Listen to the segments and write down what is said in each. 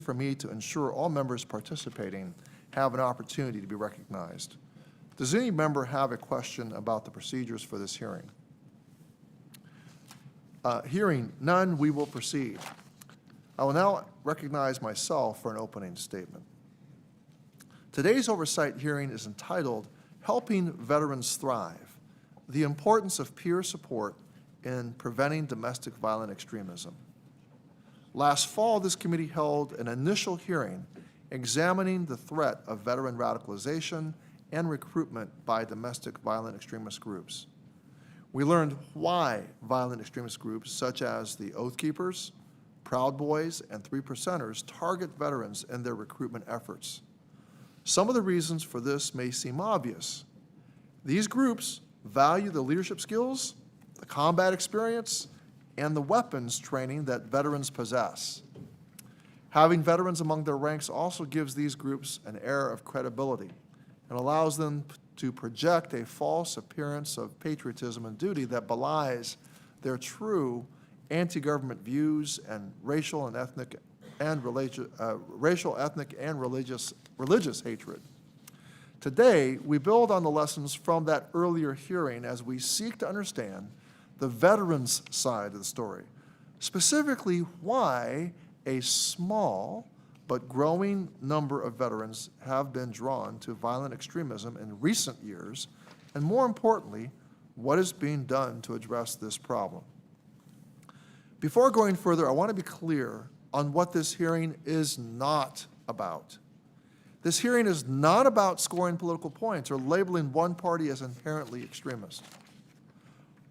for me to ensure all members participating have an opportunity to be recognized. Does any member have a question about the procedures for this hearing? Hearing none, we will proceed. I will now recognize myself for an opening statement. Today's oversight hearing is entitled Helping Veterans Thrive, the Importance of Peer Support in Preventing Domestic Violent Extremism. Last fall, this committee held an initial hearing examining the threat of veteran radicalization and recruitment by domestic violent extremist groups. We learned why violent extremist groups such as the Oath Keepers, Proud Boys, and 3%ers target veterans in their recruitment efforts. Some of the reasons for this may seem obvious. These groups value the leadership skills, the combat experience, and the weapons training that veterans possess. Having veterans among their ranks also gives these groups an air of credibility and allows them to project a false appearance of patriotism and duty that belies their true anti-government views and racial, ethnic, and religious hatred. Today, we build on the lessons from that earlier hearing as we seek to understand the veterans' side of the story, specifically why a small but growing number of veterans have been drawn to violent extremism in recent years, and more importantly, what is being done to address this problem. Before going further, I want to be clear on what this hearing is not about. This hearing is not about scoring political points or labeling one party as inherently extremist.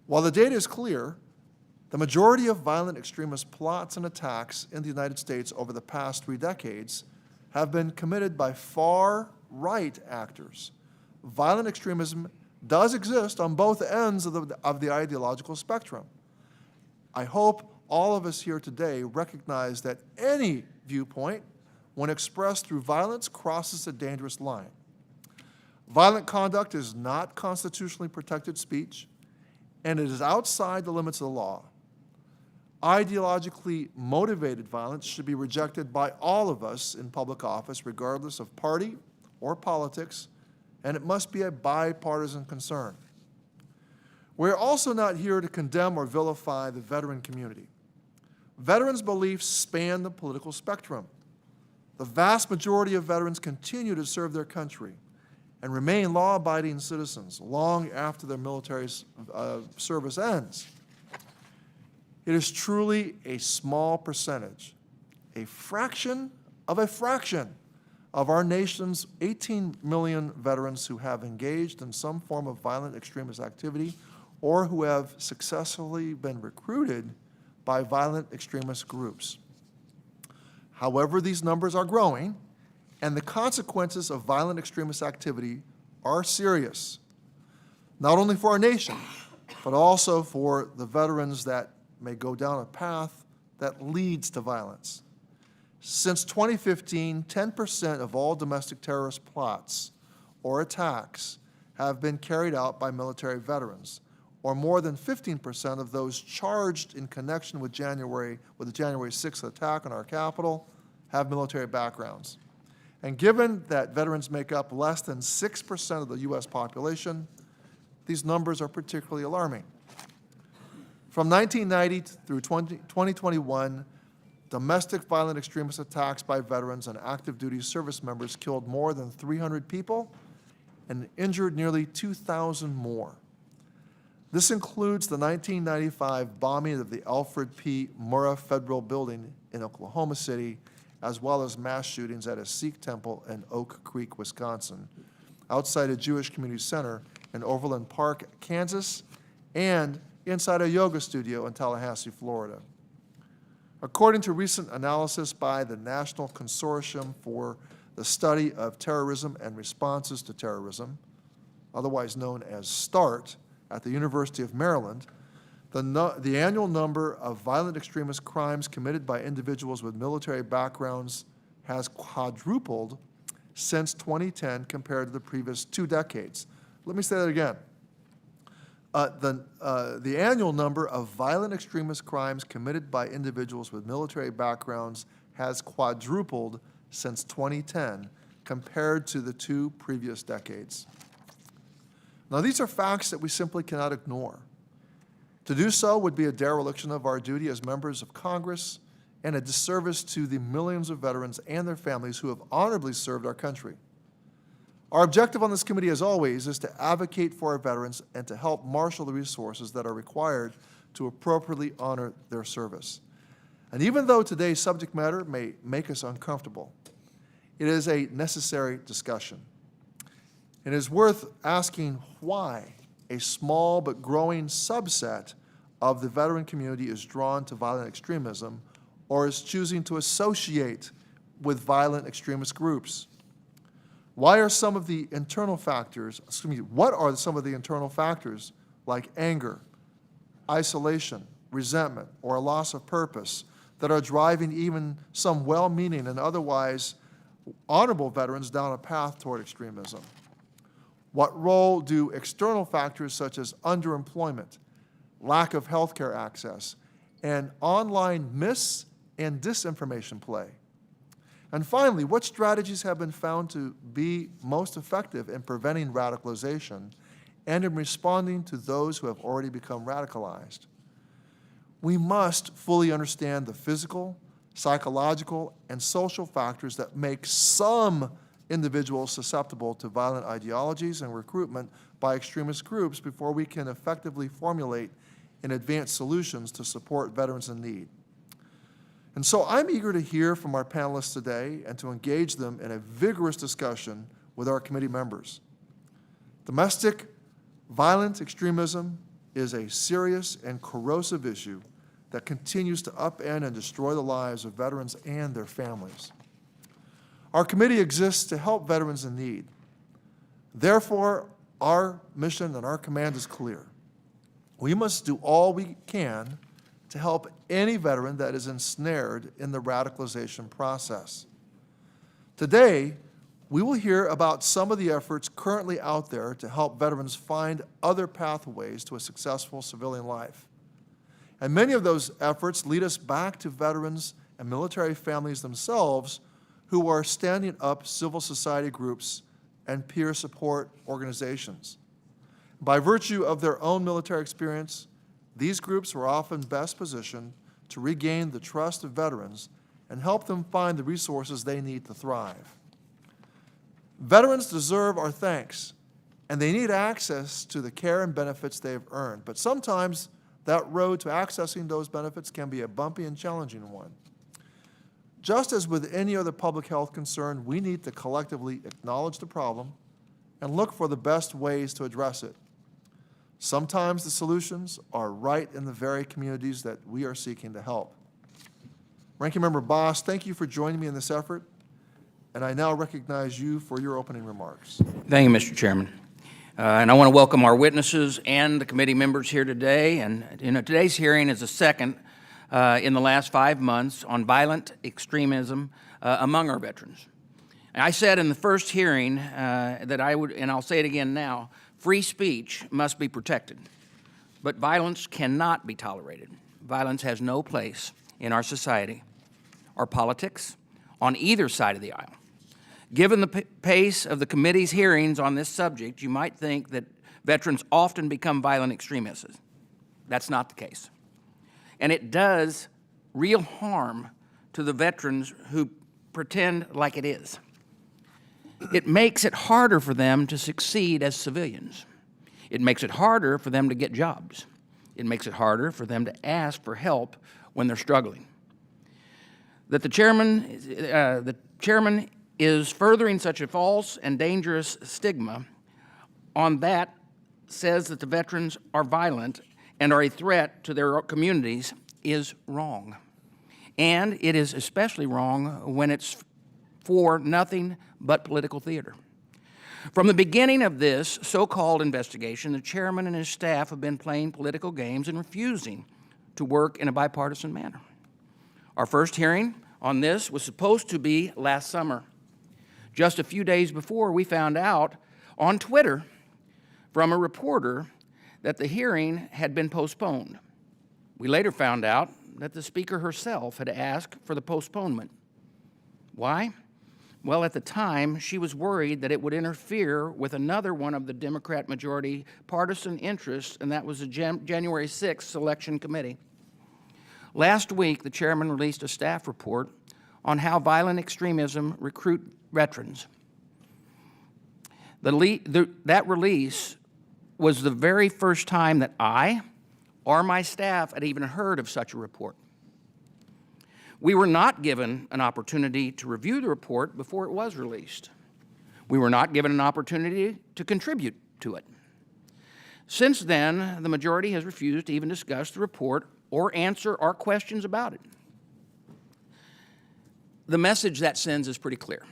While the data is clear, the majority of violent extremist plots and attacks in the United States over the past 3 decades have been committed by far-right actors. Violent extremism does exist on both ends of the ideological spectrum. I hope all of us here today recognize that any viewpoint, when expressed through violence, crosses a dangerous line. Violent conduct is not constitutionally protected speech, and it is outside the limits of the law. Ideologically motivated violence should be rejected by all of us in public office, regardless of party or politics, and it must be a bipartisan concern. We're also not here to condemn or vilify the veteran community. Veterans' beliefs span the political spectrum. The vast majority of veterans continue to serve their country and remain law-abiding citizens long after their military service ends. It is truly a small percentage, a fraction of our nation's 18 million veterans who have engaged in some form of violent extremist activity or who have successfully been recruited by violent extremist groups. However, these numbers are growing, and the consequences of violent extremist activity are serious, not only for our nation, but also for the veterans that may go down a path that leads to violence. Since 2015, 10% of all domestic terrorist plots or attacks have been carried out by military veterans, or more than 15% of those charged in connection with the January 6th attack on our Capitol have military backgrounds. And given that veterans make up less than 6% of the U.S. population, these numbers are particularly alarming. From 1990 through 2021, domestic violent extremist attacks by veterans and active duty service members killed more than 300 people and injured nearly 2,000 more. This includes the 1995 bombing of the Alfred P. Murrah Federal Building in Oklahoma City, as well as mass shootings at a Sikh temple in Oak Creek, Wisconsin, outside a Jewish community center in Overland Park, Kansas, and inside a yoga studio in Tallahassee, Florida. According to recent analysis by the National Consortium for the Study of Terrorism and Responses to Terrorism, otherwise known as START, at the University of Maryland, the annual number of violent extremist crimes committed by individuals with military backgrounds has quadrupled since 2010 compared to the previous 2 decades. Let me say that again. The annual number of violent extremist crimes committed by individuals with military backgrounds has quadrupled since 2010 compared to the 2 previous decades. Now, these are facts that we simply cannot ignore. To do so would be a dereliction of our duty as members of Congress and a disservice to the millions of veterans and their families who have honorably served our country. Our objective on this committee, as always, is to advocate for our veterans and to help marshal the resources that are required to appropriately honor their service. And even though today's subject matter may make us uncomfortable, it is a necessary discussion. It is worth asking why a small but growing subset of the veteran community is drawn to violent extremism or is choosing to associate with violent extremist groups. What are some of the internal factors like anger, isolation, resentment, or a loss of purpose that are driving even some well-meaning and otherwise honorable veterans down a path toward extremism? What role do external factors such as underemployment, lack of health care access, and online mis- and disinformation play? And finally, what strategies have been found to be most effective in preventing radicalization and in responding to those who have already become radicalized? We must fully understand the physical, psychological, and social factors that make some individuals susceptible to violent ideologies and recruitment by extremist groups before we can effectively formulate and advance solutions to support veterans in need. And so I'm eager to hear from our panelists today and to engage them in a vigorous discussion with our committee members. Domestic violent extremism is a serious and corrosive issue that continues to upend and destroy the lives of veterans and their families. Our committee exists to help veterans in need. Therefore, our mission and our command is clear. We must do all we can to help any veteran that is ensnared in the radicalization process. Today, we will hear about some of the efforts currently out there to help veterans find other pathways to a successful civilian life. And many of those efforts lead us back to veterans and military families themselves who are standing up civil society groups and peer support organizations. By virtue of their own military experience, these groups are often best positioned to regain the trust of veterans and help them find the resources they need to thrive. Veterans deserve our thanks, and they need access to the care and benefits they have earned. But sometimes that road to accessing those benefits can be a bumpy and challenging one. Just as with any other public health concern, we need to collectively acknowledge the problem and look for the best ways to address it. Sometimes the solutions are right in the very communities that we are seeking to help. Ranking Member Boss, thank you for joining me in this effort, and I now recognize you for your opening remarks. Thank you, Mr. Chairman. And I want to welcome our witnesses and the committee members here today. And today's hearing is the second in the last 5 months on violent extremism among our veterans. And I said in the first hearing that I would, and I'll say it again now, free speech must be protected, but violence cannot be tolerated. Violence has no place in our society or politics on either side of the aisle. Given the pace of the committee's hearings on this subject, you might think that veterans often become violent extremists. That's not the case. And it does real harm to the veterans who pretend like it is. It makes it harder for them to succeed as civilians. It makes it harder for them to get jobs. It makes it harder for them to ask for help when they're struggling. That the chairman is furthering such a false and dangerous stigma on that says that the veterans are violent and are a threat to their communities is wrong. And it is especially wrong when it's for nothing but political theater. From the beginning of this so-called investigation, the chairman and his staff have been playing political games and refusing to work in a bipartisan manner. Our first hearing on this was supposed to be last summer. Just a few days before, we found out on Twitter from a reporter that the hearing had been postponed. We later found out that the speaker herself had asked for the postponement. Why? Well, at the time, she was worried that it would interfere with another one of the Democrat majority partisan interests, and that was the January 6th Selection Committee. Last week, the chairman released a staff report on how violent extremism recruit veterans. That release was the very first time that I or my staff had even heard of such a report. We were not given an opportunity to review the report before it was released. We were not given an opportunity to contribute to it. Since then, the majority has refused to even discuss the report or answer our questions about it. The message that sends is pretty clear.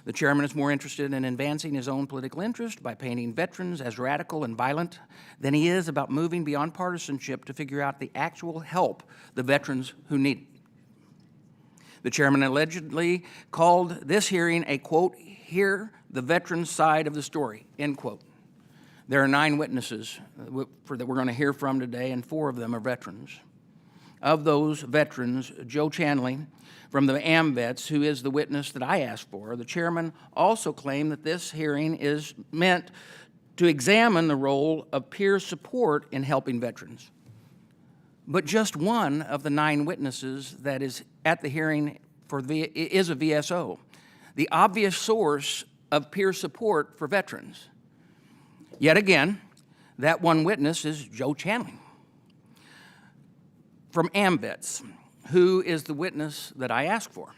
The chairman is more interested in advancing his own political interest by painting veterans as radical and violent than he is about moving beyond partisanship to figure out the actual help the veterans who need it. The chairman allegedly called this hearing a, quote, hear the veterans' side of the story, end quote. There are 9 witnesses that we're going to hear from today, and 4 of them are veterans. Of those veterans, Joe Chanelli from the AMVETS, who is the witness that I asked for, the chairman also claimed that this hearing is meant to examine the role of peer support in helping veterans. But just one of the 9 witnesses that is at the hearing is a VSO, the obvious source of peer support for veterans. Yet again, that one witness is Joe Chanelli from AMVETS, who is the witness that I asked for.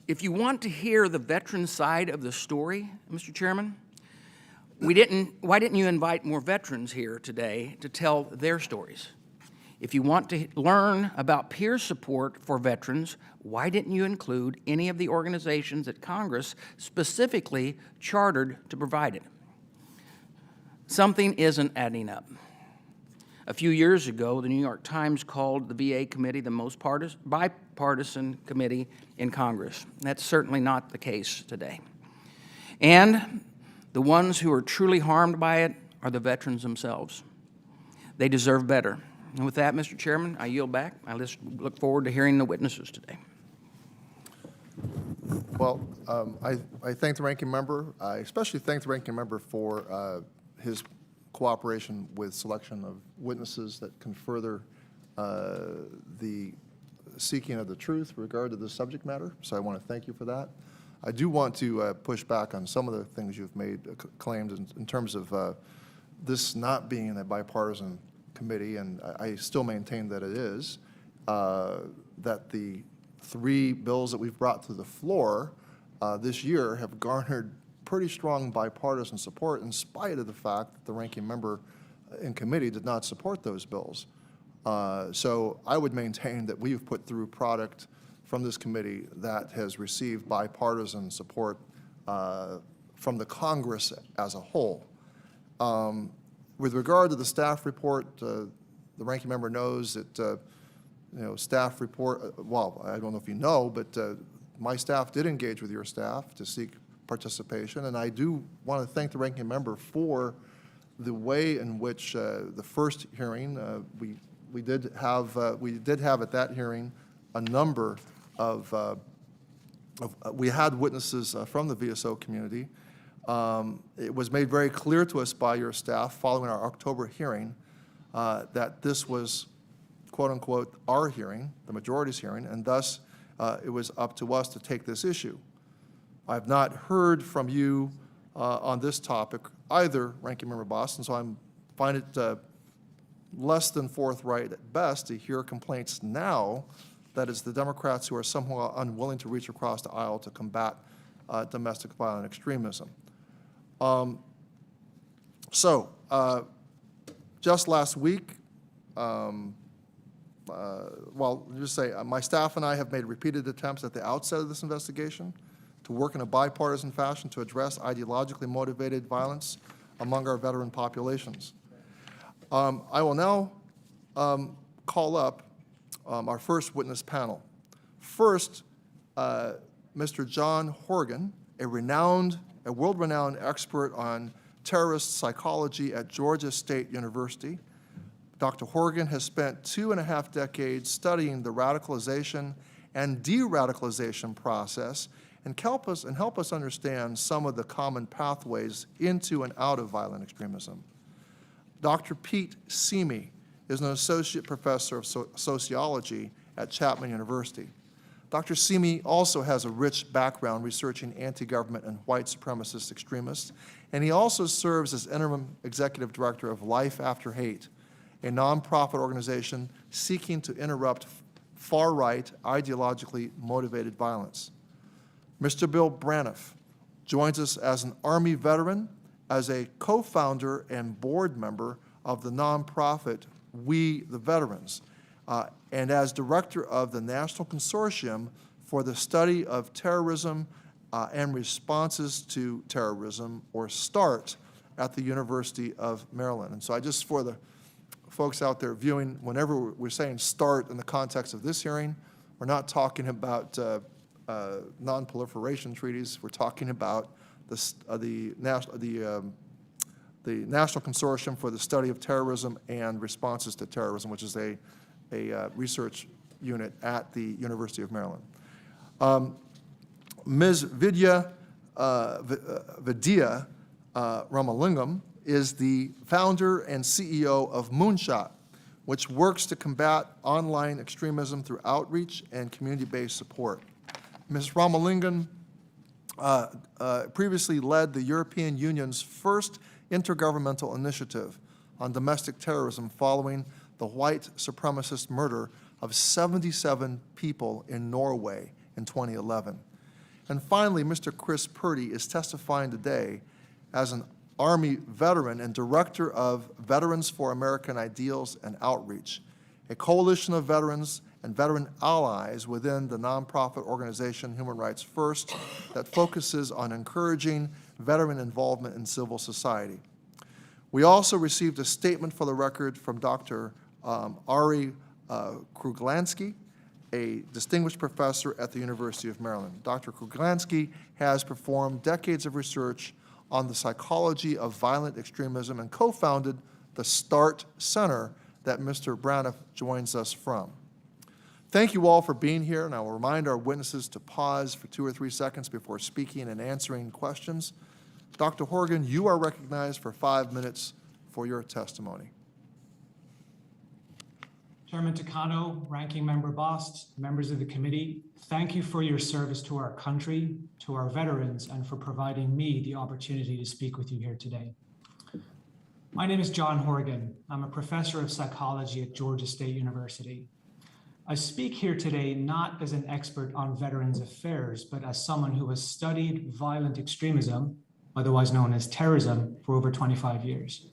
If you want to hear the veteran side of the story, Mr. Chairman, why didn't you invite more veterans here today to tell their stories? If you want to learn about peer support for veterans, why didn't you include any of the organizations that Congress specifically chartered to provide it? Something isn't adding up. A few years ago, the New York Times called the VA committee the most bipartisan committee in Congress. That's certainly not the case today. And the ones who are truly harmed by it are the veterans themselves. They deserve better. And with that, Mr. Chairman, I yield back. I look forward to hearing the witnesses today. Well, I thank the ranking member. I especially thank the ranking member for his cooperation with selection of witnesses that can further the seeking of the truth with regard to the subject matter. So I want to thank you for that. I do want to push back on some of the things you've made claims in terms of this not being a bipartisan committee, and I still maintain that it is, that the 3 bills that we've brought to the floor this year have garnered pretty strong bipartisan support in spite of the fact that the ranking member in committee did not support those bills. So I would maintain that we've put through product from this committee that has received bipartisan support from the Congress as a whole. With regard to the staff report, the ranking member knows that staff report, well, I don't know if you know, but my staff did engage with your staff to seek participation, and I do want to thank the ranking member for the way in which the first hearing, we did have at that hearing a number of we had witnesses from the VSO community. It was made very clear to us by your staff following our October hearing that this was, quote unquote, our hearing, the majority's hearing, and thus it was up to us to take this issue. I have not heard from you on this topic either, Ranking Member Boston, so I find it less than forthright at best to hear complaints now that it's the Democrats who are somehow unwilling to reach across the aisle to combat domestic violent extremism. Just last week, well, let me just say, my staff and I have made repeated attempts at the outset of this investigation to work in a bipartisan fashion to address ideologically motivated violence among our veteran populations. I will now call up our first witness panel. First, Mr. John Horgan, a world-renowned expert on terrorist psychology at Georgia State University. Dr. Horgan has spent 2.5 decades studying the radicalization and de-radicalization process and help us understand some of the common pathways into and out of violent extremism. Dr. Pete Simi is an associate professor of sociology at Chapman University. Dr. Simi also has a rich background researching anti-government and white supremacist extremists, and he also serves as interim executive director of Life After Hate, a nonprofit organization seeking to interrupt far-right, ideologically motivated violence. Mr. Bill Braniff joins us as an Army veteran, as a co-founder and board member of the nonprofit We the Veterans, and as director of the National Consortium for the Study of Terrorism and Responses to Terrorism, or START, at the University of Maryland. And so I just, for the folks out there viewing, whenever we're saying START in the context of this hearing, we're not talking about non-proliferation treaties. We're talking about the National Consortium for the Study of Terrorism and Responses to Terrorism, which is a research unit at the University of Maryland. Ms. Vidya Ramalingam is the founder and CEO of Moonshot, which works to combat online extremism through outreach and community-based support. Ms. Ramalingam previously led the European Union's first intergovernmental initiative on domestic terrorism following the white supremacist murder of 77 people in Norway in 2011. And finally, Mr. Chris Purdy is testifying today as an Army veteran and director of Veterans for American Ideals and Outreach, a coalition of veterans and veteran allies within the nonprofit organization Human Rights First that focuses on encouraging veteran involvement in civil society. We also received a statement for the record from Dr. Ari Kruglansky, a distinguished professor at the University of Maryland. Dr. Kruglansky has performed decades of research on the psychology of violent extremism and co-founded the START Center that Mr. Braniff joins us from. Thank you all for being here, and I will remind our witnesses to pause for 2 or 3 seconds before speaking and answering questions. Dr. Horgan, you are recognized for 5 minutes for your testimony. Chairman Takano, Ranking Member Bost, members of the committee, thank you for your service to our country, to our veterans, and for providing me the opportunity to speak with you here today. My name is John Horgan. I'm a professor of psychology at Georgia State University. I speak here today not as an expert on veterans affairs, but as someone who has studied violent extremism, otherwise known as terrorism, for over 25 years.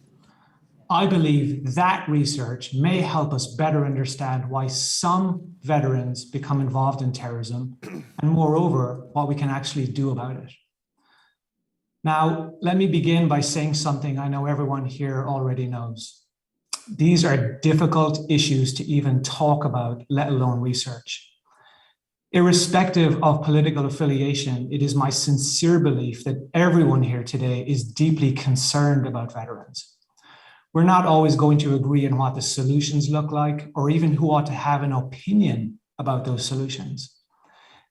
I believe that research may help us better understand why some veterans become involved in terrorism, and moreover, what we can actually do about it. Now, let me begin by saying something I know everyone here already knows. These are difficult issues to even talk about, let alone research. Irrespective of political affiliation, it is my sincere belief that everyone here today is deeply concerned about veterans. We're not always going to agree on what the solutions look like, or even who ought to have an opinion about those solutions.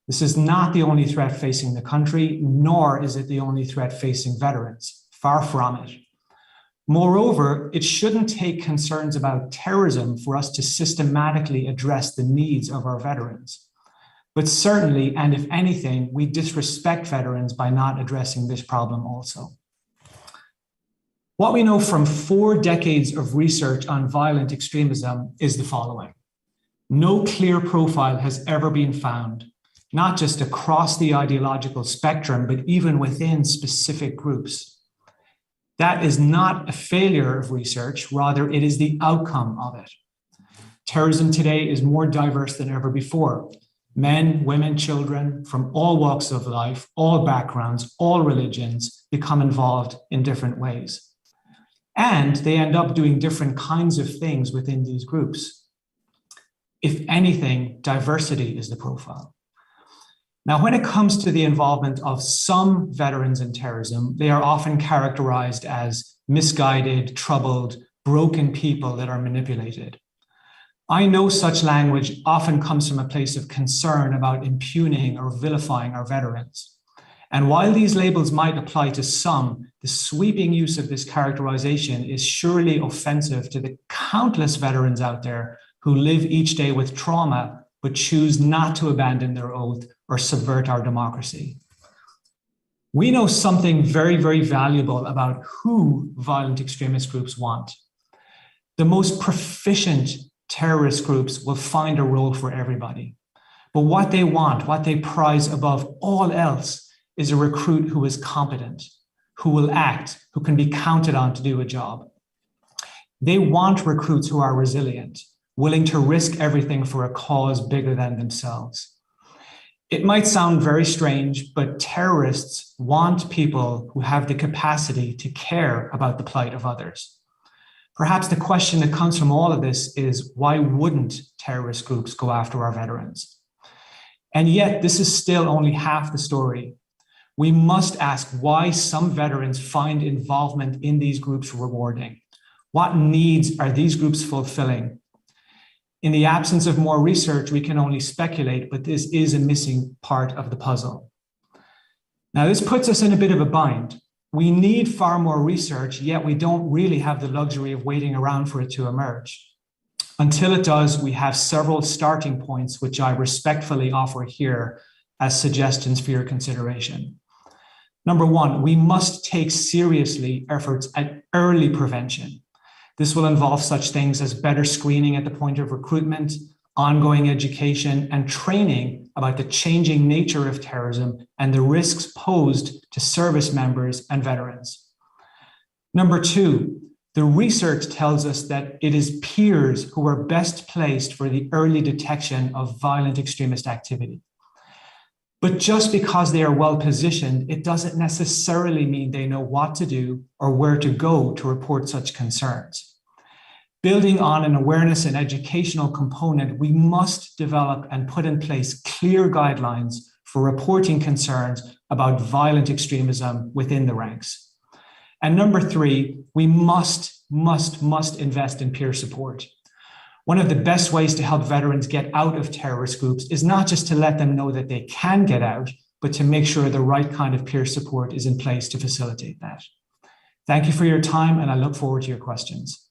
This is not the only threat facing the country, nor is it the only threat facing veterans. Far from it. Moreover, it shouldn't take concerns about terrorism for us to systematically address the needs of our veterans. But certainly, and if anything, we disrespect veterans by not addressing this problem also. What we know from 4 decades of research on violent extremism is the following. No clear profile has ever been found, not just across the ideological spectrum, but even within specific groups. That is not a failure of research, rather it is the outcome of it. Terrorism today is more diverse than ever before. Men, women, children from all walks of life, all backgrounds, all religions become involved in different ways. And they end up doing different kinds of things within these groups. If anything, diversity is the profile. Now, when it comes to the involvement of some veterans in terrorism, they are often characterized as misguided, troubled, broken people that are manipulated. I know such language often comes from a place of concern about impugning or vilifying our veterans. And while these labels might apply to some, the sweeping use of this characterization is surely offensive to the countless veterans out there who live each day with trauma, but choose not to abandon their oath or subvert our democracy. We know something very, very valuable about who violent extremist groups want. The most proficient terrorist groups will find a role for everybody. But what they want, what they prize above all else, is a recruit who is competent, who will act, who can be counted on to do a job. They want recruits who are resilient, willing to risk everything for a cause bigger than themselves. It might sound very strange, but terrorists want people who have the capacity to care about the plight of others. Perhaps the question that comes from all of this is, why wouldn't terrorist groups go after our veterans? And yet, this is still only half the story. We must ask why some veterans find involvement in these groups rewarding. What needs are these groups fulfilling? In the absence of more research, we can only speculate, but this is a missing part of the puzzle. Now, this puts us in a bit of a bind. We need far more research, yet we don't really have the luxury of waiting around for it to emerge. Until it does, we have several starting points, which I respectfully offer here as suggestions for your consideration. Number one, we must take seriously efforts at early prevention. This will involve such things as better screening at the point of recruitment, ongoing education, and training about the changing nature of terrorism and the risks posed to service members and veterans. Number two, the research tells us that it is peers who are best placed for the early detection of violent extremist activity. But just because they are well positioned, it doesn't necessarily mean they know what to do or where to go to report such concerns. Building on an awareness and educational component, we must develop and put in place clear guidelines for reporting concerns about violent extremism within the ranks. And number three, we must invest in peer support. One of the best ways to help veterans get out of terrorist groups is not just to let them know that they can get out, but to make sure the right kind of peer support is in place to facilitate that. Thank you for your time, and I look forward to your questions.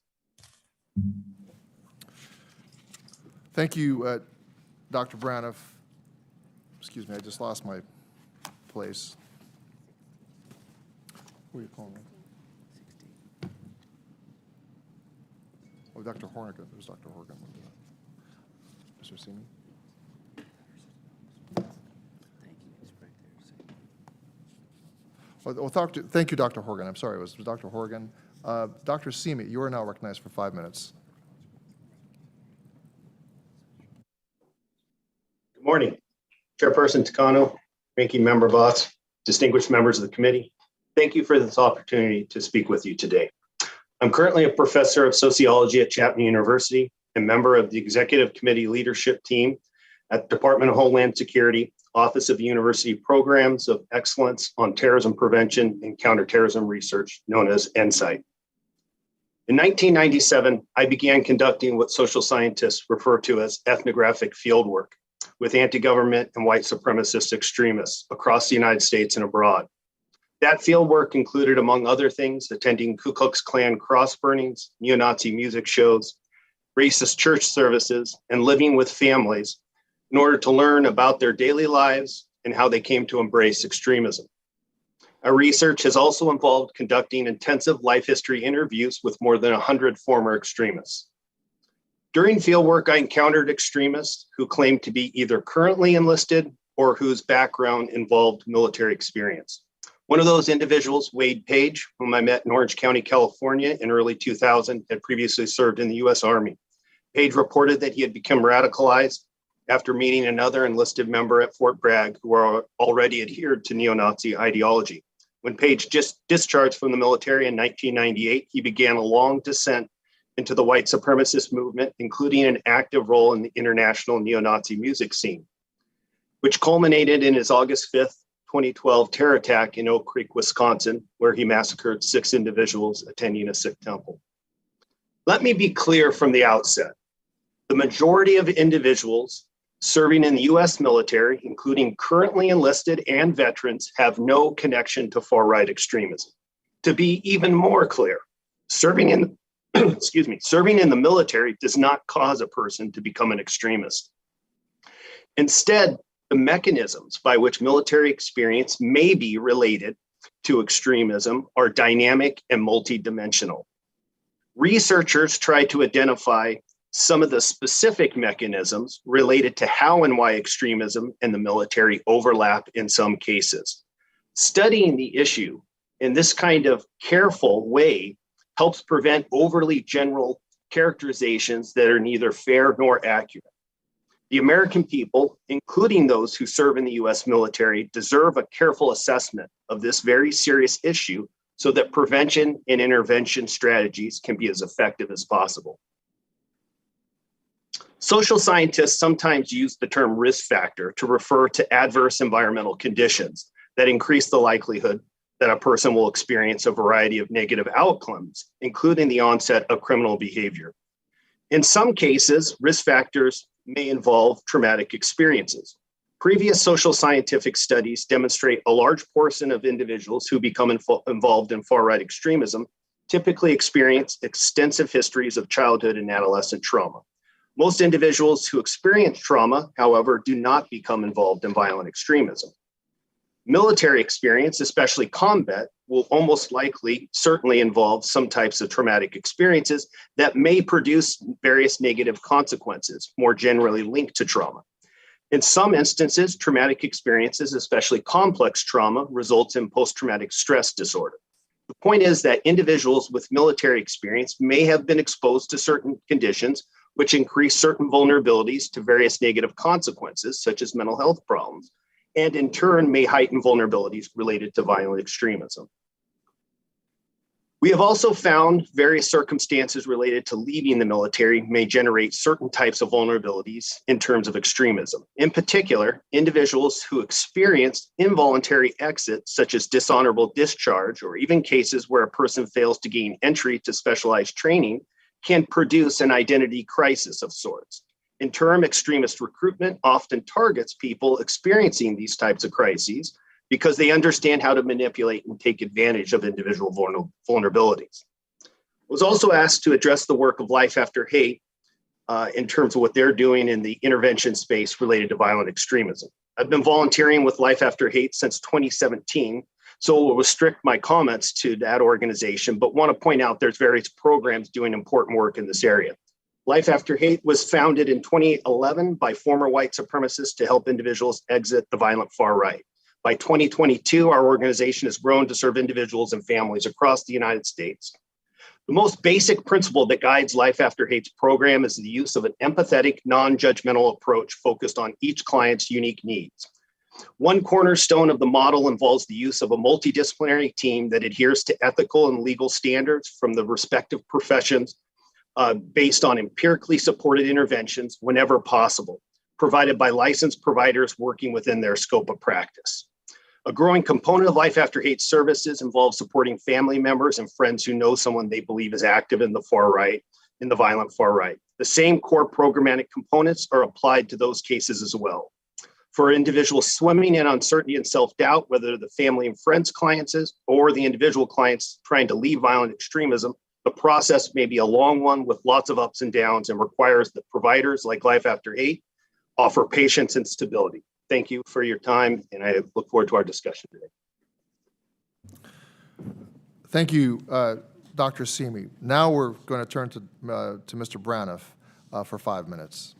Thank you, Dr. Braniff. Excuse me, I just lost my place. Who are you calling me? Oh, Dr. Horgan. There's Dr. Horgan. Mr. Simi? Well, thank you, Dr. Horgan. I'm sorry, it was Dr. Horgan. Dr. Simi, you are now recognized for 5 minutes. Good morning, Chairperson Takano, Ranking Member Voss, distinguished members of the committee. Thank you for this opportunity to speak with you today. I'm currently a professor of sociology at Chapman University and member of the executive committee leadership team at the Department of Homeland Security, Office of University Programs of Excellence on Terrorism Prevention and Counterterrorism Research, known as ENSITE. In 1997, I began conducting what social scientists refer to as ethnographic fieldwork with anti-government and white supremacist extremists across the United States and abroad. That fieldwork included, among other things, attending Ku Klux Klan cross burnings, neo-Nazi music shows, racist church services, and living with families in order to learn about their daily lives and how they came to embrace extremism. Our research has also involved conducting intensive life history interviews with more than 100 former extremists. During fieldwork, I encountered extremists who claimed to be either currently enlisted or whose background involved military experience. One of those individuals, Wade Page, whom I met in Orange County, California in early 2000, had previously served in the US Army. Page reported that he had become radicalized after meeting another enlisted member at Fort Bragg who already adhered to neo-Nazi ideology. When Page just discharged from the military in 1998, he began a long descent into the white supremacist movement, including an active role in the international neo-Nazi music scene, which culminated in his August 5th, 2012 terror attack in Oak Creek, Wisconsin, where he massacred 6 individuals attending a Sikh temple. Let me be clear from the outset. The majority of individuals serving in the U.S. military, including currently enlisted and veterans, have no connection to far-right extremism. To be even more clear, serving in serving in the military does not cause a person to become an extremist. Instead, the mechanisms by which military experience may be related to extremism are dynamic and multidimensional. Researchers try to identify some of the specific mechanisms related to how and why extremism and the military overlap in some cases. Studying the issue in this kind of careful way helps prevent overly general characterizations that are neither fair nor accurate. The American people, including those who serve in the US military, deserve a careful assessment of this very serious issue so that prevention and intervention strategies can be as effective as possible. Social scientists sometimes use the term risk factor to refer to adverse environmental conditions that increase the likelihood that a person will experience a variety of negative outcomes, including the onset of criminal behavior. In some cases, risk factors may involve traumatic experiences. Previous social scientific studies demonstrate a large portion of individuals who become involved in far-right extremism typically experience extensive histories of childhood and adolescent trauma. Most individuals who experience trauma, however, do not become involved in violent extremism. Military experience, especially combat, will almost likely certainly involve some types of traumatic experiences that may produce various negative consequences, more generally linked to trauma. In some instances, traumatic experiences, especially complex trauma, results in post-traumatic stress disorder. The point is that individuals with military experience may have been exposed to certain conditions which increase certain vulnerabilities to various negative consequences, such as mental health problems, and in turn may heighten vulnerabilities related to violent extremism. We have also found various circumstances related to leaving the military may generate certain types of vulnerabilities in terms of extremism. In particular, individuals who experience involuntary exits, such as dishonorable discharge, or even cases where a person fails to gain entry to specialized training, can produce an identity crisis of sorts. In turn, extremist recruitment often targets people experiencing these types of crises because they understand how to manipulate and take advantage of individual vulnerabilities. I was also asked to address the work of Life After Hate in terms of what they're doing in the intervention space related to violent extremism. I've been volunteering with Life After Hate since 2017, so we'll restrict my comments to that organization, but want to point out there's various programs doing important work in this area. Life After Hate was founded in 2011 by former white supremacists to help individuals exit the violent far right. By 2022, our organization has grown to serve individuals and families across the United States. The most basic principle that guides Life After Hate's program is the use of an empathetic, non-judgmental approach focused on each client's unique needs. One cornerstone of the model involves the use of a multidisciplinary team that adheres to ethical and legal standards from the respective professions based on empirically supported interventions whenever possible, provided by licensed providers working within their scope of practice. A growing component of Life After Hate services involves supporting family members and friends who know someone they believe is active in the far right, in the violent far right. The same core programmatic components are applied to those cases as well. For individuals swimming in uncertainty and self-doubt, whether the family and friends clients is or the individual clients trying to leave violent extremism, the process may be a long one with lots of ups and downs and requires that providers like Life After Hate offer patience and stability. Thank you for your time, and I look forward to our discussion today. Thank you, Dr. Simi. Now we're going to turn to Mr. Braniff for 5 minutes.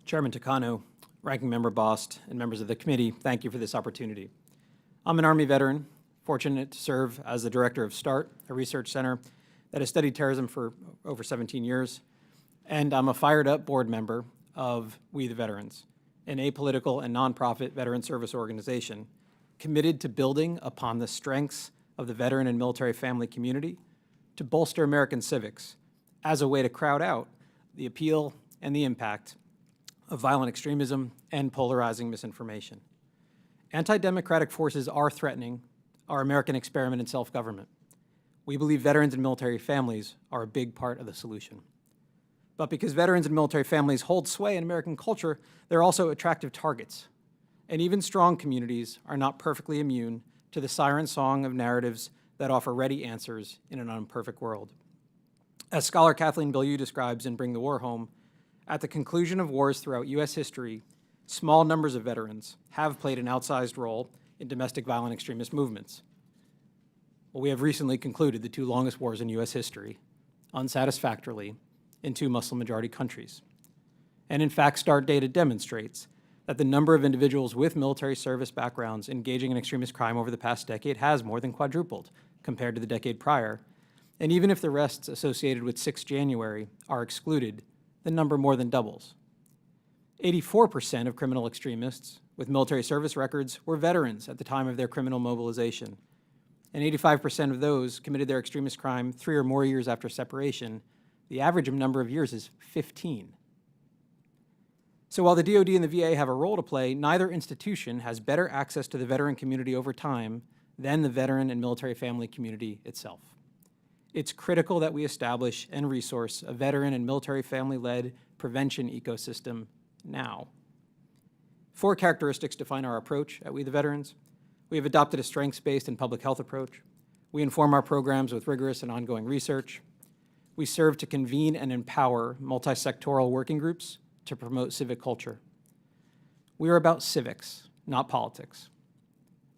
Chairman Takano, Ranking Member Bost, and members of the committee, thank you for this opportunity. I'm an Army veteran, fortunate to serve as the director of START, a research center that has studied terrorism for over 17 years, and I'm a fired-up board member of We the Veterans, an apolitical and nonprofit veteran service organization committed to building upon the strengths of the veteran and military family community to bolster American civics as a way to crowd out the appeal and the impact of violent extremism and polarizing misinformation. Anti-democratic forces are threatening our American experiment in self-government. We believe veterans and military families are a big part of the solution. But because veterans and military families hold sway in American culture, they're also attractive targets. And even strong communities are not perfectly immune to the siren song of narratives that offer ready answers in an imperfect world. As scholar Kathleen Bilyeu describes in Bring the War Home, at the conclusion of wars throughout U.S. history, small numbers of veterans have played an outsized role in domestic violent extremist movements. Well, we have recently concluded the two longest wars in U.S. history, unsatisfactorily, in two Muslim-majority countries. And in fact, START data demonstrates that the number of individuals with military service backgrounds engaging in extremist crime over the past decade has more than quadrupled compared to the decade prior. And even if the arrests associated with 6 January are excluded, the number more than doubles. 84% of criminal extremists with military service records were veterans at the time of their criminal mobilization. And 85% of those committed their extremist crime 3 or more years after separation. The average number of years is 15. So while the DoD and the VA have a role to play, neither institution has better access to the veteran community over time than the veteran and military family community itself. It's critical that we establish and resource a veteran and military family-led prevention ecosystem now. 4 characteristics define our approach at We the Veterans. We have adopted a strengths-based and public health approach. We inform our programs with rigorous and ongoing research. We serve to convene and empower multi-sectoral working groups to promote civic culture. We are about civics, not politics.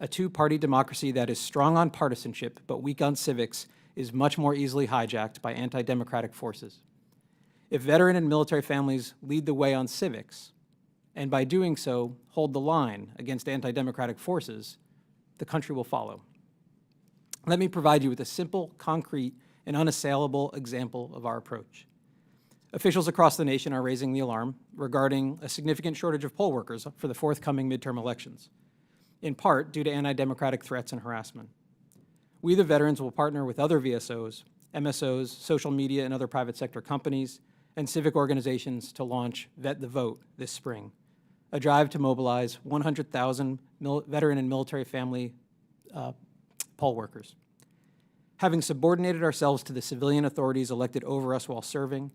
A two-party democracy that is strong on partisanship but weak on civics is much more easily hijacked by anti-democratic forces. If veteran and military families lead the way on civics, and by doing so hold the line against anti-democratic forces, the country will follow. Let me provide you with a simple, concrete, and unassailable example of our approach. Officials across the nation are raising the alarm regarding a significant shortage of poll workers for the forthcoming midterm elections, in part due to anti-democratic threats and harassment. We the Veterans will partner with other VSOs, MSOs, social media, and other private sector companies and civic organizations to launch Vet the Vote this spring, a drive to mobilize 100,000 veteran and military family poll workers. Having subordinated ourselves to the civilian authorities elected over us while serving,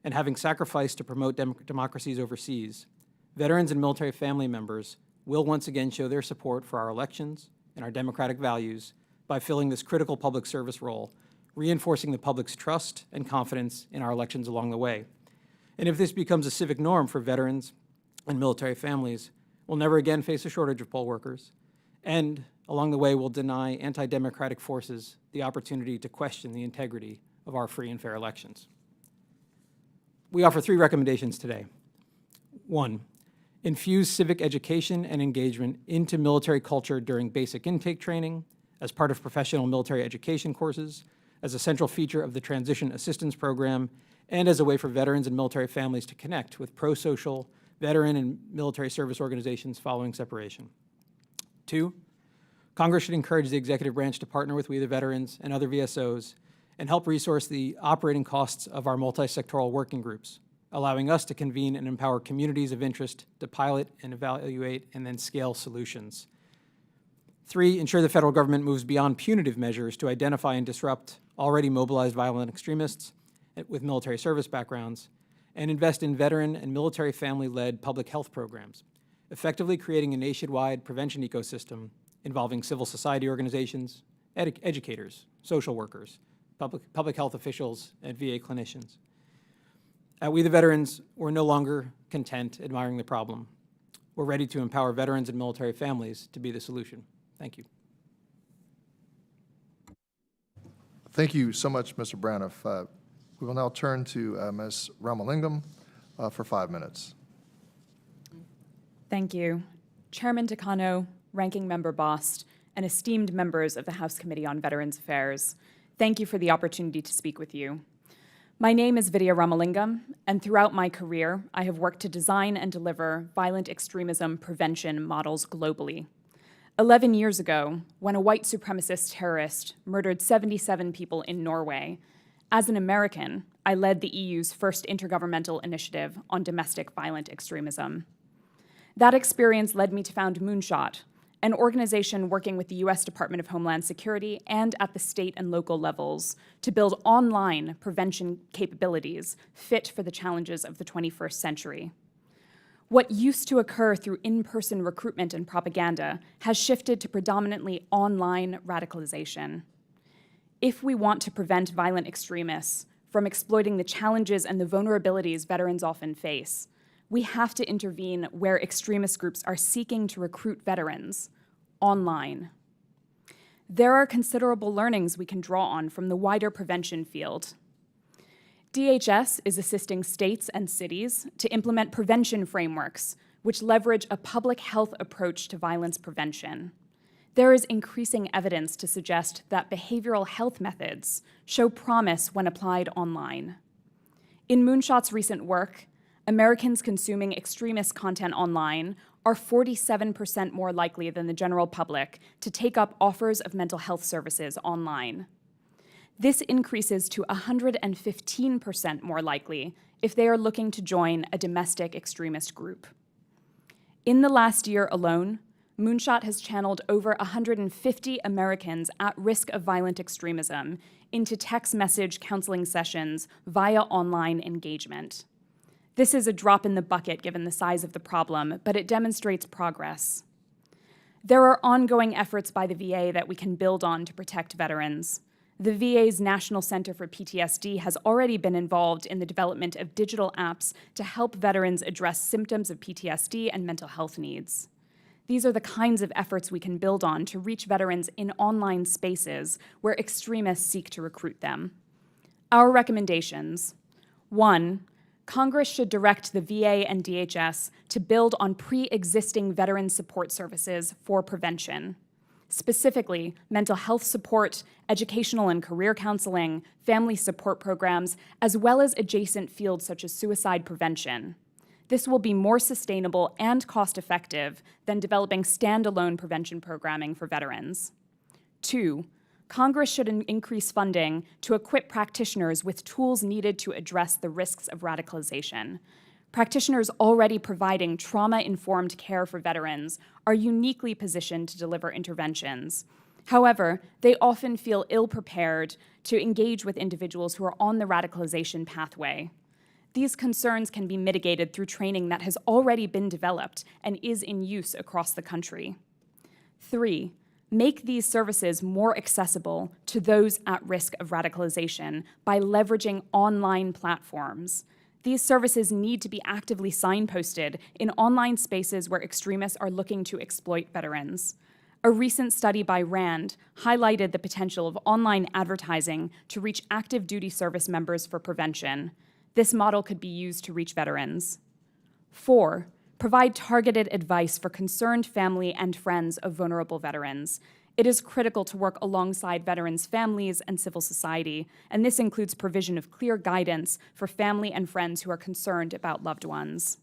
and having sacrificed to promote democracies overseas, veterans and military family members will once again show their support for our elections and our democratic values by filling this critical public service role, reinforcing the public's trust and confidence in our elections along the way. And if this becomes a civic norm for veterans and military families, we'll never again face a shortage of poll workers, and along the way we'll deny anti-democratic forces the opportunity to question the integrity of our free and fair elections. We offer 3 recommendations today. 1, infuse civic education and engagement into military culture during basic intake training, as part of professional military education courses, as a central feature of the Transition Assistance Program, and as a way for veterans and military families to connect with pro-social, veteran and military service organizations following separation. 2, Congress should encourage the executive branch to partner with We the Veterans and other VSOs and help resource the operating costs of our multi-sectoral working groups, allowing us to convene and empower communities of interest to pilot and evaluate and then scale solutions. 3, ensure the federal government moves beyond punitive measures to identify and disrupt already mobilized violent extremists with military service backgrounds, and invest in veteran and military family-led public health programs, effectively creating a nationwide prevention ecosystem involving civil society organizations, educators, social workers, public health officials, and VA clinicians. At We the Veterans, we're no longer content admiring the problem. We're ready to empower veterans and military families to be the solution. Thank you. Thank you so much, Mr. Braniff. We will now turn to Ms. Ramalingam for 5 minutes. Thank you. Chairman Takano, Ranking Member Bost, and esteemed members of the House Committee on Veterans Affairs, thank you for the opportunity to speak with you. My name is Vidya Ramalingam, and throughout my career, I have worked to design and deliver violent extremism prevention models globally. 11 years ago, when a white supremacist terrorist murdered 77 people in Norway, as an American, I led the EU's first intergovernmental initiative on domestic violent extremism. That experience led me to found Moonshot, an organization working with the U.S. Department of Homeland Security and at the state and local levels to build online prevention capabilities fit for the challenges of the 21st century. What used to occur through in-person recruitment and propaganda has shifted to predominantly online radicalization. If we want to prevent violent extremists from exploiting the challenges and the vulnerabilities veterans often face, we have to intervene where extremist groups are seeking to recruit veterans, online. There are considerable learnings we can draw on from the wider prevention field. DHS is assisting states and cities to implement prevention frameworks which leverage a public health approach to violence prevention. There is increasing evidence to suggest that behavioral health methods show promise when applied online. In Moonshot's recent work, Americans consuming extremist content online are 47% more likely than the general public to take up offers of mental health services online. This increases to 115% more likely if they are looking to join a domestic extremist group. In the last year alone, Moonshot has channeled over 150 Americans at risk of violent extremism into text message counseling sessions via online engagement. This is a drop in the bucket given the size of the problem, but it demonstrates progress. There are ongoing efforts by the VA that we can build on to protect veterans. The VA's National Center for PTSD has already been involved in the development of digital apps to help veterans address symptoms of PTSD and mental health needs. These are the kinds of efforts we can build on to reach veterans in online spaces where extremists seek to recruit them. Our recommendations: 1, Congress should direct the VA and DHS to build on pre-existing veteran support services for prevention. Specifically, mental health support, educational and career counseling, family support programs, as well as adjacent fields such as suicide prevention. This will be more sustainable and cost-effective than developing standalone prevention programming for veterans. 2, Congress should increase funding to equip practitioners with tools needed to address the risks of radicalization. Practitioners already providing trauma-informed care for veterans are uniquely positioned to deliver interventions. However, they often feel ill-prepared to engage with individuals who are on the radicalization pathway. These concerns can be mitigated through training that has already been developed and is in use across the country. 3, make these services more accessible to those at risk of radicalization by leveraging online platforms. These services need to be actively signposted in online spaces where extremists are looking to exploit veterans. A recent study by RAND highlighted the potential of online advertising to reach active duty service members for prevention. This model could be used to reach veterans. 4, provide targeted advice for concerned family and friends of vulnerable veterans. It is critical to work alongside veterans' families and civil society, and this includes provision of clear guidance for family and friends who are concerned about loved ones.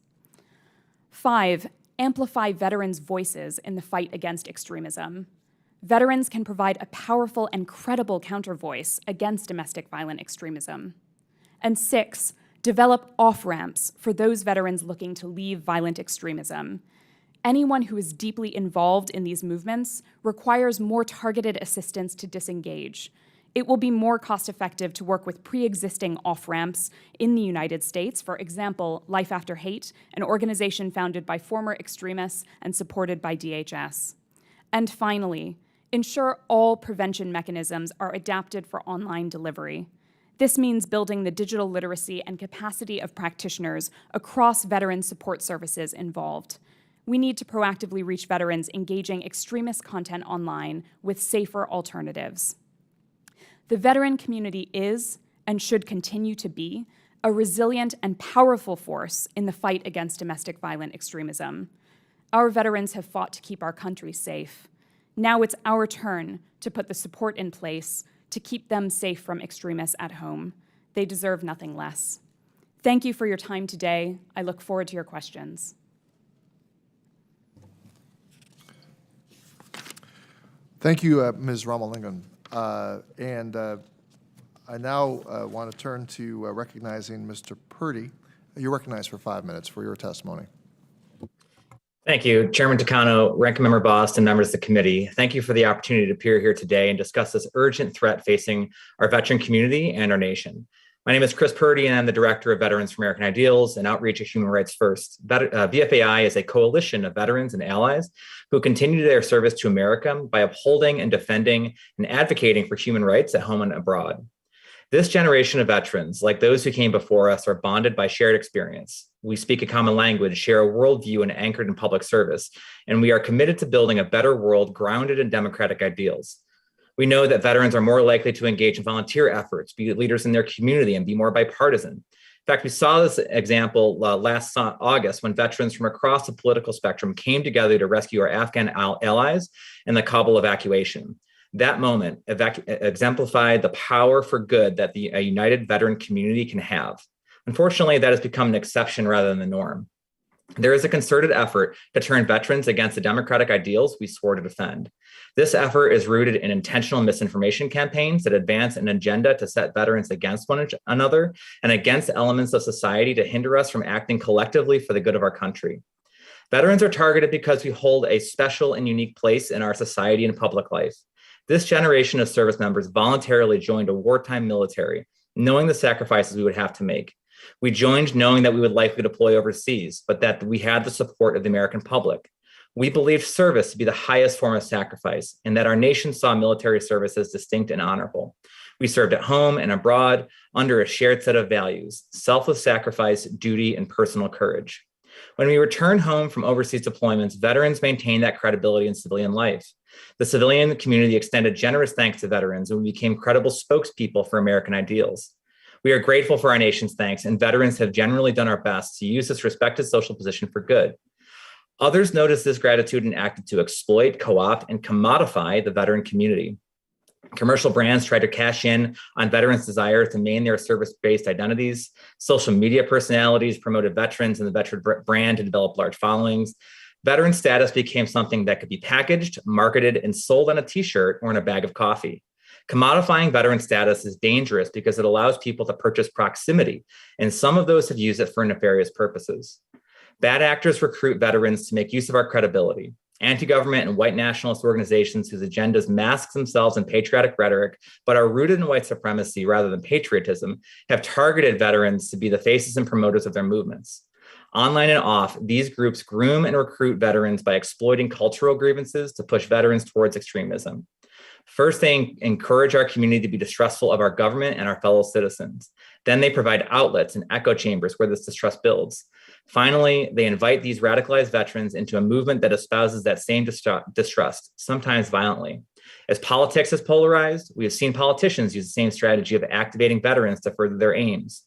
5, amplify veterans' voices in the fight against extremism. Veterans can provide a powerful and credible counter-voice against domestic violent extremism. And 6, develop off-ramps for those veterans looking to leave violent extremism. Anyone who is deeply involved in these movements requires more targeted assistance to disengage. It will be more cost-effective to work with pre-existing off-ramps in the United States, for example, Life After Hate, an organization founded by former extremists and supported by DHS. And finally, ensure all prevention mechanisms are adapted for online delivery. This means building the digital literacy and capacity of practitioners across veteran support services involved. We need to proactively reach veterans engaging extremist content online with safer alternatives. The veteran community is, and should continue to be, a resilient and powerful force in the fight against domestic violent extremism. Our veterans have fought to keep our country safe. Now it's our turn to put the support in place to keep them safe from extremists at home. They deserve nothing less. Thank you for your time today. I look forward to your questions. Thank you, Ms. Ramalingam. I now want to turn to recognizing Mr. Purdy. You're recognized for 5 minutes for your testimony. Thank you, Chairman Takano, Ranking Member Bost, and members of the committee. Thank you for the opportunity to appear here today and discuss this urgent threat facing our veteran community and our nation. My name is Chris Purdy, and I'm the Director of Veterans for American Ideals and Outreach at Human Rights First. VFAI is a coalition of veterans and allies who continue their service to America by upholding and defending and advocating for human rights at home and abroad. This generation of veterans, like those who came before us, are bonded by shared experience. We speak a common language, share a worldview, and anchored in public service, and we are committed to building a better world grounded in democratic ideals. We know that veterans are more likely to engage in volunteer efforts, be leaders in their community, and be more bipartisan. In fact, we saw this example last August when veterans from across the political spectrum came together to rescue our Afghan allies in the Kabul evacuation. That moment exemplified the power for good that a united veteran community can have. Unfortunately, that has become an exception rather than the norm. There is a concerted effort to turn veterans against the democratic ideals we swore to defend. This effort is rooted in intentional misinformation campaigns that advance an agenda to set veterans against one another and against elements of society to hinder us from acting collectively for the good of our country. Veterans are targeted because we hold a special and unique place in our society and public life. This generation of service members voluntarily joined a wartime military, knowing the sacrifices we would have to make. We joined knowing that we would likely deploy overseas, but that we had the support of the American public. We believed service to be the highest form of sacrifice, and that our nation saw military service as distinct and honorable. We served at home and abroad under a shared set of values: selfless sacrifice, duty, and personal courage. When we returned home from overseas deployments, veterans maintained that credibility in civilian life. The civilian community extended generous thanks to veterans, and we became credible spokespeople for American ideals. We are grateful for our nation's thanks, and veterans have generally done our best to use this respected social position for good. Others noticed this gratitude and acted to exploit, co-opt, and commodify the veteran community. Commercial brands tried to cash in on veterans' desire to maintain their service-based identities. Social media personalities promoted veterans and the veteran brand to develop large followings. Veteran status became something that could be packaged, marketed, and sold on a t-shirt or in a bag of coffee. Commodifying veteran status is dangerous because it allows people to purchase proximity, and some of those have used it for nefarious purposes. Bad actors recruit veterans to make use of our credibility. Anti-government and white nationalist organizations whose agendas mask themselves in patriotic rhetoric, but are rooted in white supremacy rather than patriotism, have targeted veterans to be the faces and promoters of their movements. Online and off, these groups groom and recruit veterans by exploiting cultural grievances to push veterans towards extremism. First, they encourage our community to be distrustful of our government and our fellow citizens. Then they provide outlets and echo chambers where this distrust builds. Finally, they invite these radicalized veterans into a movement that espouses that same distrust, sometimes violently. As politics has polarized, we have seen politicians use the same strategy of activating veterans to further their aims.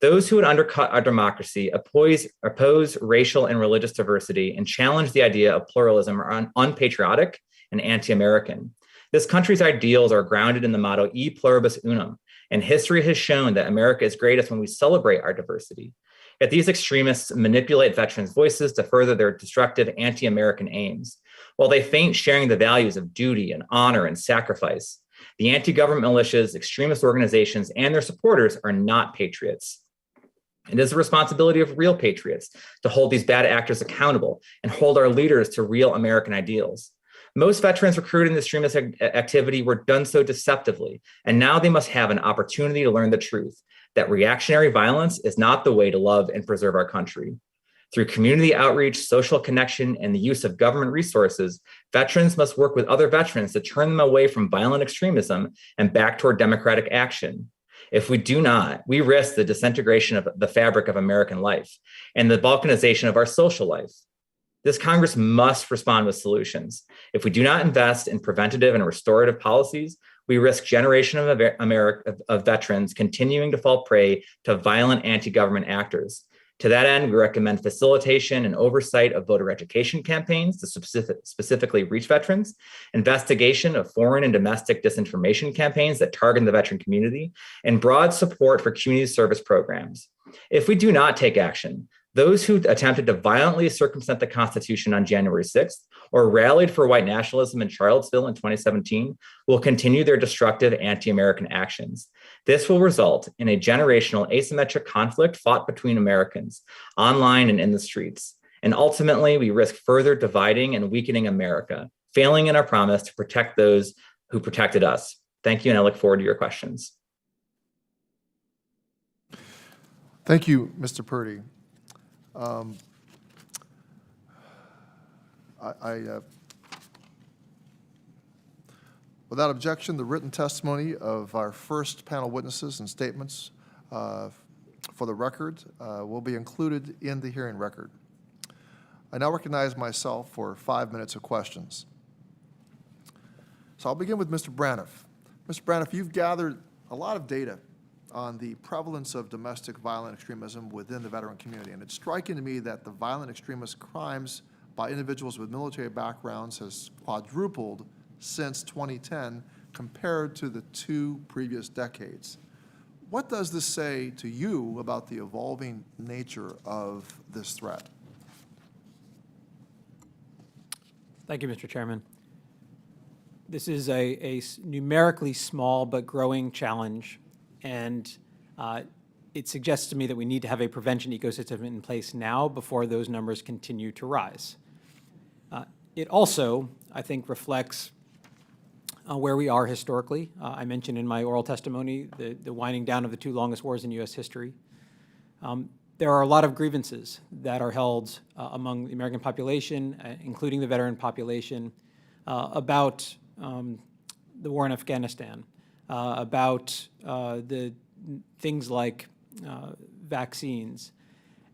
Those who would undercut our democracy oppose racial and religious diversity and challenge the idea of pluralism are unpatriotic and anti-American. This country's ideals are grounded in the motto E pluribus unum, and history has shown that America is greatest when we celebrate our diversity. Yet these extremists manipulate veterans' voices to further their destructive anti-American aims. While they feign sharing the values of duty and honor and sacrifice, the anti-government militias, extremist organizations, and their supporters are not patriots. It is the responsibility of real patriots to hold these bad actors accountable and hold our leaders to real American ideals. Most veterans recruited in extremist activity were done so deceptively, and now they must have an opportunity to learn the truth, that reactionary violence is not the way to love and preserve our country. Through community outreach, social connection, and the use of government resources, veterans must work with other veterans to turn them away from violent extremism and back toward democratic action. If we do not, we risk the disintegration of the fabric of American life and the balkanization of our social life. This Congress must respond with solutions. If we do not invest in preventative and restorative policies, we risk generation of veterans continuing to fall prey to violent anti-government actors. To that end, we recommend facilitation and oversight of voter education campaigns to specifically reach veterans, investigation of foreign and domestic disinformation campaigns that target the veteran community, and broad support for community service programs. If we do not take action, those who attempted to violently circumvent the Constitution on January 6th or rallied for white nationalism in Charlottesville in 2017 will continue their destructive anti-American actions. This will result in a generational asymmetric conflict fought between Americans, online and in the streets. And ultimately, we risk further dividing and weakening America, failing in our promise to protect those who protected us. Thank you, and I look forward to your questions. Thank you, Mr. Purdy. Without objection, the written testimony of our first panel witnesses and statements for the record will be included in the hearing record. I now recognize myself for 5 minutes of questions. So I'll begin with Mr. Braniff. Mr. Braniff, you've gathered a lot of data on the prevalence of domestic violent extremism within the veteran community, and it's striking to me that the violent extremist crimes by individuals with military backgrounds has quadrupled since 2010 compared to the 2 previous decades. What does this say to you about the evolving nature of this threat? Thank you, Mr. Chairman. This is a numerically small but growing challenge, and it suggests to me that we need to have a prevention ecosystem in place now before those numbers continue to rise. It also, I think, reflects where we are historically. I mentioned in my oral testimony the winding down of the 2 longest wars in U.S. history. There are a lot of grievances that are held among the American population, including the veteran population, about the war in Afghanistan, about the things like vaccines.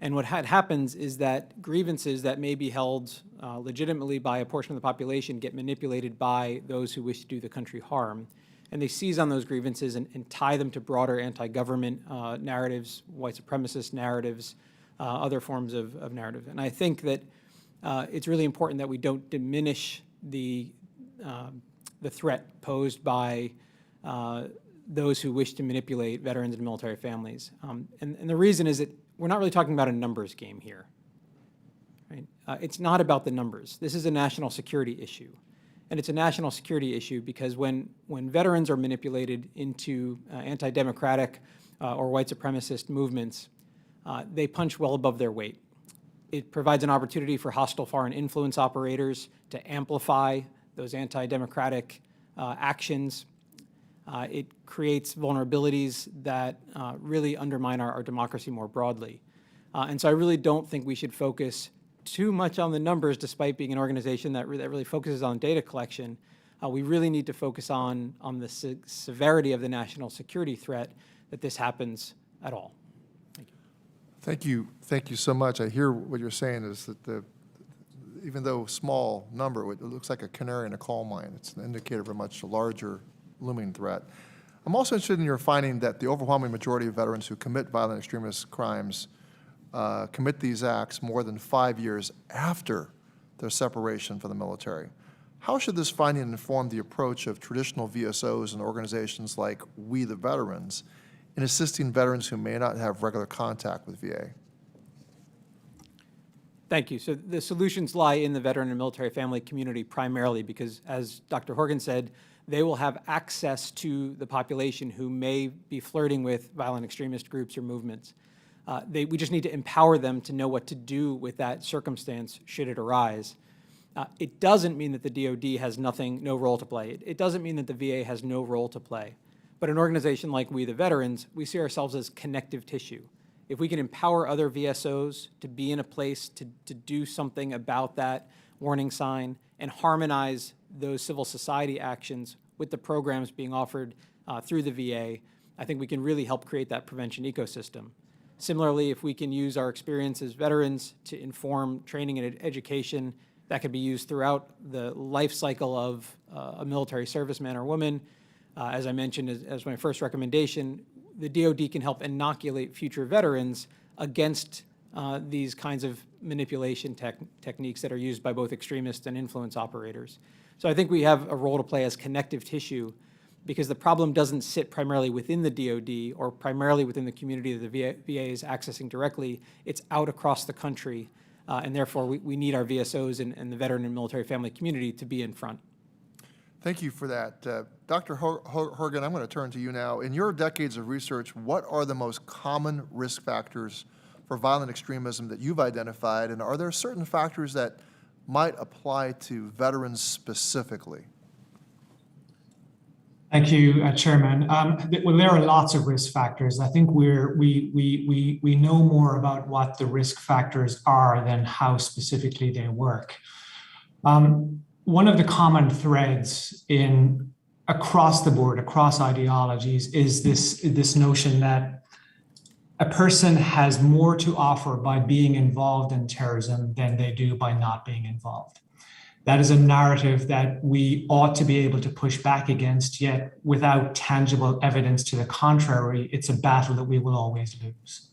And what happens is that grievances that may be held legitimately by a portion of the population get manipulated by those who wish to do the country harm. And they seize on those grievances and tie them to broader anti-government narratives, white supremacist narratives, other forms of narrative. And I think that it's really important that we don't diminish the threat posed by those who wish to manipulate veterans and military families. And the reason is that we're not really talking about a numbers game here. Right? It's not about the numbers. This is a national security issue. And it's a national security issue because when veterans are manipulated into anti-democratic or white supremacist movements, they punch well above their weight. It provides an opportunity for hostile foreign influence operators to amplify those anti-democratic actions. It creates vulnerabilities that really undermine our democracy more broadly. And so I really don't think we should focus too much on the numbers, despite being an organization that really focuses on data collection. We really need to focus on the severity of the national security threat that this happens at all. Thank you. Thank you. Thank you so much. I hear what you're saying is that even though small number, it looks like a canary in a coal mine. It's an indicator of a much larger looming threat. I'm also interested in your finding that the overwhelming majority of veterans who commit violent extremist crimes commit these acts more than 5 years after their separation from the military. How should this finding inform the approach of traditional VSOs and organizations like We the Veterans in assisting veterans who may not have regular contact with VA? Thank you. So the solutions lie in the veteran and military family community primarily because, as Dr. Horgan said, they will have access to the population who may be flirting with violent extremist groups or movements. We just need to empower them to know what to do with that circumstance should it arise. It doesn't mean that the DoD has no role to play. It doesn't mean that the VA has no role to play. But an organization like We the Veterans, we see ourselves as connective tissue. If we can empower other VSOs to be in a place to do something about that warning sign and harmonize those civil society actions with the programs being offered through the VA, I think we can really help create that prevention ecosystem. Similarly, if we can use our experience as veterans to inform training and education, that could be used throughout the life cycle of a military serviceman or woman. As I mentioned as my first recommendation, the DoD can help inoculate future veterans against these kinds of manipulation techniques that are used by both extremists and influence operators. So I think we have a role to play as connective tissue because the problem doesn't sit primarily within the DoD or primarily within the community that the VA is accessing directly. It's out across the country, and therefore we need our VSOs and the veteran and military family community to be in front. Thank you for that. Dr. Horgan, I'm going to turn to you now. In your decades of research, what are the most common risk factors for violent extremism that you've identified, and are there certain factors that might apply to veterans specifically? Thank you, Chairman. Well, there are lots of risk factors. I think we know more about what the risk factors are than how specifically they work. One of the common threads across the board, across ideologies, is this notion that a person has more to offer by being involved in terrorism than they do by not being involved. That is a narrative that we ought to be able to push back against, yet without tangible evidence to the contrary, it's a battle that we will always lose.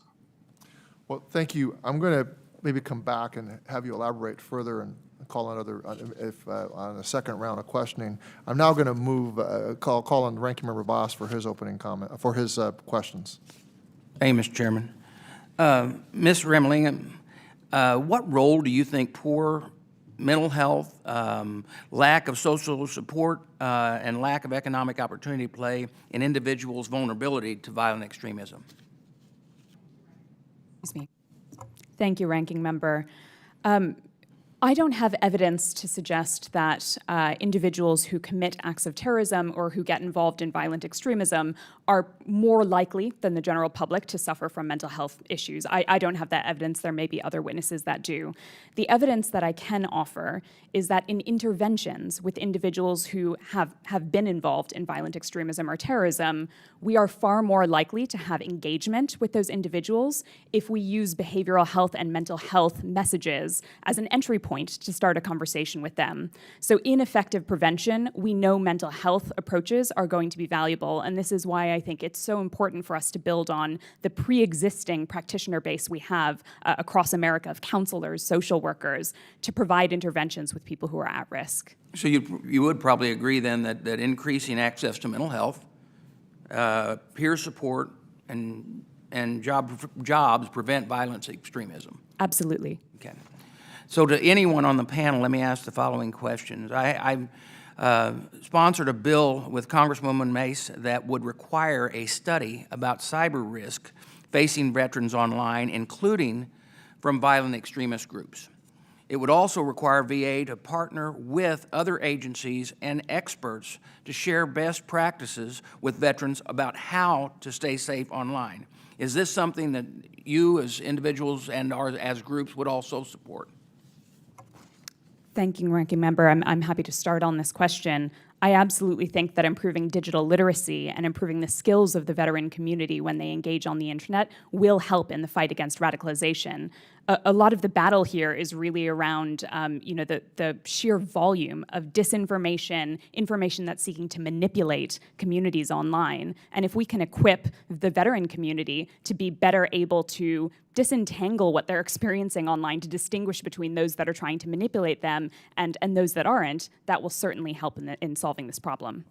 Well, thank you. I'm going to maybe come back and have you elaborate further and call on on a second round of questioning. I'm now going to call on Ranking Member Boss for his opening comment, for his questions. Thank you, Mr. Chairman. Ms. Ramalingam, what role do you think poor mental health, lack of social support, and lack of economic opportunity play in individuals' vulnerability to violent extremism? Excuse me. Thank you, Ranking Member. I don't have evidence to suggest that individuals who commit acts of terrorism or who get involved in violent extremism are more likely than the general public to suffer from mental health issues. I don't have that evidence. There may be other witnesses that do. The evidence that I can offer is that in interventions with individuals who have been involved in violent extremism or terrorism, we are far more likely to have engagement with those individuals if we use behavioral health and mental health messages as an entry point to start a conversation with them. So in effective prevention, we know mental health approaches are going to be valuable, and this is why I think it's so important for us to build on the pre-existing practitioner base we have across America of counselors, social workers, to provide interventions with people who are at risk. So you would probably agree then that increasing access to mental health, peer support, and jobs prevent violent extremism? Absolutely. Okay. So to anyone on the panel, let me ask the following questions. I sponsored a bill with Congresswoman Mace that would require a study about cyber risk facing veterans online, including from violent extremist groups. It would also require VA to partner with other agencies and experts to share best practices with veterans about how to stay safe online. Is this something that you as individuals and as groups would also support? Thank you, Ranking Member. I'm happy to start on this question. I absolutely think that improving digital literacy and improving the skills of the veteran community when they engage on the internet will help in the fight against radicalization. A lot of the battle here is really around the sheer volume of disinformation, information that's seeking to manipulate communities online. And if we can equip the veteran community to be better able to disentangle what they're experiencing online, to distinguish between those that are trying to manipulate them and those that aren't, that will certainly help in solving this problem.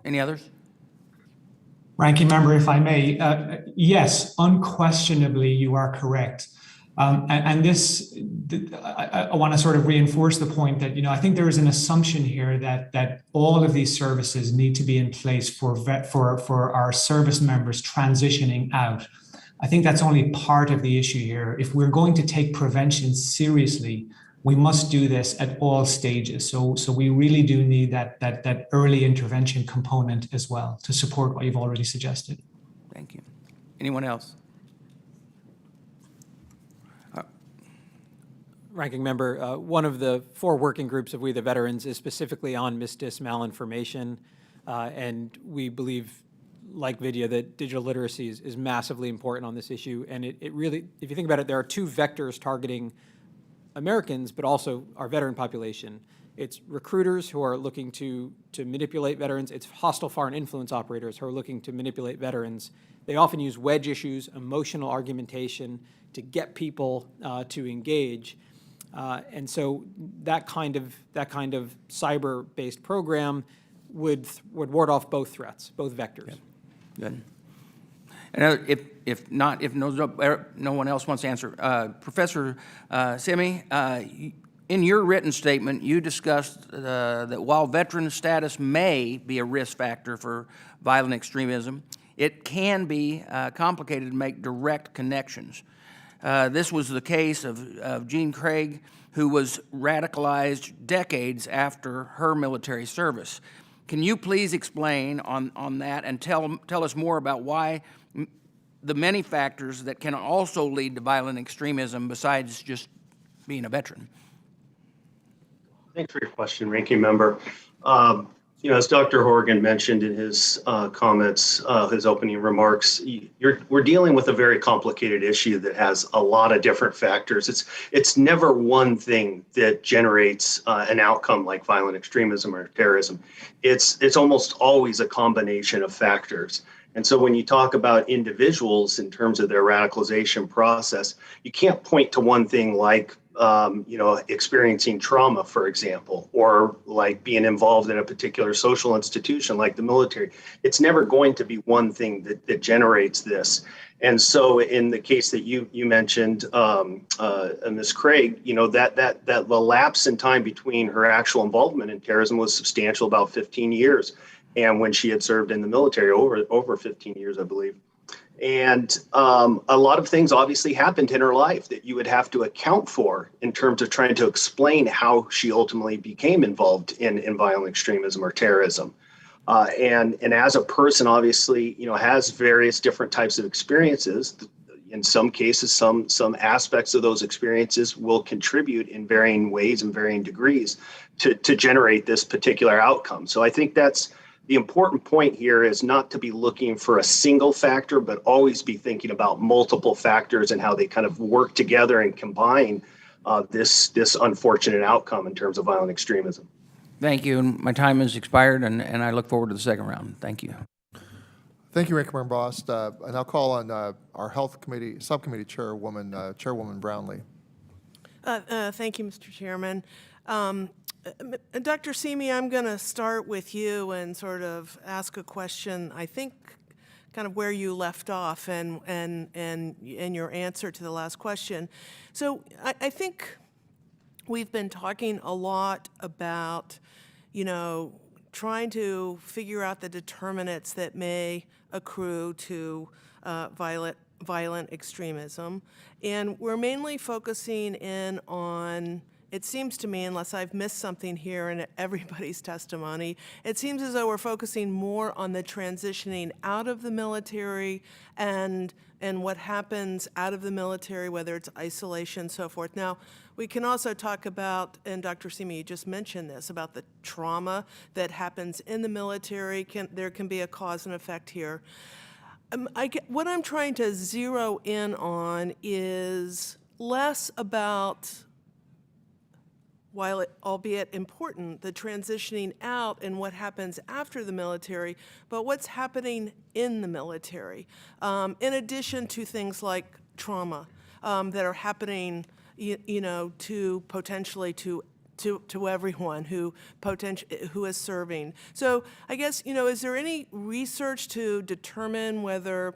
Any others? Ranking Member, if I may, yes, unquestionably you are correct. I want to sort of reinforce the point that, I think there is an assumption here that all of these services need to be in place for our service members transitioning out. I think that's only part of the issue here. If we're going to take prevention seriously, we must do this at all stages. So we really do need that early intervention component as well to support what you've already suggested. Thank you. Anyone else? Ranking Member, one of the 4 working groups of We the Veterans is specifically on misdis malinformation, and we believe, like Vidya, that digital literacy is massively important on this issue. And it really, if you think about it, there are 2 vectors targeting Americans, but also our veteran population. It's recruiters who are looking to manipulate veterans. It's hostile foreign influence operators who are looking to manipulate veterans. They often use wedge issues, emotional argumentation to get people to engage. And so that kind of cyber-based program would ward off both threats, both vectors. Good. And if no one else wants to answer, Professor Simi, in your written statement, you discussed that while veteran status may be a risk factor for violent extremism, it can be complicated to make direct connections. This was the case of Jean Craig, who was radicalized decades after her military service. Can you please explain on that and tell us more about why the many factors that can also lead to violent extremism besides just being a veteran? Thanks for your question, Ranking Member. As Dr. Horgan mentioned in his comments, his opening remarks, we're dealing with a very complicated issue that has a lot of different factors. It's never one thing that generates an outcome like violent extremism or terrorism. It's almost always a combination of factors. And so when you talk about individuals in terms of their radicalization process, you can't point to one thing like experiencing trauma, for example, or like being involved in a particular social institution like the military. It's never going to be one thing that generates this. And so in the case that you mentioned, Ms. Craig, that the lapse in time between her actual involvement in terrorism was substantial, about 15 years. And when she had served in the military, over 15 years, I believe. And a lot of things obviously happened in her life that you would have to account for in terms of trying to explain how she ultimately became involved in violent extremism or terrorism. And as a person, obviously, has various different types of experiences. In some cases, some aspects of those experiences will contribute in varying ways and varying degrees to generate this particular outcome. So I think that's the important point here, is not to be looking for a single factor, but always be thinking about multiple factors and how they kind of work together and combine this unfortunate outcome in terms of violent extremism. Thank you. And my time has expired, and I look forward to the second round. Thank you. Thank you, Ranking Member Bost. And I'll call on our Health Committee, Subcommittee Chairwoman, Chairwoman Brownlee. Thank you, Mr. Chairman. Dr. Simi, I'm going to start with you and sort of ask a question, I think, kind of where you left off and your answer to the last question. So I think we've been talking a lot about, trying to figure out the determinants that may accrue to violent extremism. And we're mainly focusing in on, it seems to me, unless I've missed something here in everybody's testimony, it seems as though we're focusing more on the transitioning out of the military and what happens out of the military, whether it's isolation, so forth. Now, we can also talk about, and Dr. Simi, you just mentioned this, about the trauma that happens in the military. There can be a cause and effect here. What I'm trying to zero in on is less about, while albeit important, the transitioning out and what happens after the military, but what's happening in the military, in addition to things like trauma that are happening, to potentially to everyone who is serving. So I guess, is there any research to determine whether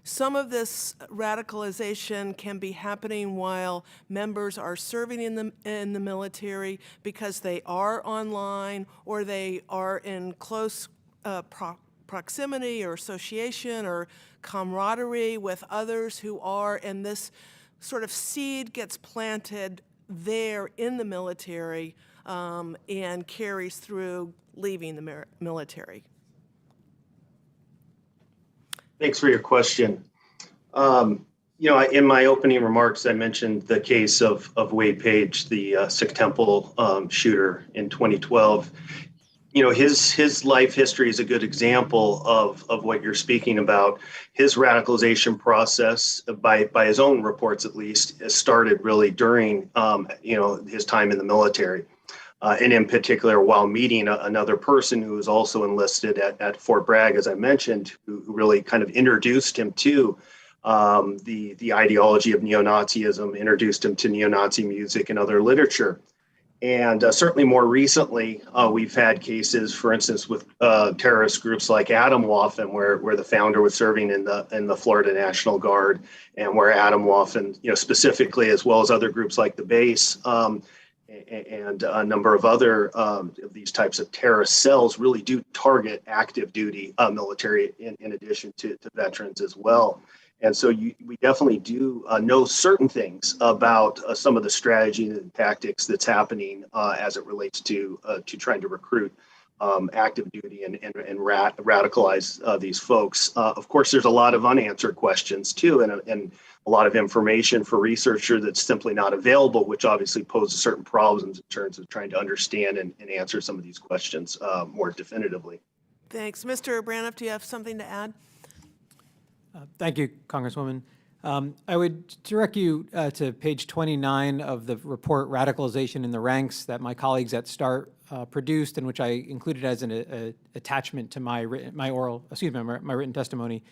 some of this radicalization can be happening while members are serving in the military because they are online or they are in close proximity or association or camaraderie with others who are, and this sort of seed gets planted there in the military and carries through leaving the military? Thanks for your question. In my opening remarks, I mentioned the case of Wade Page, the Sikh Temple shooter in 2012. His life history is a good example of what you're speaking about. His radicalization process, by his own reports at least, started really during his time in the military. And in particular, while meeting another person who was also enlisted at Fort Bragg, as I mentioned, who really kind of introduced him to the ideology of neo-Nazism, introduced him to neo-Nazi music and other literature. And certainly more recently, we've had cases, for instance, with terrorist groups like Atomwaffen, where the founder was serving in the Florida National Guard, and where Atomwaffen, specifically, as well as other groups like the Base, and a number of other of these types of terrorist cells really do target active duty military in addition to veterans as well. And so we definitely do know certain things about some of the strategy and tactics that's happening as it relates to trying to recruit active duty and radicalize these folks. Of course, there's a lot of unanswered questions too, and a lot of information for researcher that's simply not available, which obviously poses certain problems in terms of trying to understand and answer some of these questions more definitively. Thanks. Mr. Braniff, do you have something to add? Thank you, Congresswoman. I would direct you to page 29 of the report Radicalization in the Ranks that my colleagues at START produced, and which I included as an attachment to my written testimony.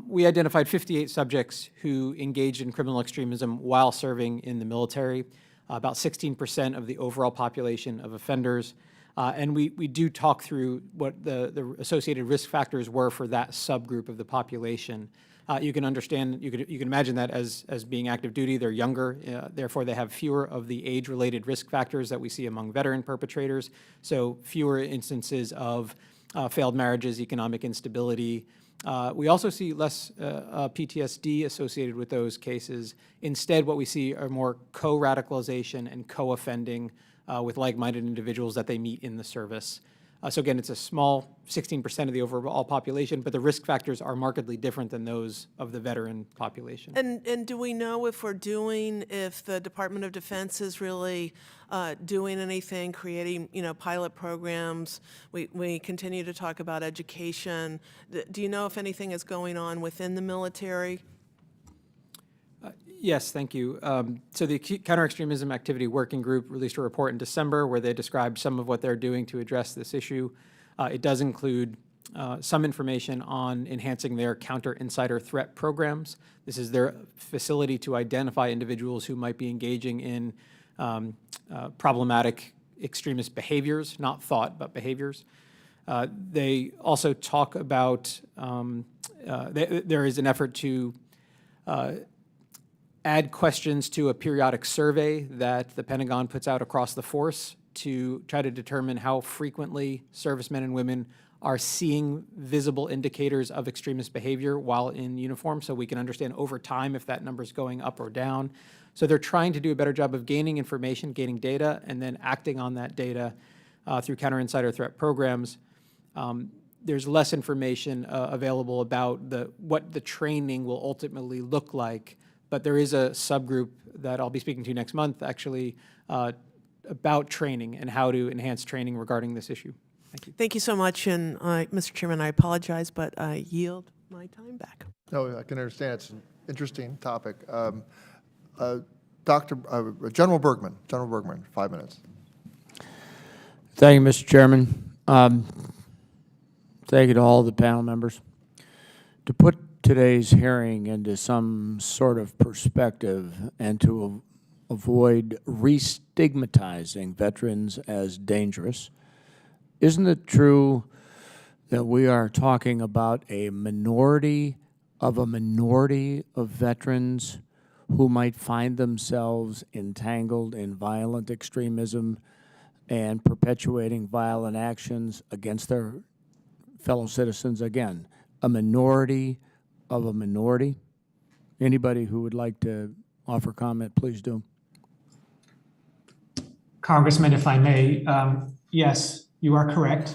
We identified 58 subjects who engaged in criminal extremism while serving in the military, about 16% of the overall population of offenders. And we do talk through what the associated risk factors were for that subgroup of the population. You can understand, you can imagine that as being active duty, they're younger, therefore they have fewer of the age-related risk factors that we see among veteran perpetrators, so fewer instances of failed marriages, economic instability. We also see less PTSD associated with those cases. Instead, what we see are more co-radicalization and co-offending with like-minded individuals that they meet in the service. So again, it's a small 16% of the overall population, but the risk factors are markedly different than those of the veteran population. And do we know if the Department of Defense is really doing anything, creating, pilot programs? We continue to talk about education. Do you know if anything is going on within the military? Yes, thank you. So the Counter-Extremism Activity Working Group released a report in December where they described some of what they're doing to address this issue. It does include some information on enhancing their counter-insider threat programs. This is their facility to identify individuals who might be engaging in problematic extremist behaviors, not thought, but behaviors. They also talk about, there is an effort to add questions to a periodic survey that the Pentagon puts out across the force to try to determine how frequently servicemen and women are seeing visible indicators of extremist behavior while in uniform, so we can understand over time if that number is going up or down. So they're trying to do a better job of gaining information, gaining data, and then acting on that data through counter-insider threat programs. There's less information available about what the training will ultimately look like, but there is a subgroup that I'll be speaking to next month, actually, about training and how to enhance training regarding this issue. Thank you. Thank you so much, and Mr. Chairman, I apologize, but I yield my time back. No, I can understand. It's an interesting topic. General Bergman, 5 minutes. Thank you, Mr. Chairman. Thank you to all the panel members. To put today's hearing into some sort of perspective and to avoid re-stigmatizing veterans as dangerous, isn't it true that we are talking about a minority of veterans who might find themselves entangled in violent extremism and perpetuating violent actions against their fellow citizens? Again, a minority of a minority. Anybody who would like to offer comment, please do. Congressman, if I may, yes, you are correct.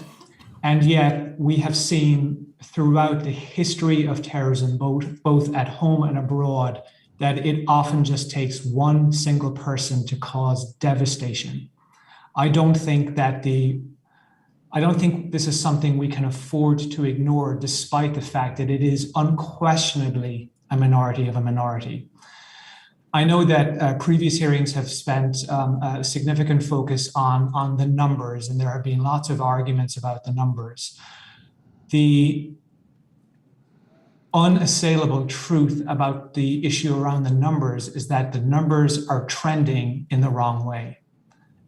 And yet we have seen throughout the history of terrorism, both at home and abroad, that it often just takes one single person to cause devastation. I don't think this is something we can afford to ignore, despite the fact that it is unquestionably a minority of a minority. I know that previous hearings have spent a significant focus on the numbers, and there have been lots of arguments about the numbers. The unassailable truth about the issue around the numbers is that the numbers are trending in the wrong way.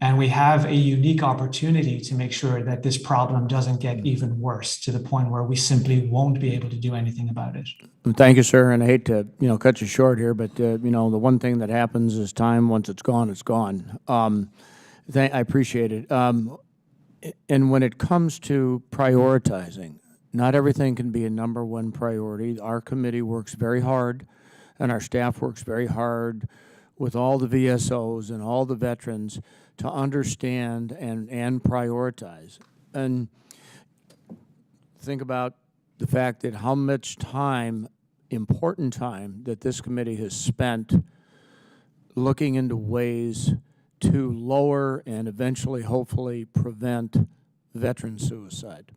And we have a unique opportunity to make sure that this problem doesn't get even worse to the point where we simply won't be able to do anything about it. Thank you, sir, and I hate to, cut you short here, but, the one thing that happens is time, once it's gone, it's gone. I appreciate it. And when it comes to prioritizing, not everything can be a number one priority. Our committee works very hard, and our staff works very hard with all the VSOs and all the veterans to understand and prioritize. And think about the fact that how much time, important time, that this committee has spent looking into ways to lower and eventually, hopefully, prevent veteran suicide.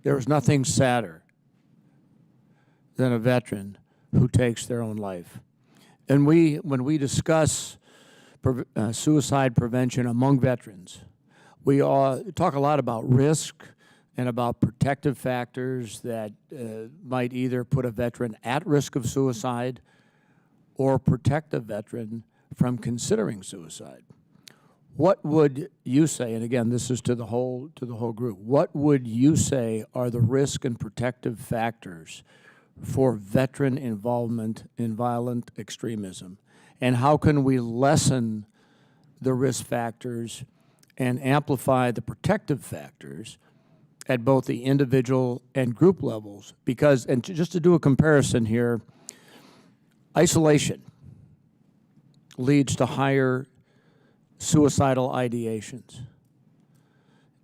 There is nothing sadder than a veteran who takes their own life. And when we discuss suicide prevention among veterans, we talk a lot about risk and about protective factors that might either put a veteran at risk of suicide or protect a veteran from considering suicide. What would you say, and again, this is to the whole group, what would you say are the risk and protective factors for veteran involvement in violent extremism? And how can we lessen the risk factors and amplify the protective factors at both the individual and group levels? Because, and just to do a comparison here, isolation leads to higher suicidal ideations.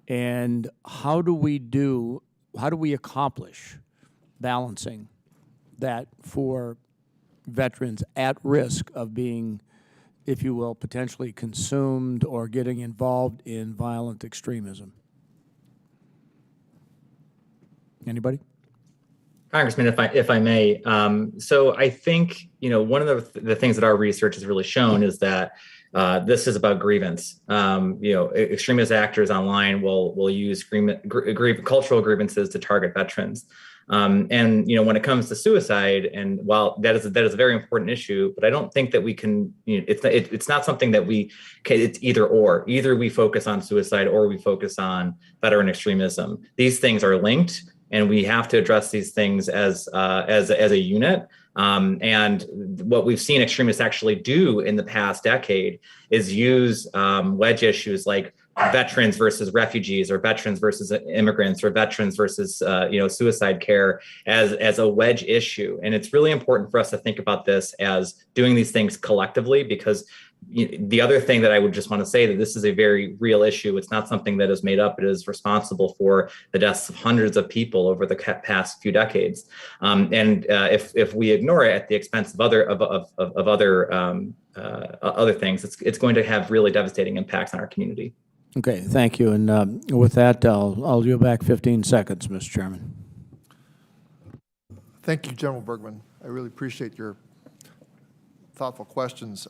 And how do we accomplish balancing that for veterans at risk of being, if you will, potentially consumed or getting involved in violent extremism? Anybody? Congressman, if I may, so I think one of the things that our research has really shown is that this is about grievance. Extremist actors online will use cultural grievances to target veterans. And when it comes to suicide, and while that is a very important issue, but I don't think that we can. It's not something that we can. It's either or. Either we focus on suicide or we focus on veteran extremism. These things are linked, and we have to address these things as a unit. And what we've seen extremists actually do in the past decade is use wedge issues like veterans versus refugees, or veterans versus immigrants, or veterans versus suicide care as a wedge issue. And it's really important for us to think about this as doing these things collectively, because the other thing that I would just want to say, that this is a very real issue. It's not something that is made up. It is responsible for the deaths of hundreds of people over the past few decades. And if we ignore it at the expense of other things, it's going to have really devastating impacts on our community. Okay, thank you. And with that, I'll yield back 15 seconds, Mr. Chairman. Thank you, General Bergman. I really appreciate your thoughtful questions.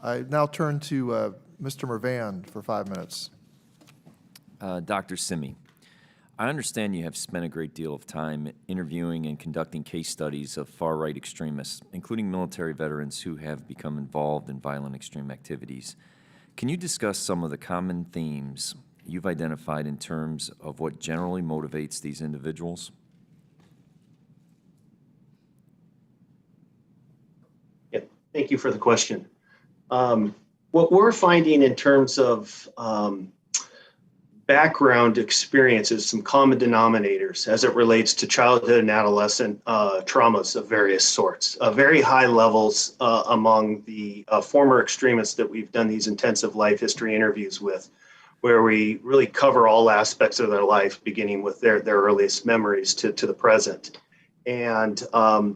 I now turn to Mr. Mervan for 5 minutes. Dr. Simi, I understand you have spent a great deal of time interviewing and conducting case studies of far-right extremists, including military veterans who have become involved in violent extreme activities. Can you discuss some of the common themes you've identified in terms of what generally motivates these individuals? Yeah, thank you for the question. What we're finding in terms of background experiences, some common denominators as it relates to childhood and adolescent traumas of various sorts, very high levels among the former extremists that we've done these intensive life history interviews with, where we really cover all aspects of their life, beginning with their earliest memories to the present. And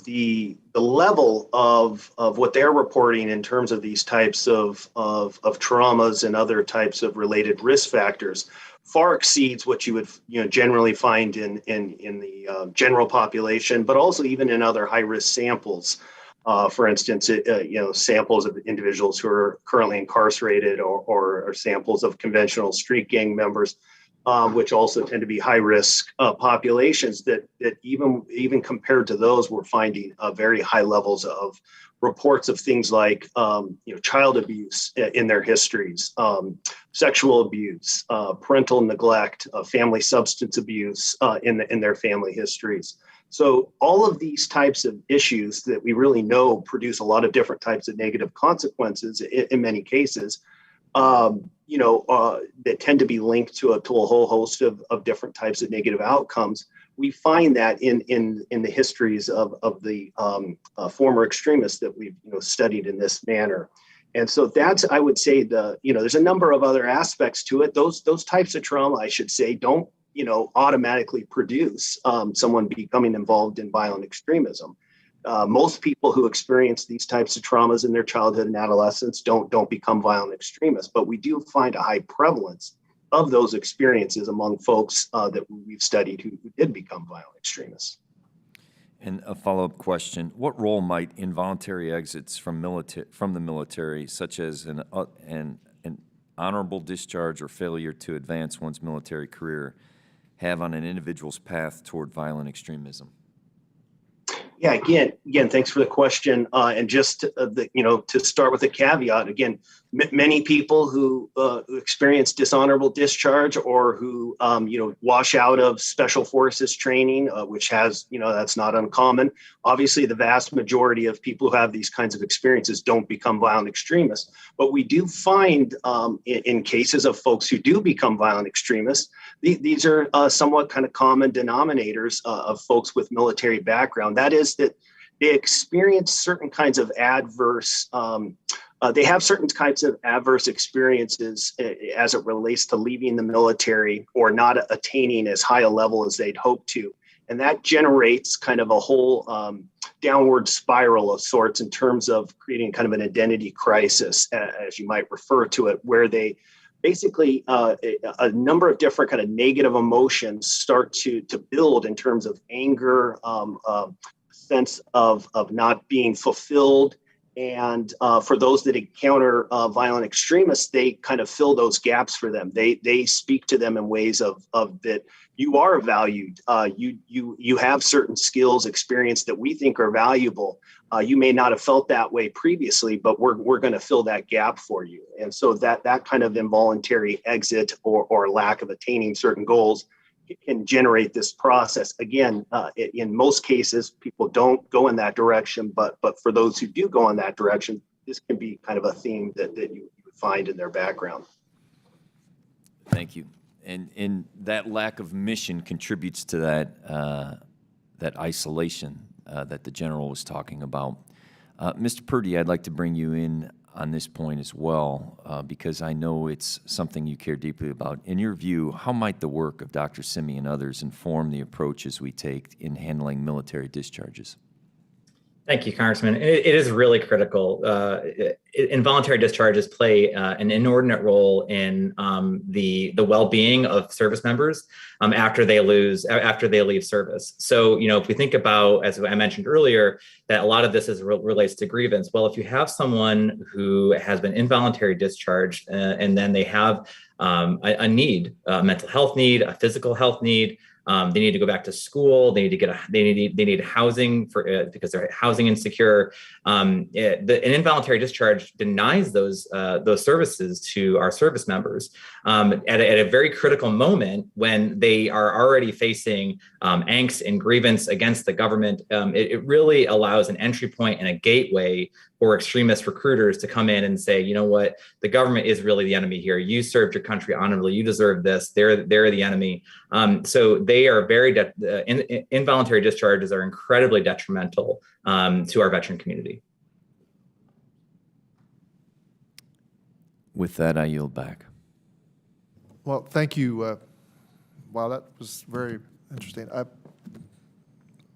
the level of what they're reporting in terms of these types of traumas and other types of related risk factors far exceeds what you would generally find in the general population, but also even in other high risk samples. For instance, samples of individuals who are currently incarcerated, or samples of conventional street gang members, which also tend to be high risk populations. That even compared to those, we're finding very high levels of reports of things like child abuse in their histories, sexual abuse, parental neglect, family substance abuse in their family histories. So all of these types of issues that we really know produce a lot of different types of negative consequences in many cases, that tend to be linked to a whole host of different types of negative outcomes. We find that in the histories of the former extremists that we've studied in this manner. And so that's, I would say, there's a number of other aspects to it. Those types of trauma, I should say, don't automatically produce someone becoming involved in violent extremism. Most people who experience these types of traumas in their childhood and adolescence don't become violent extremists, but we do find a high prevalence of those experiences among folks that we've studied who did become violent extremists. And a follow-up question: what role might involuntary exits from the military, such as an honorable discharge or failure to advance one's military career, have on an individual's path toward violent extremism? Yeah, again, thanks for the question. And just to start with a caveat, again, many people who experience dishonorable discharge or who wash out of special forces training, which has that's not uncommon. Obviously, the vast majority of people who have these kinds of experiences don't become violent extremists. But we do find in cases of folks who do become violent extremists, these are somewhat kind of common denominators of folks with military background. That is that they experience certain kinds of adverse, they have certain kinds of adverse experiences as it relates to leaving the military or not attaining as high a level as they'd hoped to. And that generates kind of a whole downward spiral of sorts in terms of creating kind of an identity crisis, as you might refer to it, where they basically a number of different kind of negative emotions start to build in terms of anger, sense of not being fulfilled. And for those that encounter violent extremists, they kind of fill those gaps for them. They speak to them in ways of that you are valued. You have certain skills, experience that we think are valuable. You may not have felt that way previously, but we're going to fill that gap for you. And so that kind of involuntary exit or lack of attaining certain goals can generate this process. Again, in most cases, people don't go in that direction, but for those who do go in that direction, this can be kind of a theme that you would find in their background. Thank you. And that lack of mission contributes to that isolation that the general was talking about. Mr. Purdy, I'd like to bring you in on this point as well, because I know it's something you care deeply about. In your view, how might the work of Dr. Simi and others inform the approaches we take in handling military discharges? Thank you, Congressman. It is really critical. Involuntary discharges play an inordinate role in the well-being of service members after they leave service. So, if we think about, as I mentioned earlier, that a lot of this relates to grievance. Well, if you have someone who has been involuntary discharged and then they have a need, a mental health need, a physical health need. They need to go back to school. They need housing because they're housing insecure. An involuntary discharge denies those services to our service members at a very critical moment when they are already facing angst and grievance against the government. It really allows an entry point and a gateway for extremist recruiters to come in and say, you know what, the government is really the enemy here. You served your country honorably. You deserve this. They're the enemy. So they are involuntary discharges are incredibly detrimental to our veteran community. With that, I yield back. Well, thank you. Wow, that was very interesting.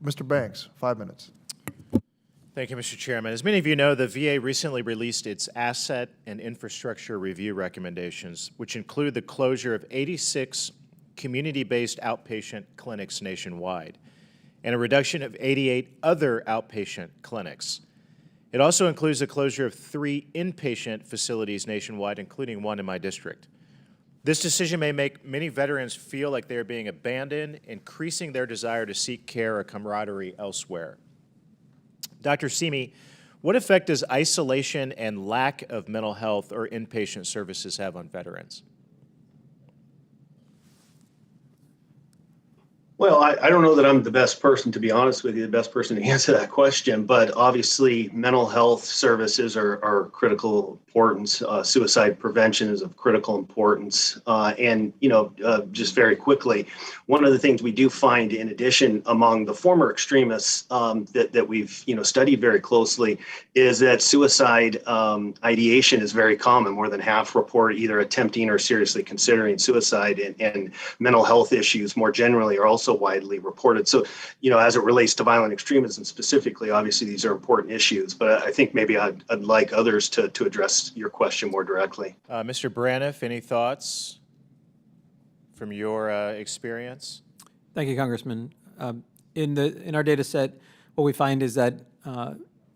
Mr. Banks, 5 minutes. Thank you, Mr. Chairman. As many of you know, the VA recently released its asset and infrastructure review recommendations, which include the closure of 86 community-based outpatient clinics nationwide and a reduction of 88 other outpatient clinics. It also includes the closure of 3 inpatient facilities nationwide, including one in my district. This decision may make many veterans feel like they are being abandoned, increasing their desire to seek care or camaraderie elsewhere. Dr. Simi, What effect does isolation and lack of mental health or inpatient services have on veterans? Well, I don't know that I'm the best person, to be honest with you, the best person to answer that question, but obviously mental health services are critical importance. Suicide prevention is of critical importance. And, just very quickly, one of the things we do find in addition among the former extremists that we've, studied very closely is that suicide ideation is very common. More than half report either attempting or seriously considering suicide, and mental health issues more generally are also widely reported. So, as it relates to violent extremism specifically, obviously these are important issues, but I think maybe I'd like others to address your question more directly. Mr. Braniff, any thoughts from your experience? Thank you, Congressman. In our data set, what we find is that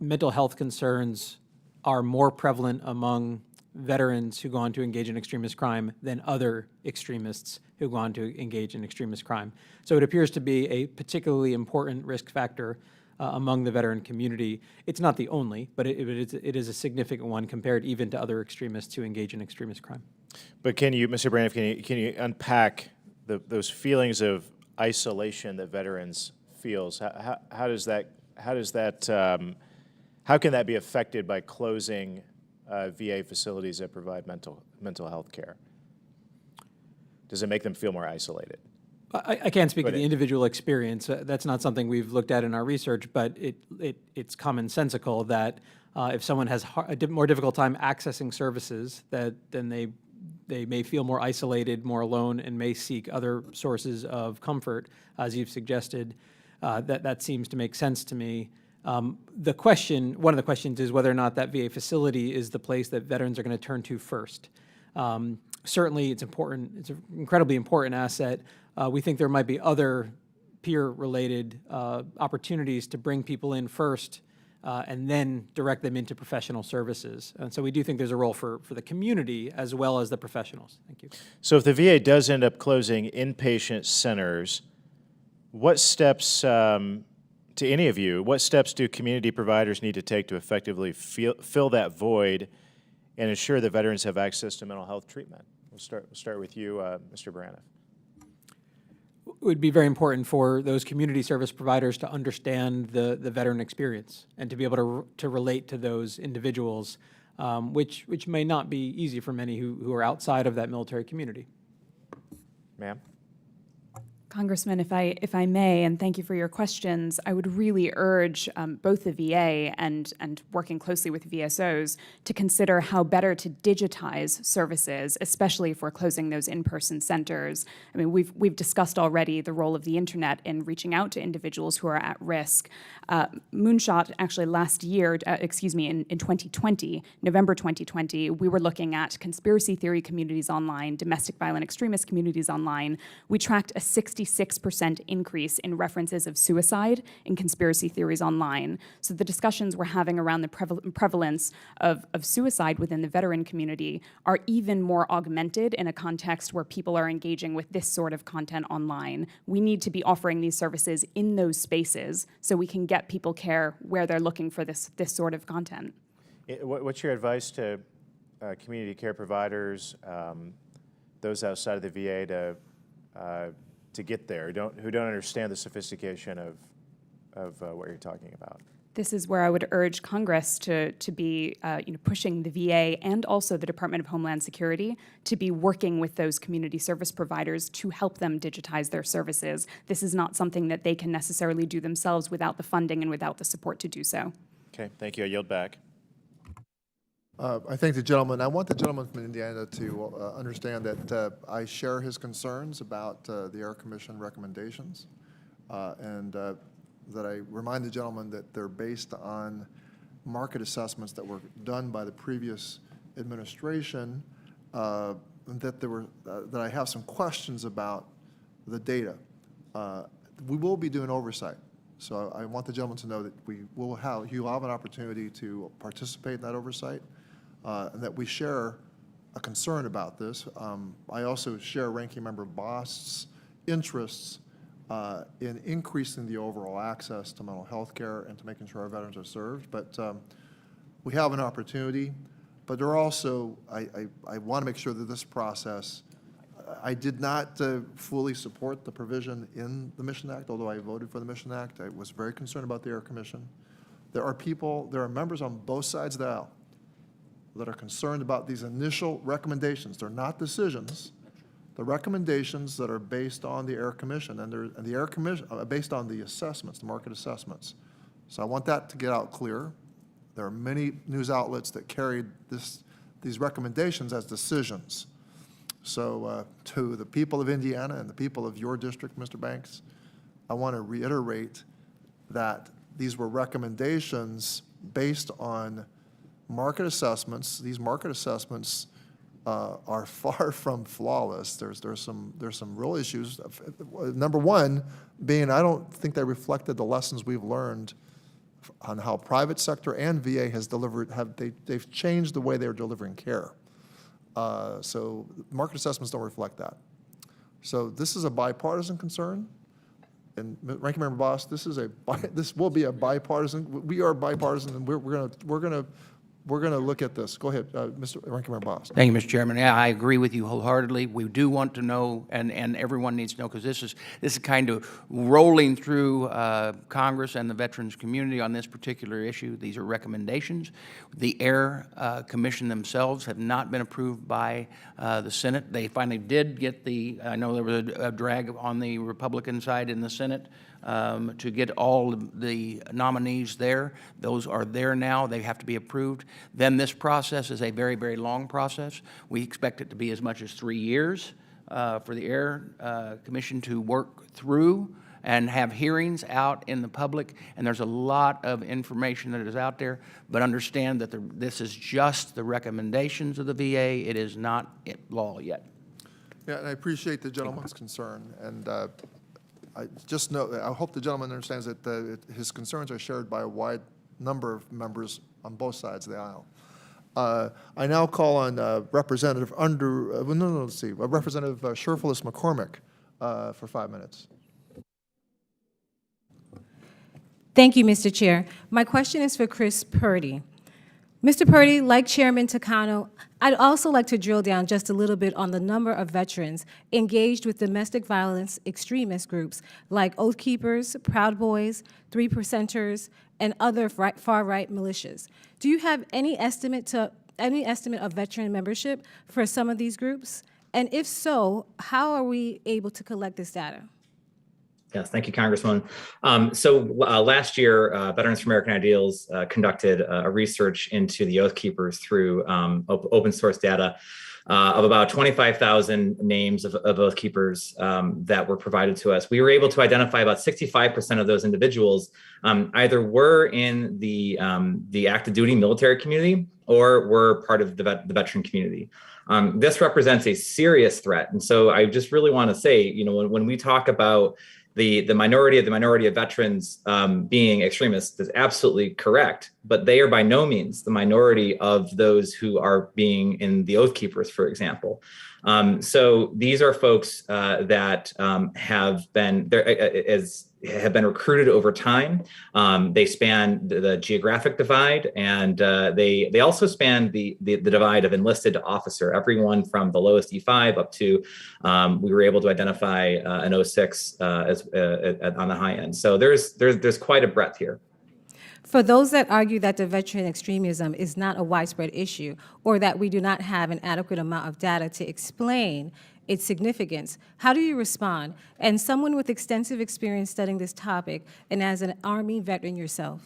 mental health concerns are more prevalent among veterans who go on to engage in extremist crime than other extremists who go on to engage in extremist crime. So it appears to be a particularly important risk factor among the veteran community. It's not the only, but it is a significant one compared even to other extremists who engage in extremist crime. But can you, Mr. Braniff, can you unpack those feelings of isolation that veterans feels? How can that be affected by closing VA facilities that provide mental health care? Does it make them feel more isolated? I can't speak to the individual experience. That's not something we've looked at in our research, but it's commonsensical that if someone has a more difficult time accessing services, then they may feel more isolated, more alone, and may seek other sources of comfort, as you've suggested. That seems to make sense to me. One of the questions is whether or not that VA facility is the place that veterans are going to turn to first. Certainly, it's important. It's an incredibly important asset. We think there might be other peer-related opportunities to bring people in first and then direct them into professional services. And so we do think there's a role for the community as well as the professionals. Thank you. So if the VA does end up closing inpatient centers, what steps, to any of you, what steps do community providers need to take to effectively fill that void and ensure that veterans have access to mental health treatment? We'll start with you, Mr. Braniff. It would be very important for those community service providers to understand the veteran experience and to be able to relate to those individuals, which may not be easy for many who are outside of that military community. Ma'am? Congressman, if I may, and thank you for your questions, I would really urge both the VA and working closely with VSOs to consider how better to digitize services, especially for closing those in-person centers. I mean, we've discussed already the role of the internet in reaching out to individuals who are at risk. Moonshot, actually last year, in 2020, November 2020, we were looking at conspiracy theory communities online, domestic violent extremist communities online. We tracked a 66% increase in references of suicide in conspiracy theories online. So the discussions we're having around the prevalence of suicide within the veteran community are even more augmented in a context where people are engaging with this sort of content online. We need to be offering these services in those spaces so we can get people care where they're looking for this sort of content. What's your advice to community care providers, those outside of the VA to get there, who don't understand the sophistication of what you're talking about? This is where I would urge Congress to be pushing the VA and also the Department of Homeland Security to be working with those community service providers to help them digitize their services. This is not something that they can necessarily do themselves without the funding and without the support to do so. Okay, thank you. I yield back. I thank the gentleman. I want the gentleman from Indiana to understand that I share his concerns about the Air Commission recommendations, and that I remind the gentleman that they're based on market assessments that were done by the previous administration, and that I have some questions about the data. We will be doing oversight. So I want the gentleman to know that you'll have an opportunity to participate in that oversight, and that we share a concern about this. I also share Ranking Member Bost's interests in increasing the overall access to mental health care and to making sure our veterans are served. But we have an opportunity, but there are also, I want to make sure that this process, I did not fully support the provision in the Mission Act, although I voted for the Mission Act. I was very concerned about the Air Commission. There are members on both sides of the aisle that are concerned about these initial recommendations. They're not decisions. The recommendations that are based on the Air Commission, and the Air Commission based on the assessments, the market assessments. So I want that to get out clear. There are many news outlets that carried these recommendations as decisions. So to the people of Indiana and the people of your district, Mr. Banks, I want to reiterate that these were recommendations based on market assessments. These market assessments are far from flawless. There's some real issues. Number one being, I don't think they reflected the lessons we've learned on how private sector and VA has delivered. They've changed the way they're delivering care. So market assessments don't reflect that. So this is a bipartisan concern. And Ranking Member Boss, this will be a bipartisan. We are bipartisan, and we're gonna look at this. Go ahead, Mr. Ranking Member Boss. Thank you, Mr. Chairman. Yeah, I agree with you wholeheartedly. We do want to know, and everyone needs to know, because this is kind of rolling through Congress and the veterans community on this particular issue. These are recommendations. The Air Commission themselves have not been approved by the Senate. They finally did get I know there was a drag on the Republican side in the Senate to get all of the nominees there. Those are there now. They have to be approved. Then this process is a very, very long process. We expect it to be as much as 3 years for the Air Commission to work through and have hearings out in the public. And there's a lot of information that is out there, but understand that this is just the recommendations of the VA. It is not law yet. Yeah, and I appreciate the gentleman's concern. And I hope the gentleman understands that his concerns are shared by a wide number of members on both sides of the aisle. I now call on Representative Representative Sherfilis McCormick for 5 minutes. Thank you, Mr. Chair. My question is for Chris Purdy. Mr. Purdy, like Chairman Takano, I'd also like to drill down just a little bit on the number of veterans engaged with domestic violence extremist groups like Oath Keepers, Proud Boys, 3%ers, and other far-right militias. Do you have any estimate of veteran membership for some of these groups? And if so, how are we able to collect this data? Yes, thank you, Congresswoman. Last year, Veterans for American Ideals conducted a research into the Oath Keepers through open source data of about 25,000 names of Oath Keepers that were provided to us. We were able to identify about 65% of those individuals either were in the active duty military community or were part of the veteran community. This represents a serious threat. And so I just really want to say, when we talk about the minority of veterans being extremists is absolutely correct, but they are by no means the minority of those who are being in the Oath Keepers, for example. So these are folks that have been recruited over time. They span the geographic divide, and they also span the divide of enlisted to officer. Everyone from the lowest E5 up to we were able to identify an 06 on the high end. So there's quite a breadth here. For those that argue that the veteran extremism is not a widespread issue or that we do not have an adequate amount of data to explain its significance, how do you respond? And someone with extensive experience studying this topic and as an Army veteran yourself.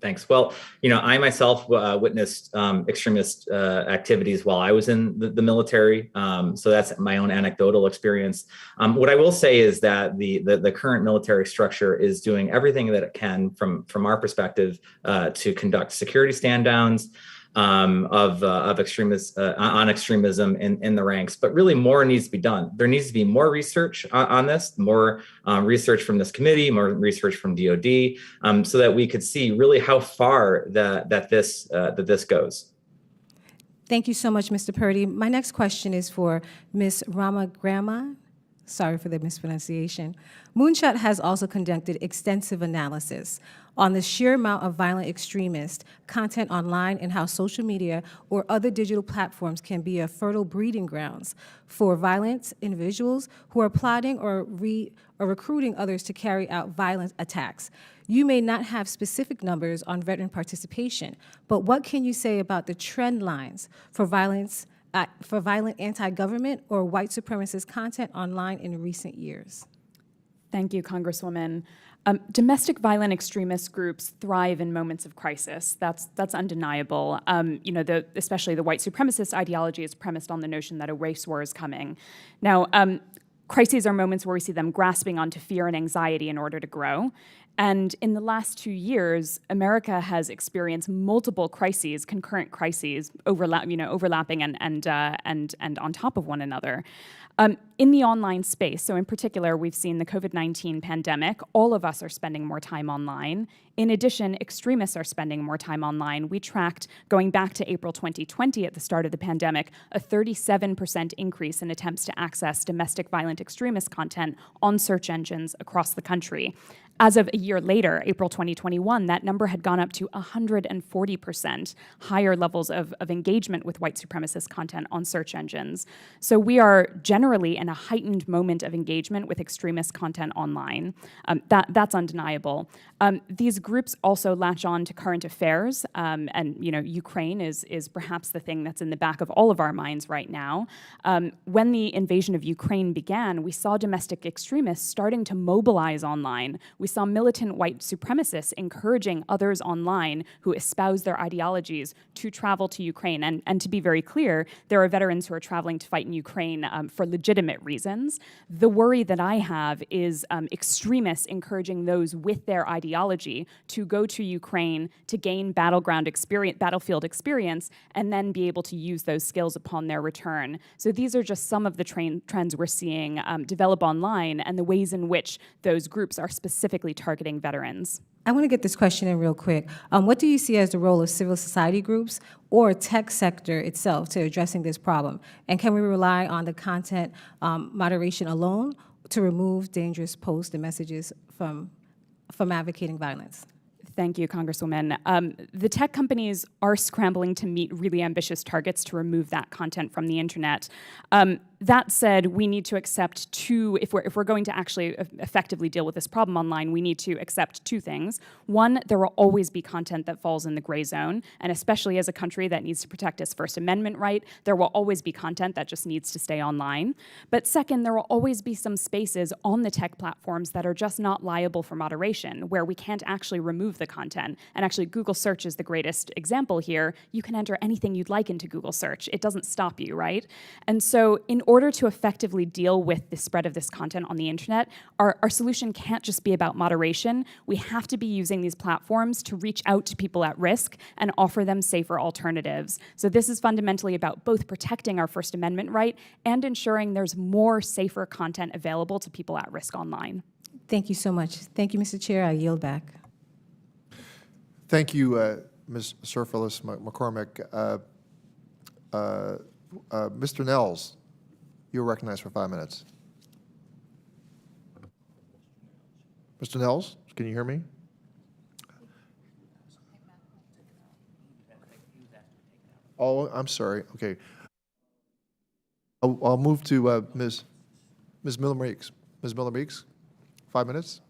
Thanks. Well, I myself witnessed extremist activities while I was in the military. So that's my own anecdotal experience. What I will say is that the current military structure is doing everything that it can from our perspective to conduct security stand downs of extremists on extremism in the ranks, but really more needs to be done. There needs to be more research on this, more research from this committee, more research from DoD, so that we could see really how far that this goes. Thank you so much, Mr. Purdy. My next question is for Ms. Ramalingam. Sorry for the mispronunciation. Moonshot has also conducted extensive analysis on the sheer amount of violent extremist content online and how social media or other digital platforms can be a fertile breeding grounds for violent individuals who are plotting or recruiting others to carry out violent attacks. You may not have specific numbers on veteran participation, but what can you say about the trend lines for violent anti-government or white supremacist content online in recent years? Thank you, Congresswoman. Domestic violent extremist groups thrive in moments of crisis. That's undeniable. Especially the white supremacist ideology is premised on the notion that a race war is coming. Now, crises are moments where we see them grasping onto fear and anxiety in order to grow. And in the last 2 years, America has experienced multiple crises, concurrent crises, overlapping and on top of one another. In the online space, so in particular, we've seen the COVID-19 pandemic. All of us are spending more time online. In addition, extremists are spending more time online. We tracked, going back to April 2020 at the start of the pandemic, a 37% increase in attempts to access domestic violent extremist content on search engines across the country. As of a year later, April 2021, that number had gone up to 140% higher levels of engagement with white supremacist content on search engines. So we are generally in a heightened moment of engagement with extremist content online. That's undeniable. These groups also latch on to current affairs, and Ukraine is perhaps the thing that's in the back of all of our minds right now. When the invasion of Ukraine began, we saw domestic extremists starting to mobilize online. We saw militant white supremacists encouraging others online who espouse their ideologies to travel to Ukraine. And to be very clear, there are veterans who are traveling to fight in Ukraine for legitimate reasons. The worry that I have is extremists encouraging those with their ideology to go to Ukraine to gain battlefield experience, and then be able to use those skills upon their return. So these are just some of the trends we're seeing develop online, and the ways in which those groups are specifically targeting veterans. I want to get this question in real quick. What do you see as the role of civil society groups or tech sector itself to addressing this problem? And can we rely on the content moderation alone to remove dangerous posts and messages from advocating violence? Thank you, Congresswoman. The tech companies are scrambling to meet really ambitious targets to remove that content from the internet. That said, we need to accept if we're going to actually effectively deal with this problem online, we need to accept two things. One, there will always be content that falls in the gray zone, and especially as a country that needs to protect its First Amendment right, there will always be content that just needs to stay online. But second, there will always be some spaces on the tech platforms that are just not liable for moderation, where we can't actually remove the content. And actually, Google search is the greatest example here. You can enter anything you'd like into Google search. It doesn't stop you, right? And so in order to effectively deal with the spread of this content on the internet, our solution can't just be about moderation. We have to be using these platforms to reach out to people at risk and offer them safer alternatives. So this is fundamentally about both protecting our First Amendment right and ensuring there's more safer content available to people at risk online. Thank you so much. Thank you, Mr. Chair. I yield back. Thank you, Ms. Surfalis McCormick. Mr. Nels, you're recognized for 5 minutes. Mr. Nels, can you hear me? Oh, I'm sorry. Okay. I'll move to Ms. Miller-Meeks. Ms. Miller-Meeks, 5 minutes.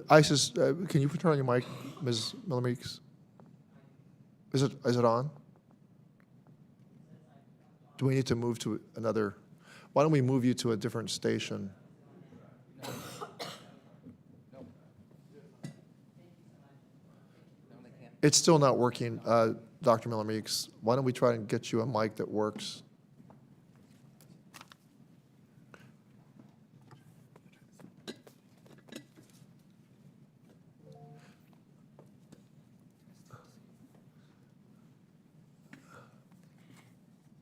Isis, can you turn on your mic, Ms. Miller-Meeks? Is it on? Do we need to move to another? Why don't we move you to a different station? It's still not working, Dr. Miller-Meeks. Why don't we try and get you a mic that works?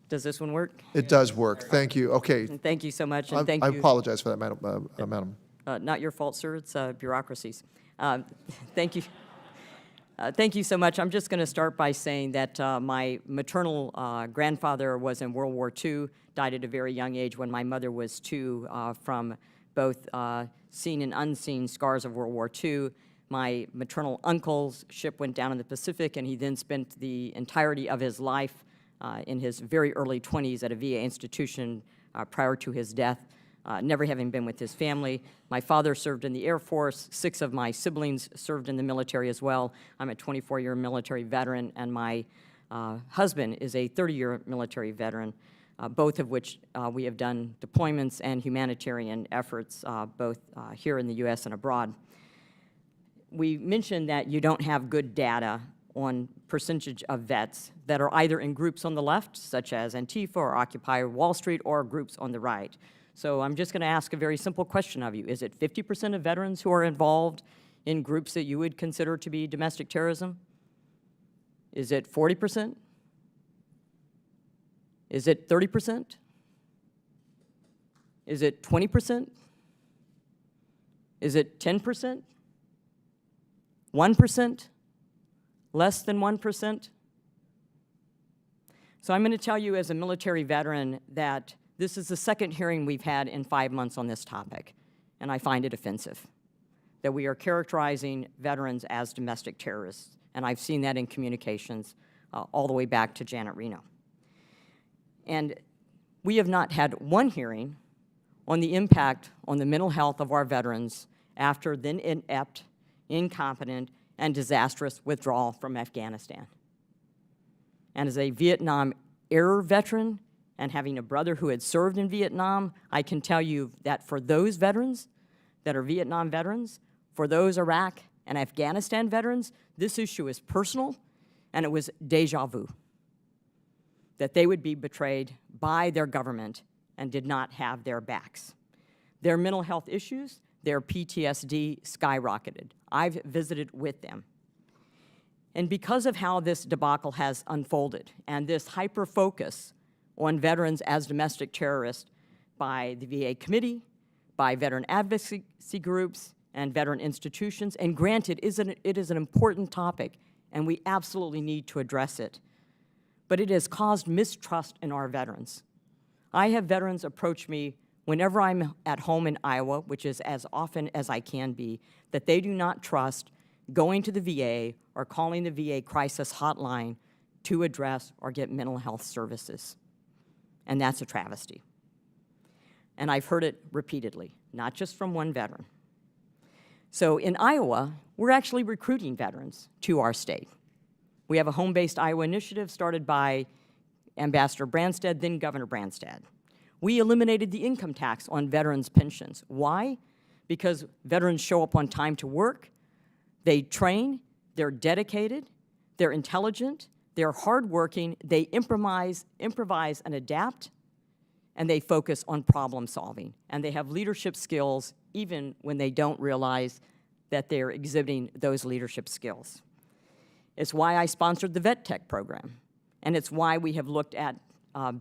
Does this one work? It does work. Thank you. Okay. Thank you so much, and thank I you. apologize for that, madam. Not your fault, sir. It's bureaucracies. Thank you. Thank you so much. I'm just going to start by saying that my maternal grandfather was in World War II, died at a very young age when my mother was 2 from both seen and unseen scars of World War II. My maternal uncle's ship went down in the Pacific, and he then spent the entirety of his life in his very early 20s at a VA institution prior to his death, never having been with his family. My father served in the Air Force. 6 of my siblings served in the military as well. I'm a 24-year military veteran, and my husband is a 30-year military veteran, both of which we have done deployments and humanitarian efforts, both here in the U.S. and abroad. We mentioned that you don't have good data on percentage of vets that are either in groups on the left, such as Antifa or Occupy Wall Street, or groups on the right. So I'm just going to ask a very simple question of you. Is it 50% of veterans who are involved in groups that you would consider to be domestic terrorism? Is it 40%? Is it 30%? Is it 20%? Is it 10%? 1%? Less than 1%? So I'm going to tell you as a military veteran that this is the second hearing we've had in 5 months on this topic, and I find it offensive that we are characterizing veterans as domestic terrorists, and I've seen that in communications all the way back to Janet Reno. And we have not had one hearing on the impact on the mental health of our veterans after the inept, incompetent, and disastrous withdrawal from Afghanistan. And as a Vietnam-era veteran and having a brother who had served in Vietnam, I can tell you that for those veterans that are Vietnam veterans, for those Iraq and Afghanistan veterans, this issue is personal, and it was deja vu, that they would be betrayed by their government and did not have their backs. Their mental health issues, their PTSD skyrocketed. I've visited with them. And because of how this debacle has unfolded and this hyper-focus on veterans as domestic terrorists by the VA committee, by veteran advocacy groups, and veteran institutions, and granted, it is an important topic, and we absolutely need to address it, but it has caused mistrust in our veterans. I have veterans approach me whenever I'm at home in Iowa, which is as often as I can be, that they do not trust going to the VA or calling the VA crisis hotline to address or get mental health services. And that's a travesty. And I've heard it repeatedly, not just from one veteran. So in Iowa, we're actually recruiting veterans to our state. We have a home-based Iowa initiative started by Ambassador Branstad, then Governor Branstad. We eliminated the income tax on veterans' pensions. Why? Because veterans show up on time to work, they train, they're dedicated, they're intelligent, they're hardworking, they improvise and adapt, and they focus on problem solving. And they have leadership skills even when they don't realize that they're exhibiting those leadership skills. It's why I sponsored the Vet Tech program, and it's why we have looked at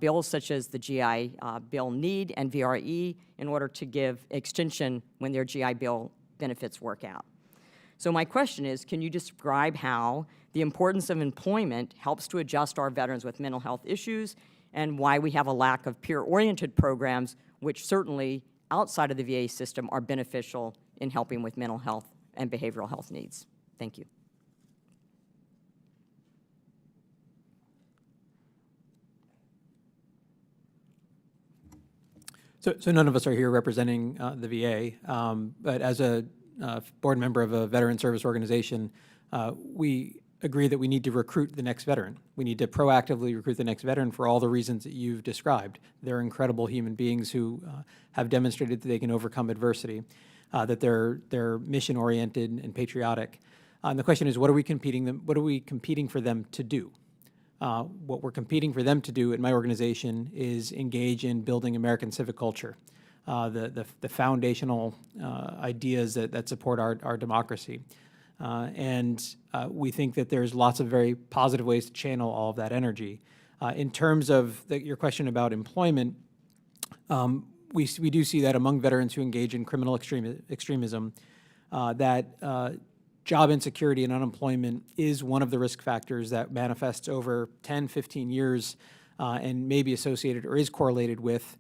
bills such as the GI Bill need and VRE in order to give extension when their GI Bill benefits work out. So my question is, can you describe how the importance of employment helps to adjust our veterans with mental health issues, and why we have a lack of peer-oriented programs, which certainly outside of the VA system are beneficial in helping with mental health and behavioral health needs? Thank you. So none of us are here representing the VA, but as a board member of a veteran service organization, we agree that we need to recruit the next veteran. We need to proactively recruit the next veteran for all the reasons that you've described. They're incredible human beings who have demonstrated that they can overcome adversity, that they're mission-oriented and patriotic. And the question is, what are we competing for them to do? What we're competing for them to do at my organization is engage in building American civic culture, the foundational ideas that support our democracy. And we think that there's lots of very positive ways to channel all of that energy. In terms of your question about employment, we do see that among veterans who engage in criminal extremism, that job insecurity and unemployment is one of the risk factors that manifests over 10, 15 years and may be associated or is correlated with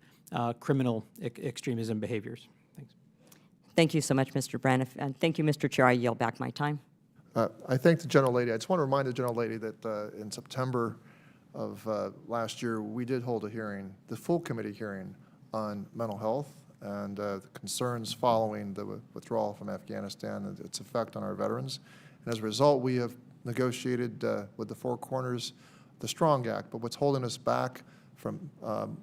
criminal extremism behaviors. Thanks. Thank you so much, Mr. Braniff. And thank you, Mr. Chair. I yield back my time. I thank the gentlelady. I just want to remind the gentlelady that in September of last year, we did hold a hearing, the full committee hearing on mental health and the concerns following the withdrawal from Afghanistan and its effect on our veterans. And as a result, we have negotiated with the four corners the STRONG Act. But what's holding us back from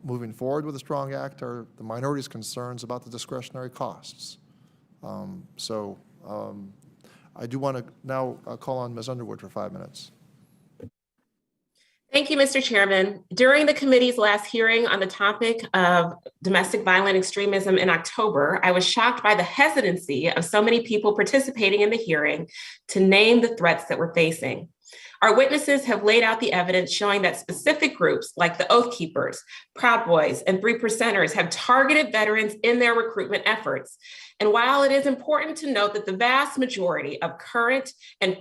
moving forward with the STRONG Act are the minority's concerns about the discretionary costs. I do want to now call on Ms. Underwood for 5 minutes. Thank you, Mr. Chairman. During the committee's last hearing on the topic of domestic violent extremism in October, I was shocked by the hesitancy of so many people participating in the hearing to name the threats that we're facing. Our witnesses have laid out the evidence showing that specific groups like the Oath Keepers, Proud Boys, and 3%ers have targeted veterans in their recruitment efforts. And while it is important to note that the vast majority of current and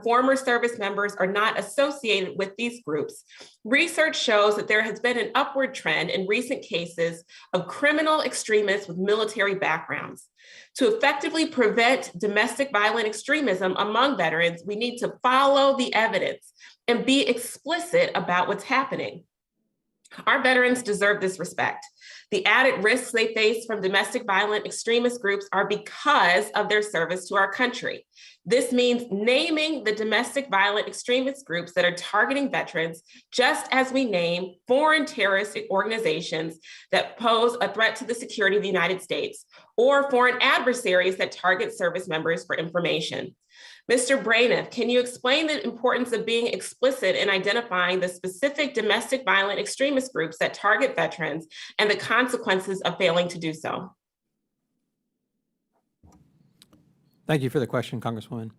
former service members are not associated with these groups, research shows that there has been an upward trend in recent cases of criminal extremists with military backgrounds. To effectively prevent domestic violent extremism among veterans, we need to follow the evidence and be explicit about what's happening. Our veterans deserve this respect. The added risks they face from domestic violent extremist groups are because of their service to our country. This means naming the domestic violent extremist groups that are targeting veterans, just as we name foreign terrorist organizations that pose a threat to the security of the United States, or foreign adversaries that target service members for information. Mr. Braniff, can you explain the importance of being explicit in identifying the specific domestic violent extremist groups that target veterans and the consequences of failing to do so? Thank you for the question, Congresswoman.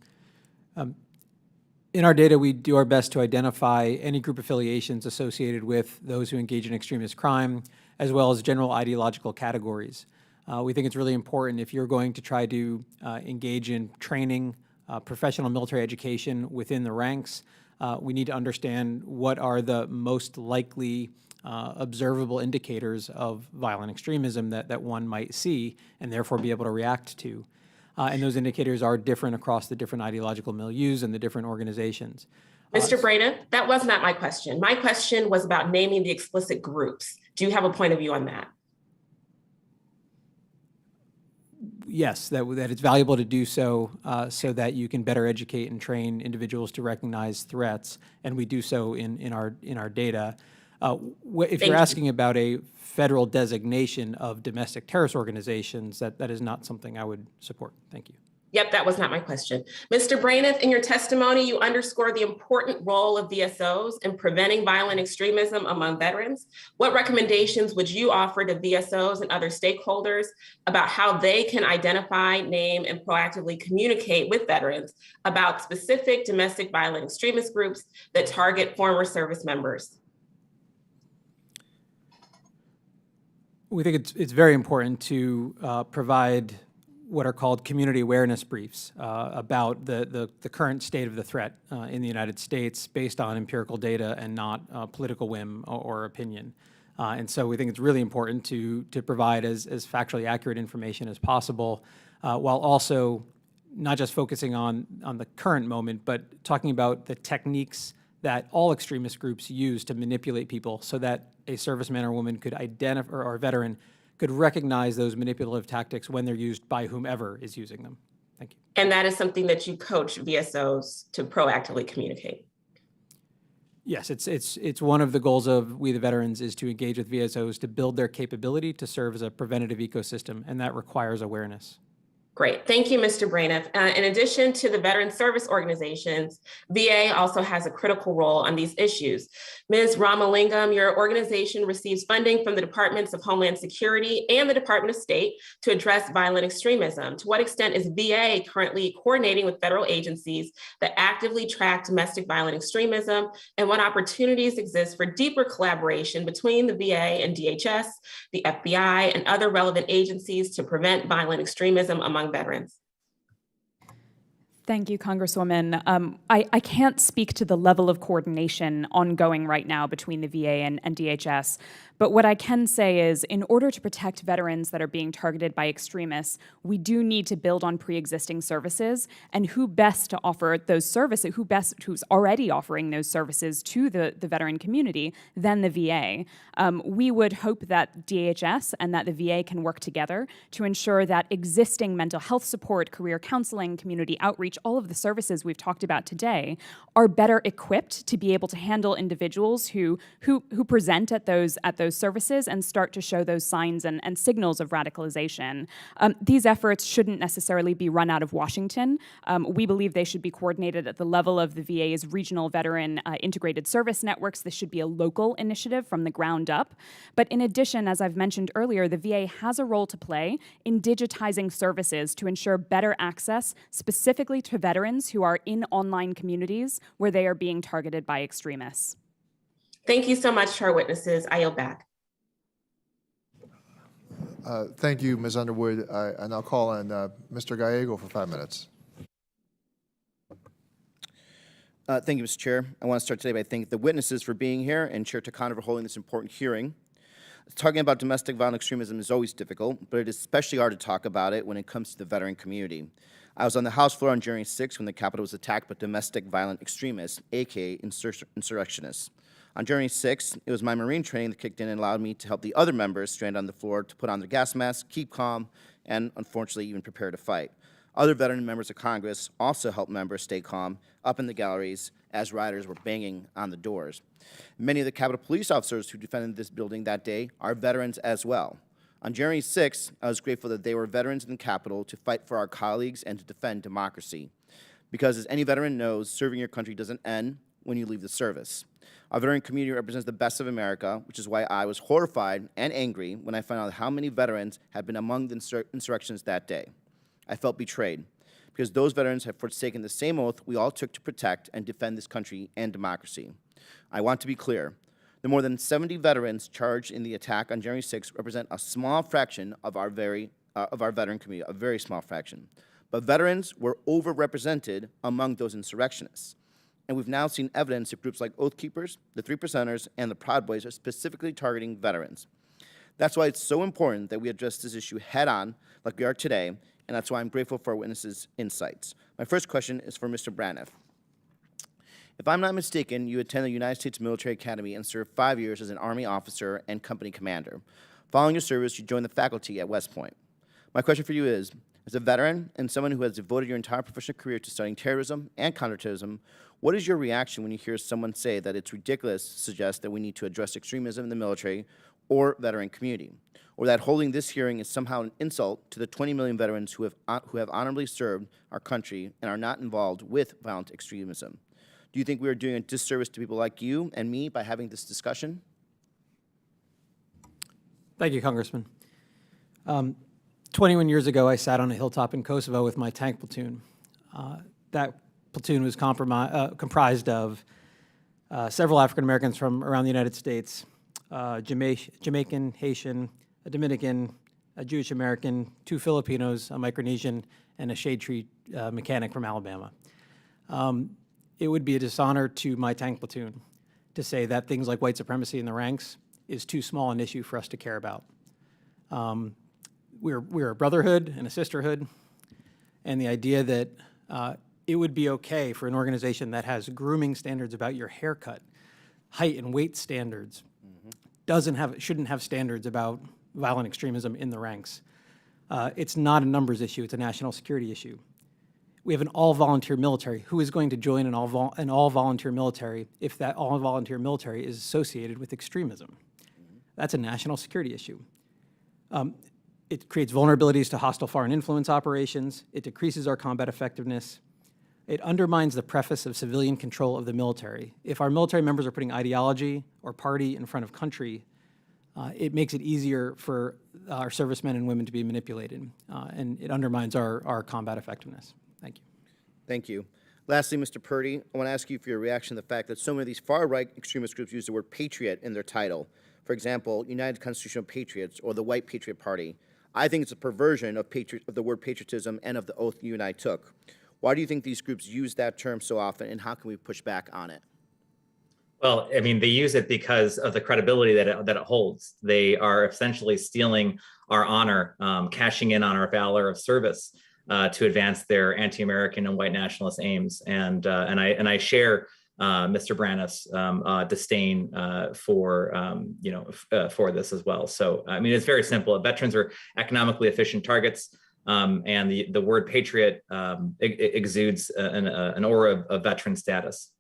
In our data, we do our best to identify any group affiliations associated with those who engage in extremist crime, as well as general ideological categories. We think it's really important if you're going to try to engage in training, professional military education within the ranks, we need to understand what are the most likely observable indicators of violent extremism that one might see and therefore be able to react to. And those indicators are different across the different ideological milieus and the different organizations. Mr. Braniff, that was not my question. My question was about naming the explicit groups. Do you have a point of view on that? Yes, that it's valuable to do so so that you can better educate and train individuals to recognize threats, and we do so in our data. If you're asking about a federal designation of domestic terrorist organizations, that is not something I would support. Thank you. Yep, that was not my question. Mr. Braniff, in your testimony, you underscore the important role of VSOs in preventing violent extremism among veterans. What recommendations would you offer to VSOs and other stakeholders about how they can identify, name, and proactively communicate with veterans about specific domestic violent extremist groups that target former service members? We think it's very important to provide what are called community awareness briefs about the current state of the threat in the United States based on empirical data and not political whim or opinion. And so we think it's really important to provide as factually accurate information as possible while also not just focusing on the current moment, but talking about the techniques that all extremist groups use to manipulate people so that a serviceman or woman could identify, or a veteran could recognize those manipulative tactics when they're used by whomever is using them. Thank you. And that is something that you coach VSOs to proactively communicate? Yes, it's one of the goals of We the Veterans is to engage with VSOs to build their capability to serve as a preventative ecosystem, and that requires awareness. Great. Thank you, Mr. Braniff. In addition to the veteran service organizations, VA also has a critical role on these issues. Ms. Ramalingam, your organization receives funding from the Departments of Homeland Security and the Department of State to address violent extremism. To what extent is VA currently coordinating with federal agencies that actively track domestic violent extremism, and what opportunities exist for deeper collaboration between the VA and DHS, the FBI, and other relevant agencies to prevent violent extremism among veterans? Thank you, Congresswoman. I can't speak to the level of coordination ongoing right now between the VA and DHS, but what I can say is in order to protect veterans that are being targeted by extremists, we do need to build on pre-existing services, and who best to offer those services, who's already offering those services to the veteran community than the VA. We would hope that DHS and that the VA can work together to ensure that existing mental health support, career counseling, community outreach, all of the services we've talked about today are better equipped to be able to handle individuals who present at those services and start to show those signs and signals of radicalization. These efforts shouldn't necessarily be run out of Washington. We believe they should be coordinated at the level of the VA's regional veteran integrated service networks. This should be a local initiative from the ground up. But in addition, as I've mentioned earlier, the VA has a role to play in digitizing services to ensure better access specifically to veterans who are in online communities where they are being targeted by extremists. Thank you so much to our witnesses. I yield back. Thank you, Ms. Underwood. And I'll call on Mr. Gallego for 5 minutes. Thank you, Mr. Chair. I want to start today by thanking the witnesses for being here and Chair Takano for holding this important hearing. Talking about domestic violent extremism is always difficult, but it is especially hard to talk about it when it comes to the veteran community. I was on the House floor on January 6th when the Capitol was attacked by domestic violent extremists, aka insurrectionists. On January 6th, it was my Marine training that kicked in and allowed me to help the other members stranded on the floor to put on their gas masks, keep calm, and unfortunately even prepare to fight. Other veteran members of Congress also helped members stay calm up in the galleries as rioters were banging on the doors. Many of the Capitol police officers who defended this building that day are veterans as well. On January 6th, I was grateful that they were veterans in the Capitol to fight for our colleagues and to defend democracy. Because as any veteran knows, serving your country doesn't end when you leave the service. Our veteran community represents the best of America, which is why I was horrified and angry when I found out how many veterans had been among the insurrections that day. I felt betrayed, because those veterans have forsaken the same oath we all took to protect and defend this country and democracy. I want to be clear. The more than 70 veterans charged in the attack on January 6th represent a small fraction of our veteran community, a very small fraction. But veterans were overrepresented among those insurrectionists. And we've now seen evidence that groups like Oath Keepers, the Three Percenters, and the Proud Boys are specifically targeting veterans. That's why it's so important that we address this issue head-on, like we are today, and that's why I'm grateful for our witnesses' insights. My first question is for Mr. Braniff. If I'm not mistaken, you attended the United States Military Academy and served 5 years as an Army officer and company commander. Following your service, you joined the faculty at West Point. My question for you is, as a veteran and someone who has devoted your entire professional career to studying terrorism and counterterrorism, what is your reaction when you hear someone say that it's ridiculous to suggest that we need to address extremism in the military or veteran community, or that holding this hearing is somehow an insult to the 20 million veterans who have honorably served our country and are not involved with violent extremism? Do you think we are doing a disservice to people like you and me by having this discussion? Thank you, Congressman. 21 years ago, I sat on a hilltop in Kosovo with my tank platoon. That platoon was comprised of several African Americans from around the United States, Jamaican, Haitian, a Dominican, a Jewish American, 2 Filipinos, a Micronesian, and a shade tree mechanic from Alabama. It would be a dishonor to my tank platoon to say that things like white supremacy in the ranks is too small an issue for us to care about. We're a brotherhood and a sisterhood, and the idea that it would be okay for an organization that has grooming standards about your haircut, height and weight standards, shouldn't have standards about violent extremism in the ranks. It's not a numbers issue, it's a national security issue. We have an all-volunteer military. Who is going to join an all-volunteer military if that all-volunteer military is associated with extremism? That's a national security issue. It creates vulnerabilities to hostile foreign influence operations. It decreases our combat effectiveness. It undermines the preface of civilian control of the military. If our military members are putting ideology or party in front of country, it makes it easier for our servicemen and women to be manipulated, and it undermines our combat effectiveness. Thank you. Thank you. Lastly, Mr. Purdy, I want to ask you for your reaction to the fact that so many of these far-right extremist groups use the word patriot in their title. For example, United Constitutional Patriots or the White Patriot Party. I think it's a perversion of the word patriotism and of the oath you and I took. Why do you think these groups use that term so often, and how can we push back on it? Well, I mean, they use it because of the credibility that it holds. They are essentially stealing our honor, cashing in on our valor of service to advance their anti-American and white nationalist aims. And I share Mr. Braniff's disdain for this as well. So, I mean, it's very simple. Veterans are economically efficient targets. And the word patriot exudes an aura of veteran status.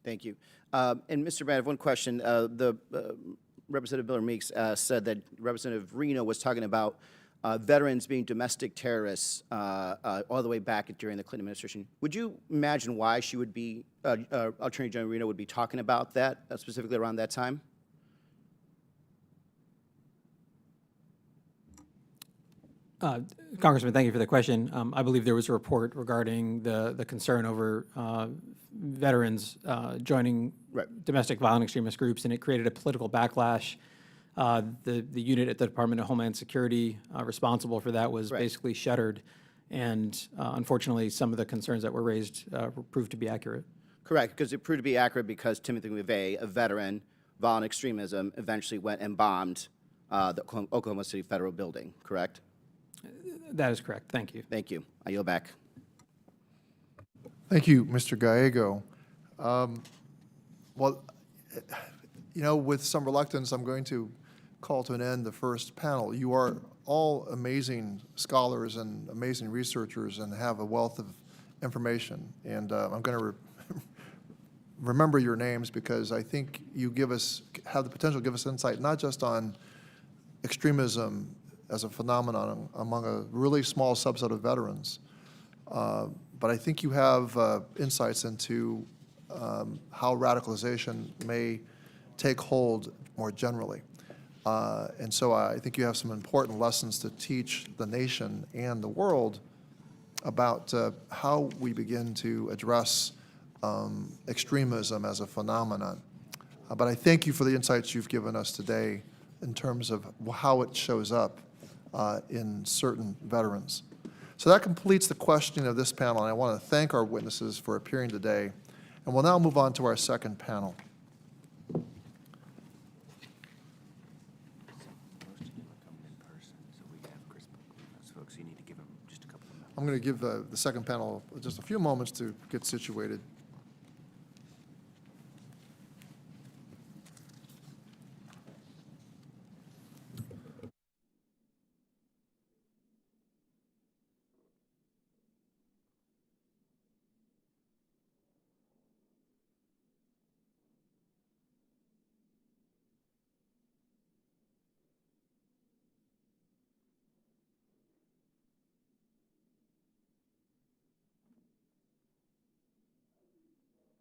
Thank you. And Mr. Braniff, one question. Representative Miller Meeks said that Representative Reno was talking about veterans being domestic terrorists all the way back during the Clinton administration. Would you imagine why she would be, Attorney General Reno would be talking about that specifically around that time? Congressman, thank you for the question. I believe there was a report regarding the concern over veterans joining domestic violent extremist groups, and it created a political backlash. The unit at the Department of Homeland Security responsible for that was basically shuttered, and unfortunately, some of the concerns that were raised proved to be accurate. Correct, because it proved to be accurate because Timothy McVeigh, a veteran, violent extremism, eventually went and bombed the Oklahoma City Federal Building, correct? That is correct. Thank you. Thank you. I yield back. Thank you, Mr. Gallego. Well, you know, with some reluctance, I'm going to call to an end the first panel. You are all amazing scholars and amazing researchers and have a wealth of information. And I'm going to remember your names because I think you have the potential to give us insight not just on extremism as a phenomenon among a really small subset of veterans, but I think you have insights into how radicalization may take hold more generally. And so I think you have some important lessons to teach the nation and the world about how we begin to address extremism as a phenomenon. But I thank you for the insights you've given us today in terms of how it shows up in certain veterans. So that completes the questioning of this panel, and I want to thank our witnesses for appearing today. And we'll now move on to our second panel. I'm going to give the second panel just a few moments to get situated.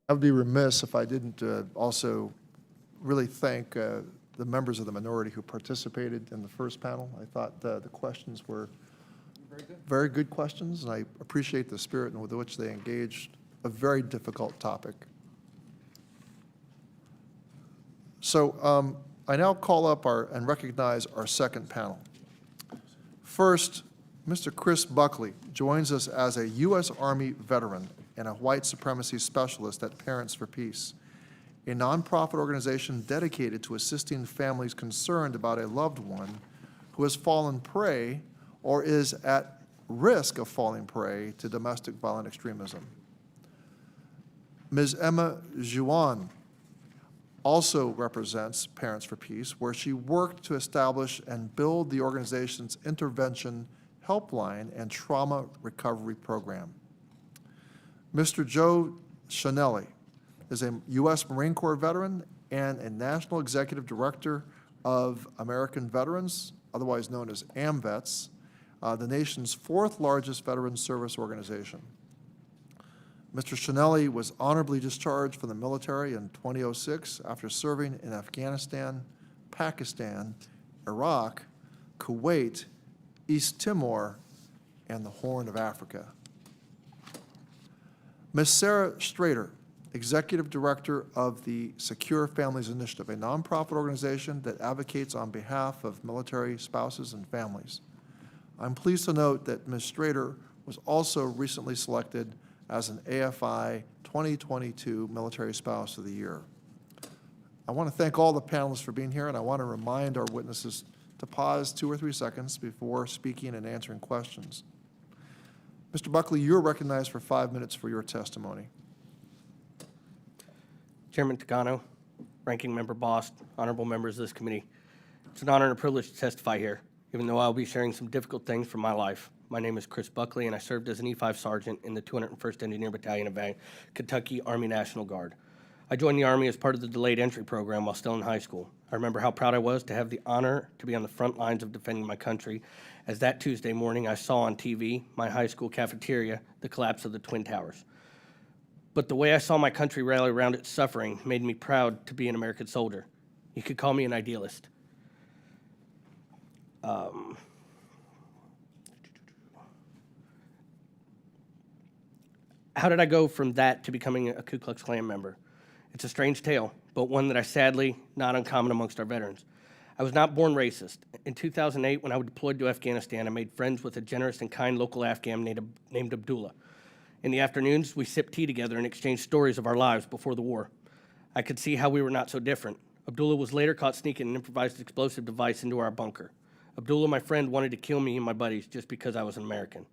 I would be remiss if I didn't also really thank the members of the minority who participated in the first panel. I thought the questions were very good questions, and I appreciate the spirit with which they engaged a very difficult topic. So I now call up and recognize our second panel. First, Mr. Chris Buckley joins us as a U.S. Army veteran and a white supremacy specialist at Parents for Peace, a nonprofit organization dedicated to assisting families concerned about a loved one who has fallen prey or is at risk of falling prey to domestic violent extremism. Ms. Emma Juan also represents Parents for Peace, where she worked to establish and build the organization's intervention helpline and trauma recovery program. Mr. Joe Chanelli is a U.S. Marine Corps veteran and a National Executive Director of American Veterans, otherwise known as AMVETS, the nation's fourth largest veteran service organization. Mr. Chanelli was honorably discharged from the military in 2006 after serving in Afghanistan, Pakistan, Iraq, Kuwait, East Timor, and the Horn of Africa. Ms. Sarah Straiter, Executive Director of the Secure Families Initiative, a nonprofit organization that advocates on behalf of military spouses and families. I'm pleased to note that Ms. Straiter was also recently selected as an AFI 2022 Military Spouse of the Year. I want to thank all the panelists for being here, and I want to remind our witnesses to pause 2 or 3 seconds before speaking and answering questions. Mr. Buckley, you're recognized for 5 minutes for your testimony. Chairman Takano, Ranking Member Bost, honorable members of this committee. It's an honor and a privilege to testify here, even though I'll be sharing some difficult things from my life. My name is Chris Buckley, and I served as an E5 Sergeant in the 201st Engineer Battalion of Kentucky Army National Guard. I joined the Army as part of the delayed entry program while still in high school. I remember how proud I was to have the honor to be on the front lines of defending my country, as that Tuesday morning I saw on TV, my high school cafeteria, the collapse of the Twin Towers. But the way I saw my country rally around its suffering made me proud to be an American soldier. You could call me an idealist. How did I go from that to becoming a Ku Klux Klan member? It's a strange tale, but one that I sadly, not uncommon amongst our veterans. I was not born racist. In 2008, when I was deployed to Afghanistan, I made friends with a generous and kind local Afghan named Abdullah. In the afternoons, we sipped tea together and exchanged stories of our lives before the war. I could see how we were not so different. Abdullah was later caught sneaking an improvised explosive device into our bunker. Abdullah, my friend, wanted to kill me and my buddies just because I was an American.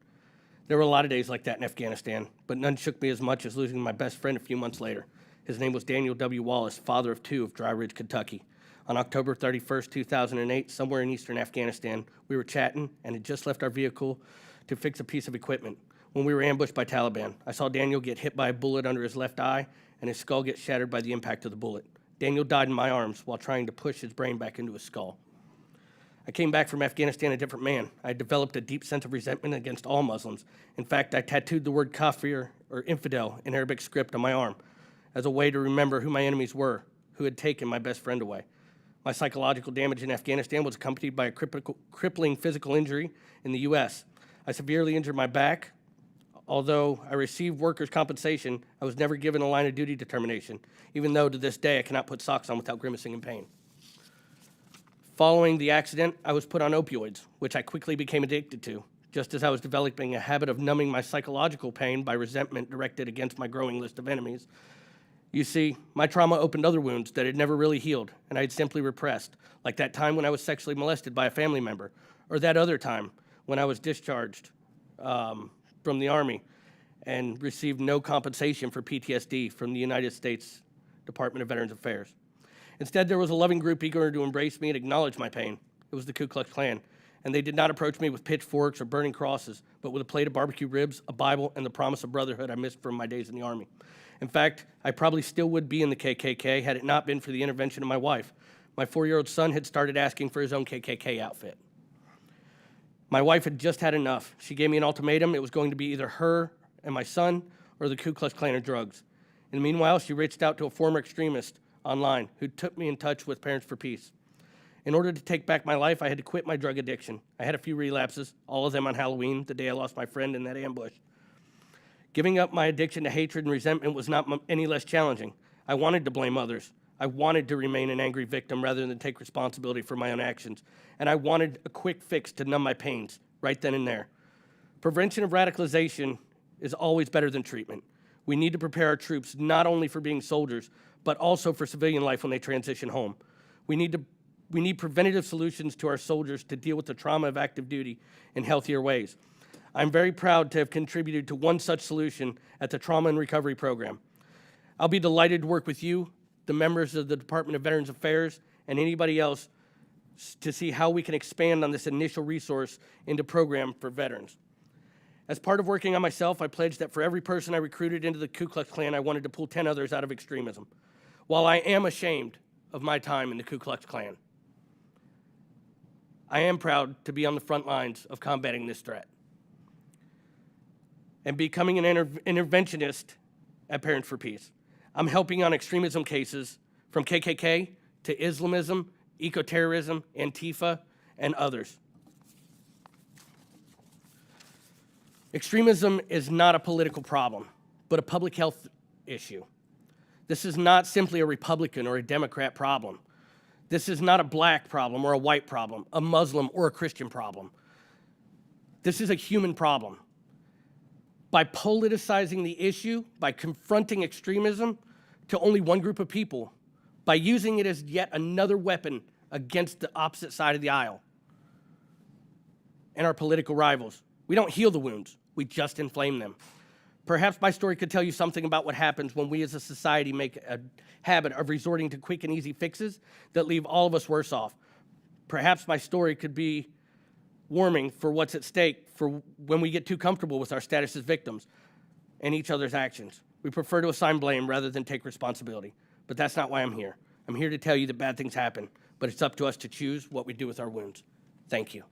There were a lot of days like that in Afghanistan, but none shook me as much as losing my best friend a few months later. His name was Daniel W. Wallace, father of 2 of Dry Ridge, Kentucky. On October 31st, 2008, somewhere in eastern Afghanistan, we were chatting and had just left our vehicle to fix a piece of equipment when we were ambushed by Taliban. I saw Daniel get hit by a bullet under his left eye and his skull get shattered by the impact of the bullet. Daniel died in my arms while trying to push his brain back into his skull. I came back from Afghanistan a different man. I had developed a deep sense of resentment against all Muslims. In fact, I tattooed the word kafir, or infidel, in Arabic script on my arm as a way to remember who my enemies were, who had taken my best friend away. My psychological damage in Afghanistan was accompanied by a crippling physical injury in the U.S. I severely injured my back. Although I received workers' compensation, I was never given a line of duty determination, even though to this day I cannot put socks on without grimacing in pain. Following the accident, I was put on opioids, which I quickly became addicted to, just as I was developing a habit of numbing my psychological pain by resentment directed against my growing list of enemies. You see, my trauma opened other wounds that had never really healed, and I had simply repressed, like that time when I was sexually molested by a family member, or that other time when I was discharged from the Army and received no compensation for PTSD from the United States Department of Veterans Affairs. Instead, there was a loving group eager to embrace me and acknowledge my pain. It was the Ku Klux Klan, and they did not approach me with pitchforks or burning crosses, but with a plate of barbecue ribs, a Bible, and the promise of brotherhood I missed from my days in the Army. In fact, I probably still would be in the KKK had it not been for the intervention of my wife. My 4-year-old son had started asking for his own KKK outfit. My wife had just had enough. She gave me an ultimatum. It was going to be either her and my son or the Ku Klux Klan or drugs. In the meanwhile, she reached out to a former extremist online who took me in touch with Parents for Peace. In order to take back my life, I had to quit my drug addiction. I had a few relapses, all of them on Halloween, the day I lost my friend in that ambush. Giving up my addiction to hatred and resentment was not any less challenging. I wanted to blame others. I wanted to remain an angry victim rather than take responsibility for my own actions. And I wanted a quick fix to numb my pains right then and there. Prevention of radicalization is always better than treatment. We need to prepare our troops not only for being soldiers, but also for civilian life when they transition home. We need preventative solutions to our soldiers to deal with the trauma of active duty in healthier ways. I'm very proud to have contributed to one such solution at the Trauma and Recovery Program. I'll be delighted to work with you, the members of the Department of Veterans Affairs, and anybody else to see how we can expand on this initial resource into program for veterans. As part of working on myself, I pledged that for every person I recruited into the Ku Klux Klan, I wanted to pull 10 others out of extremism. While I am ashamed of my time in the Ku Klux Klan, I am proud to be on the front lines of combating this threat and becoming an interventionist at Parents for Peace. I'm helping on extremism cases from KKK to Islamism, eco-terrorism, Antifa, and others. Extremism is not a political problem, but a public health issue. This is not simply a Republican or a Democrat problem. This is not a black problem or a white problem, a Muslim or a Christian problem. This is a human problem. by politicizing the issue, by confronting extremism to only one group of people, by using it as yet another weapon against the opposite side of the aisle and our political rivals. We don't heal the wounds, we just inflame them. Perhaps my story could tell you something about what happens when we as a society make a habit of resorting to quick and easy fixes that leave all of us worse off. Perhaps my story could be warming for what's at stake for when we get too comfortable with our status as victims and each other's actions. We prefer to assign blame rather than take responsibility. But that's not why I'm here. I'm here to tell you that bad things happen, but it's up to us to choose what we do with our wounds. Thank you.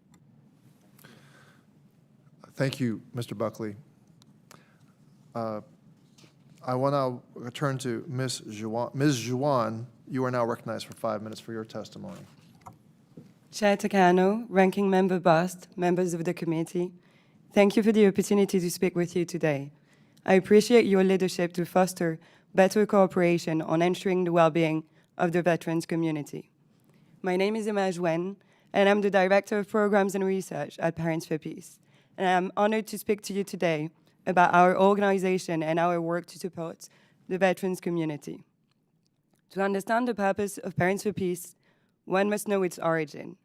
Thank you, Mr. Buckley. I want to return to Ms. Juan. Ms. Juan, you are now recognized for 5 minutes for your testimony. Chair Takano, Ranking Member Bast, members of the committee, thank you for the opportunity to speak with you today. I appreciate your leadership to foster better cooperation on ensuring the well-being of the veterans community. My name is Emma Jouen, and I'm the Director of Programs and Research at Parents for Peace. And I'm honored to speak to you today about our organization and our work to support the veterans community. To understand the purpose of Parents for Peace, one must know its origin.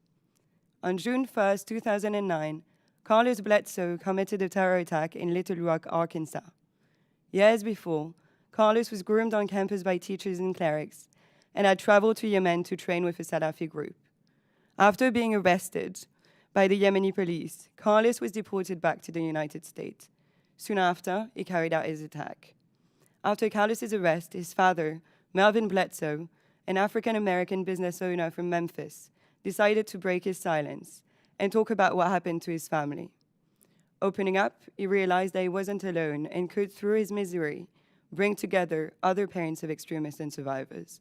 On June 1st, 2009, Carlos Bledsoe committed a terror attack in Little Rock, Arkansas. Years before, Carlos was groomed on campus by teachers and clerics and had traveled to Yemen to train with a Salafi group. After being arrested by the Yemeni police, Carlos was deported back to the United States. Soon after, he carried out his attack. After Carlos's arrest, his father, Melvin Bledsoe, an African-American business owner from Memphis, decided to break his silence and talk about what happened to his family. Opening up, he realized that he wasn't alone and could, through his misery, bring together other parents of extremists and survivors.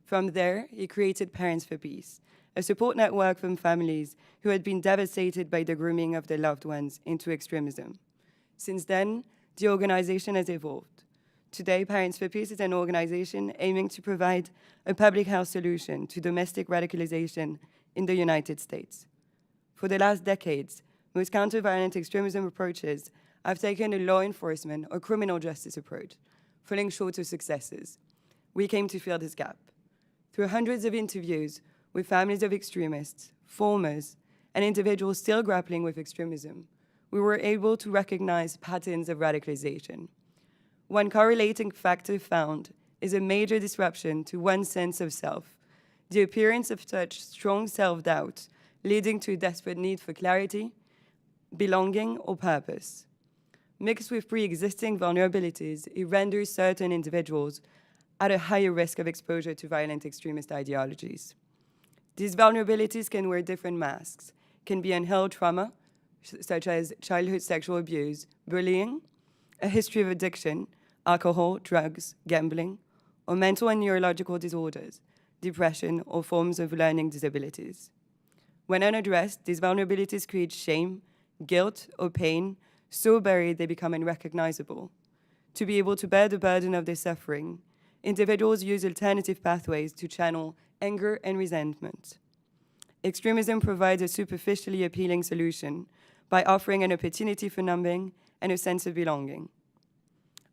From there, he created Parents for Peace, a support network from families who had been devastated by the grooming of their loved ones into extremism. Since then, the organization has evolved. Today, Parents for Peace is an organization aiming to provide a public health solution to domestic radicalization in the United States. For the last decades, most counter-violent extremism approaches have taken a law enforcement or criminal justice approach, falling short of successes. We came to fill this gap. Through hundreds of interviews with families of extremists, formers, and individuals still grappling with extremism, we were able to recognize patterns of radicalization. One correlating factor found is a major disruption to one's sense of self, the appearance of such strong self-doubt, leading to a desperate need for clarity, belonging, or purpose. Mixed with pre-existing vulnerabilities, it renders certain individuals at a higher risk of exposure to violent extremist ideologies. These vulnerabilities can wear different masks, can be unhealed trauma, such as childhood sexual abuse, bullying, a history of addiction, alcohol, drugs, gambling, or mental and neurological disorders, depression, or forms of learning disabilities. When unaddressed, these vulnerabilities create shame, guilt, or pain, so buried they become unrecognizable. To be able to bear the burden of their suffering, individuals use alternative pathways to channel anger and resentment. Extremism provides a superficially appealing solution by offering an opportunity for numbing and a sense of belonging.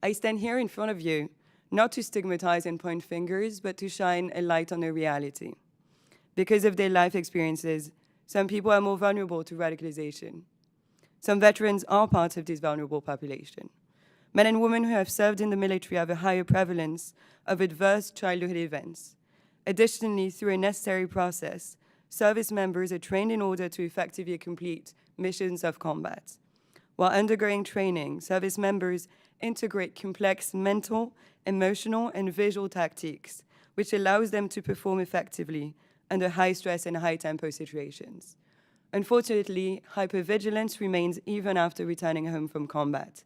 I stand here in front of you not to stigmatize and point fingers, but to shine a light on their reality. Because of their life experiences, some people are more vulnerable to radicalization. Some veterans are part of this vulnerable population. Men and women who have served in the military have a higher prevalence of adverse childhood events. Additionally, through a necessary process, service members are trained in order to effectively complete missions of combat. While undergoing training, service members integrate complex mental, emotional, and visual tactics, which allows them to perform effectively under high stress and high tempo situations. Unfortunately, hypervigilance remains even after returning home from combat,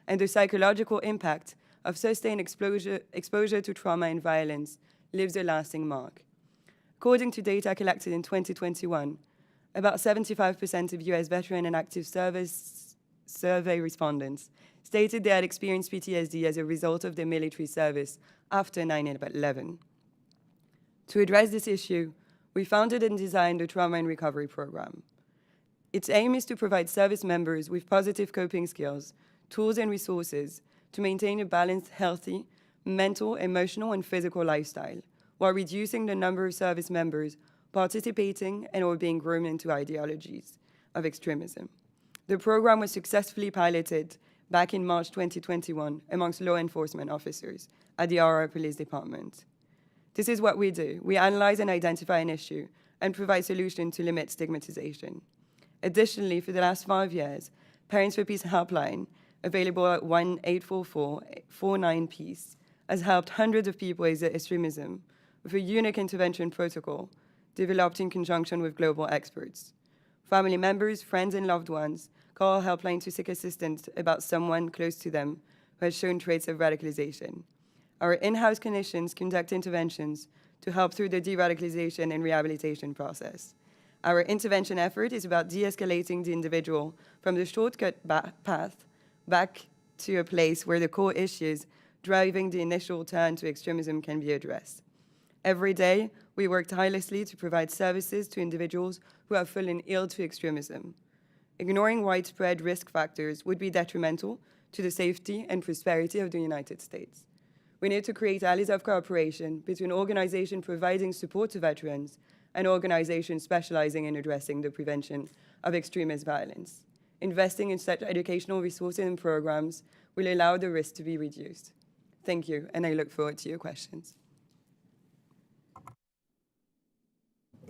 and the psychological impact of sustained exposure to trauma and violence leaves a lasting mark. According to data collected in 2021, about 75% of US veteran and active service survey respondents stated they had experienced PTSD as a result of their military service after 9/11. To address this issue, we founded and designed the Trauma and Recovery Program. Its aim is to provide service members with positive coping skills tools, and resources to maintain a balanced, healthy, mental, emotional, and physical lifestyle, while reducing the number of service members participating and or being groomed into ideologies of extremism. The program was successfully piloted back in March 2021 amongst law enforcement officers at the Aurora Police Department. This is what we do. We analyze and identify an issue and provide solutions to limit stigmatization. Additionally, for the last 5 years, Parents for Peace Helpline, available at 1-844-49-PEACE, has helped hundreds of people exit extremism with a unique intervention protocol developed in conjunction with global experts. Family members, friends, and loved ones call our helpline to seek assistance about someone close to them who has shown traits of radicalization. Our in-house clinicians conduct interventions to help through the de-radicalization and rehabilitation process. Our intervention effort is about de-escalating the individual from the shortcut path back to a place where the core issues driving the initial turn to extremism can be addressed. Every day, we work tirelessly to provide services to individuals who have fallen ill to extremism. Ignoring widespread risk factors would be detrimental to the safety and prosperity of the United States. We need to create alleys of cooperation between organizations providing support to veterans and organizations specializing in addressing the prevention of extremist violence. Investing in such educational resources and programs will allow the risk to be reduced. Thank you, and I look forward to your questions.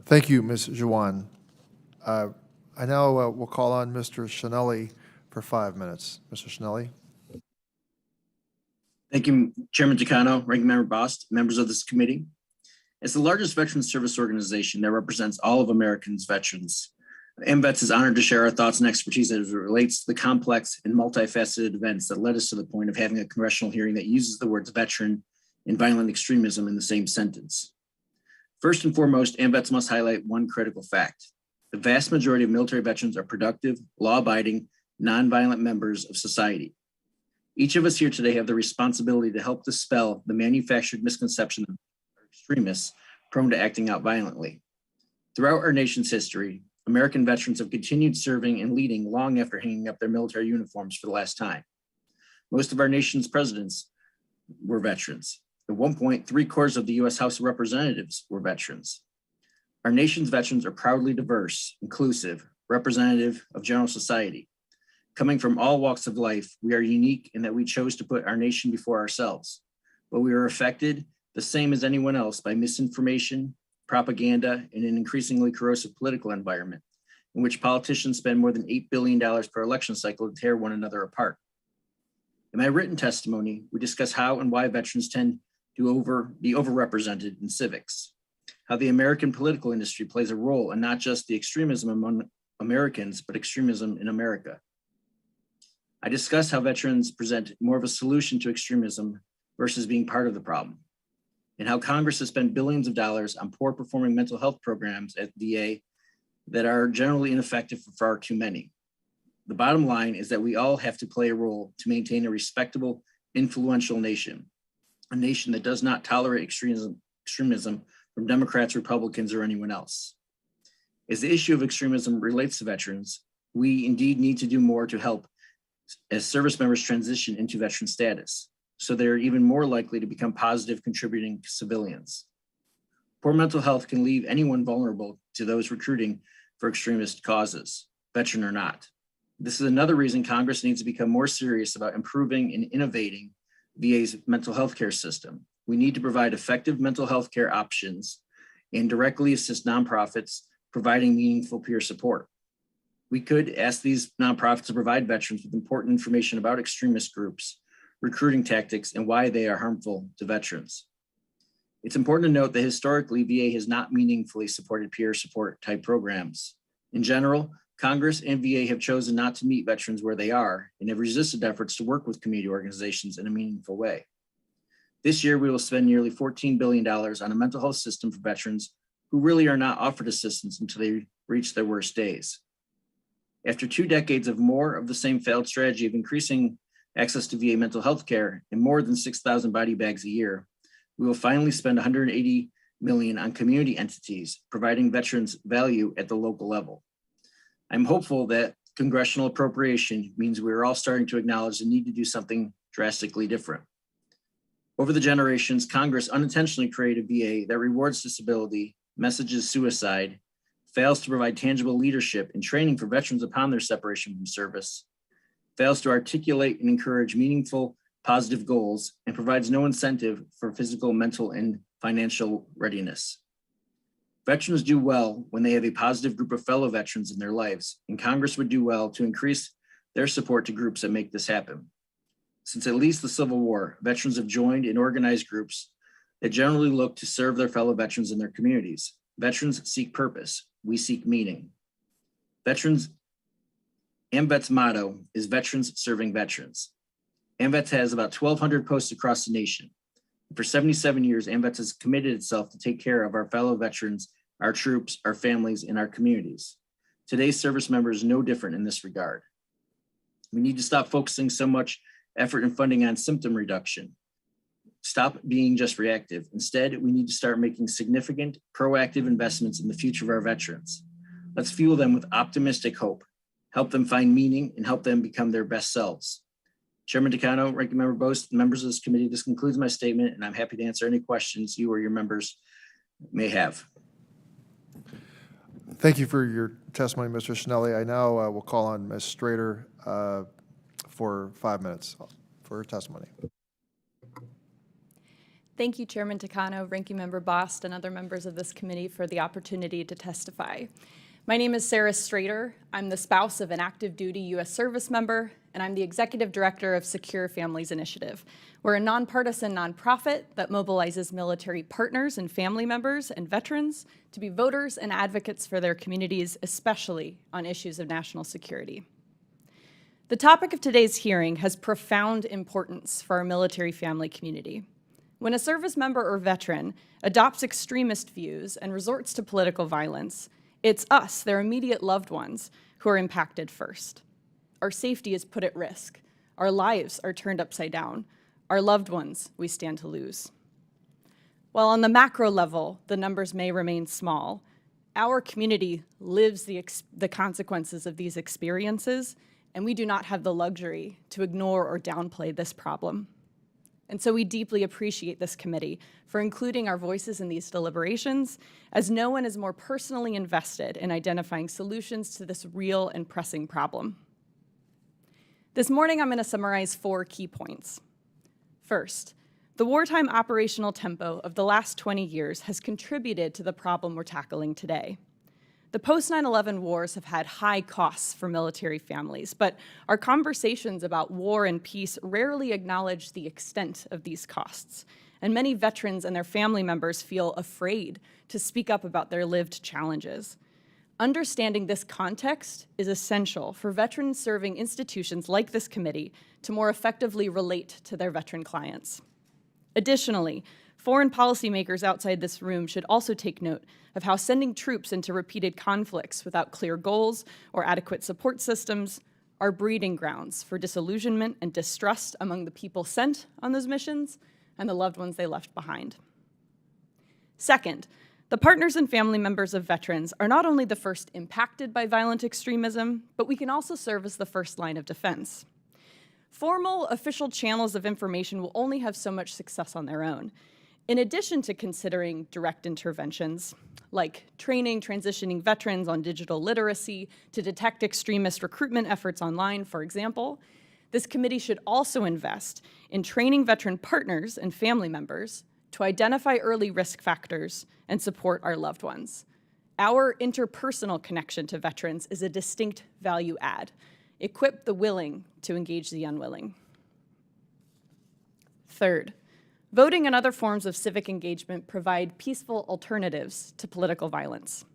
Thank you, Ms. Juan. I now will call on Mr. Chanelli for 5 minutes. Mr. Chanelli. Thank you, Chairman Takano, Ranking Member Bost, members of this committee. As the largest veterans service organization that represents all of Americans' veterans, AMVETS is honored to share our thoughts and expertise as it relates to the complex and multifaceted events that led us to the point of having a congressional hearing that uses the words veteran and violent extremism in the same sentence. First and foremost, AMVETS must highlight one critical fact. The vast majority of military veterans are productive, law-abiding, nonviolent members of society. Each of us here today have the responsibility to help dispel the manufactured misconception of extremists prone to acting out violently. Throughout our nation's history, American veterans have continued serving and leading long after hanging up their military uniforms for the last time. Most of our nation's presidents were veterans. At one point, 3/4 of the U.S. House of Representatives were veterans. Our nation's veterans are proudly diverse, inclusive, representative of general society. Coming from all walks of life, we are unique in that we chose to put our nation before ourselves, but we are affected the same as anyone else by misinformation, propaganda, and an increasingly corrosive political environment in which politicians spend more than $8 billion per election cycle to tear one another apart. In my written testimony, we discuss how and why veterans tend to be overrepresented in civics, how the American political industry plays a role in not just the extremism among Americans, but extremism in America. I discuss how veterans present more of a solution to extremism versus being part of the problem, and how Congress has spent billions of dollars on poor performing mental health programs at VA that are generally ineffective for far too many. The bottom line is that we all have to play a role to maintain a respectable, influential nation, a nation that does not tolerate extremism from Democrats, Republicans, or anyone else. As the issue of extremism relates to veterans, we indeed need to do more to help as service members transition into veteran status, so they're even more likely to become positive contributing civilians. Poor mental health can leave anyone vulnerable to those recruiting for extremist causes, veteran or not. This is another reason Congress needs to become more serious about improving and innovating VA's mental health care system. We need to provide effective mental health care options and directly assist nonprofits providing meaningful peer support. We could ask these nonprofits to provide veterans with important information about extremist groups, recruiting tactics, and why they are harmful to veterans. It's important to note that historically, VA has not meaningfully supported peer support type programs. In general, Congress and VA have chosen not to meet veterans where they are and have resisted efforts to work with community organizations in a meaningful way. This year, we will spend nearly $14 billion on a mental health system for veterans who really are not offered assistance until they reach their worst days. After 2 decades of more of the same failed strategy of increasing access to VA mental health care and more than 6,000 body bags a year, we will finally spend $180 million on community entities, providing veterans value at the local level. I'm hopeful that congressional appropriation means we're all starting to acknowledge the need to do something drastically different. Over the generations, Congress unintentionally created a VA that rewards disability, messages suicide, fails to provide tangible leadership and training for veterans upon their separation from service, fails to articulate and encourage meaningful, positive goals, and provides no incentive for physical, mental, and financial readiness. Veterans do well when they have a positive group of fellow veterans in their lives, and Congress would do well to increase their support to groups that make this happen. Since at least the Civil War, veterans have joined and organized groups that generally look to serve their fellow veterans in their communities. Veterans seek purpose. We seek meaning. AMVET's motto is Veterans Serving Veterans. AMVET has about 1,200 posts across the nation. For 77 years, AMVET has committed itself to take care of our fellow veterans, our troops, our families, and our communities. Today's service member is no different in this regard. We need to stop focusing so much effort and funding on symptom reduction. Stop being just reactive. Instead, we need to start making significant, proactive investments in the future of our veterans. Let's fuel them with optimistic hope, help them find meaning, and help them become their best selves. Chairman Takano, Ranking Member Bost, members of this committee, this concludes my statement, and I'm happy to answer any questions you or your members may have. Thank you for your testimony, Mr. Chanelli. I now will call on Ms. Straiter for 5 minutes for her testimony. Thank you, Chairman Takano, Ranking Member Bost, and other members of this committee for the opportunity to testify. My name is Sarah Straiter. I'm the spouse of an active duty U.S. service member, and I'm the Executive Director of Secure Families Initiative. We're a nonpartisan nonprofit that mobilizes military partners and family members and veterans to be voters and advocates for their communities, especially on issues of national security. The topic of today's hearing has profound importance for our military family community. When a service member or veteran adopts extremist views and resorts to political violence, it's us, their immediate loved ones, who are impacted first. Our safety is put at risk. Our lives are turned upside down. Our loved ones we stand to lose. While on the macro level, the numbers may remain small, our community lives the consequences of these experiences, and we do not have the luxury to ignore or downplay this problem. And so we deeply appreciate this committee for including our voices in these deliberations, as no one is more personally invested in identifying solutions to this real and pressing problem. This morning, I'm going to summarize 4 key points. First, the wartime operational tempo of the last 20 years has contributed to the problem we're tackling today. The post-9/11 wars have had high costs for military families, but our conversations about war and peace rarely acknowledge the extent of these costs, and many veterans and their family members feel afraid to speak up about their lived challenges. Understanding this context is essential for veterans serving institutions like this committee to more effectively relate to their veteran clients. Additionally, foreign policymakers outside this room should also take note of how sending troops into repeated conflicts without clear goals or adequate support systems are breeding grounds for disillusionment and distrust among the people sent on those missions and the loved ones they left behind. Second, the partners and family members of veterans are not only the first impacted by violent extremism, but we can also serve as the first line of defense. Formal, official channels of information will only have so much success on their own. In addition to considering direct interventions, like training transitioning veterans on digital literacy to detect extremist recruitment efforts online, for example, this committee should also invest in training veteran partners and family members to identify early risk factors and support our loved ones. Our interpersonal connection to veterans is a distinct value add. Equip the willing to engage the unwilling. Third, voting and other forms of civic engagement provide peaceful alternatives to political violence.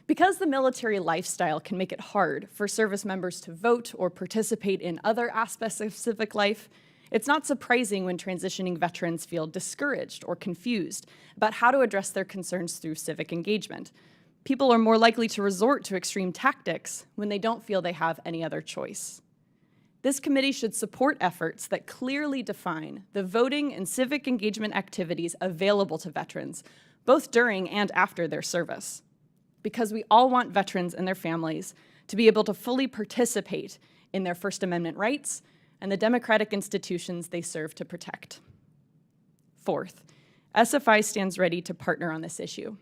Because the military lifestyle can make it hard for service members to vote or participate in other aspects of civic life, it's not surprising when transitioning veterans feel discouraged or confused about how to address their concerns through civic engagement. People are more likely to resort to extreme tactics when they don't feel they have any other choice. This committee should support efforts that clearly define the voting and civic engagement activities available to veterans, both during and after their service. Because we all want veterans and their families to be able to fully participate in their First Amendment rights and the democratic institutions they serve to protect. Fourth, SFI stands ready to partner on this issue.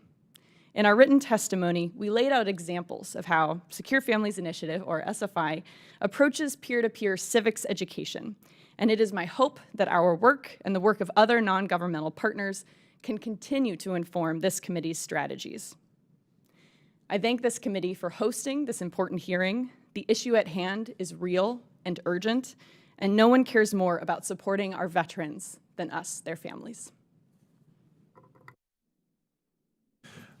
In our written testimony, we laid out examples of how Secure Families Initiative, or SFI, approaches peer-to-peer civics education, and it is my hope that our work and the work of other non-governmental partners can continue to inform this committee's strategies. I thank this committee for hosting this important hearing. The issue at hand is real and urgent, and no one cares more about supporting our veterans than us, their families.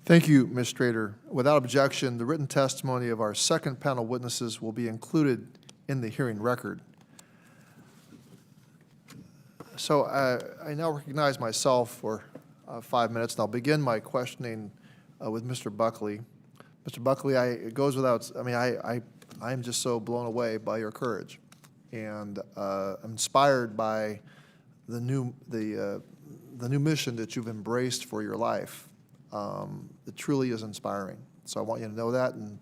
Thank you, Ms. Straiter. Without objection, the written testimony of our second panel witnesses will be included in the hearing record. So I now recognize myself for 5 minutes, and I'll begin my questioning with Mr. Buckley. Mr. Buckley, it goes without, I mean, I'm just so blown away by your courage, and I'm inspired by the new mission that you've embraced for your life. It truly is inspiring. So I want you to know that, and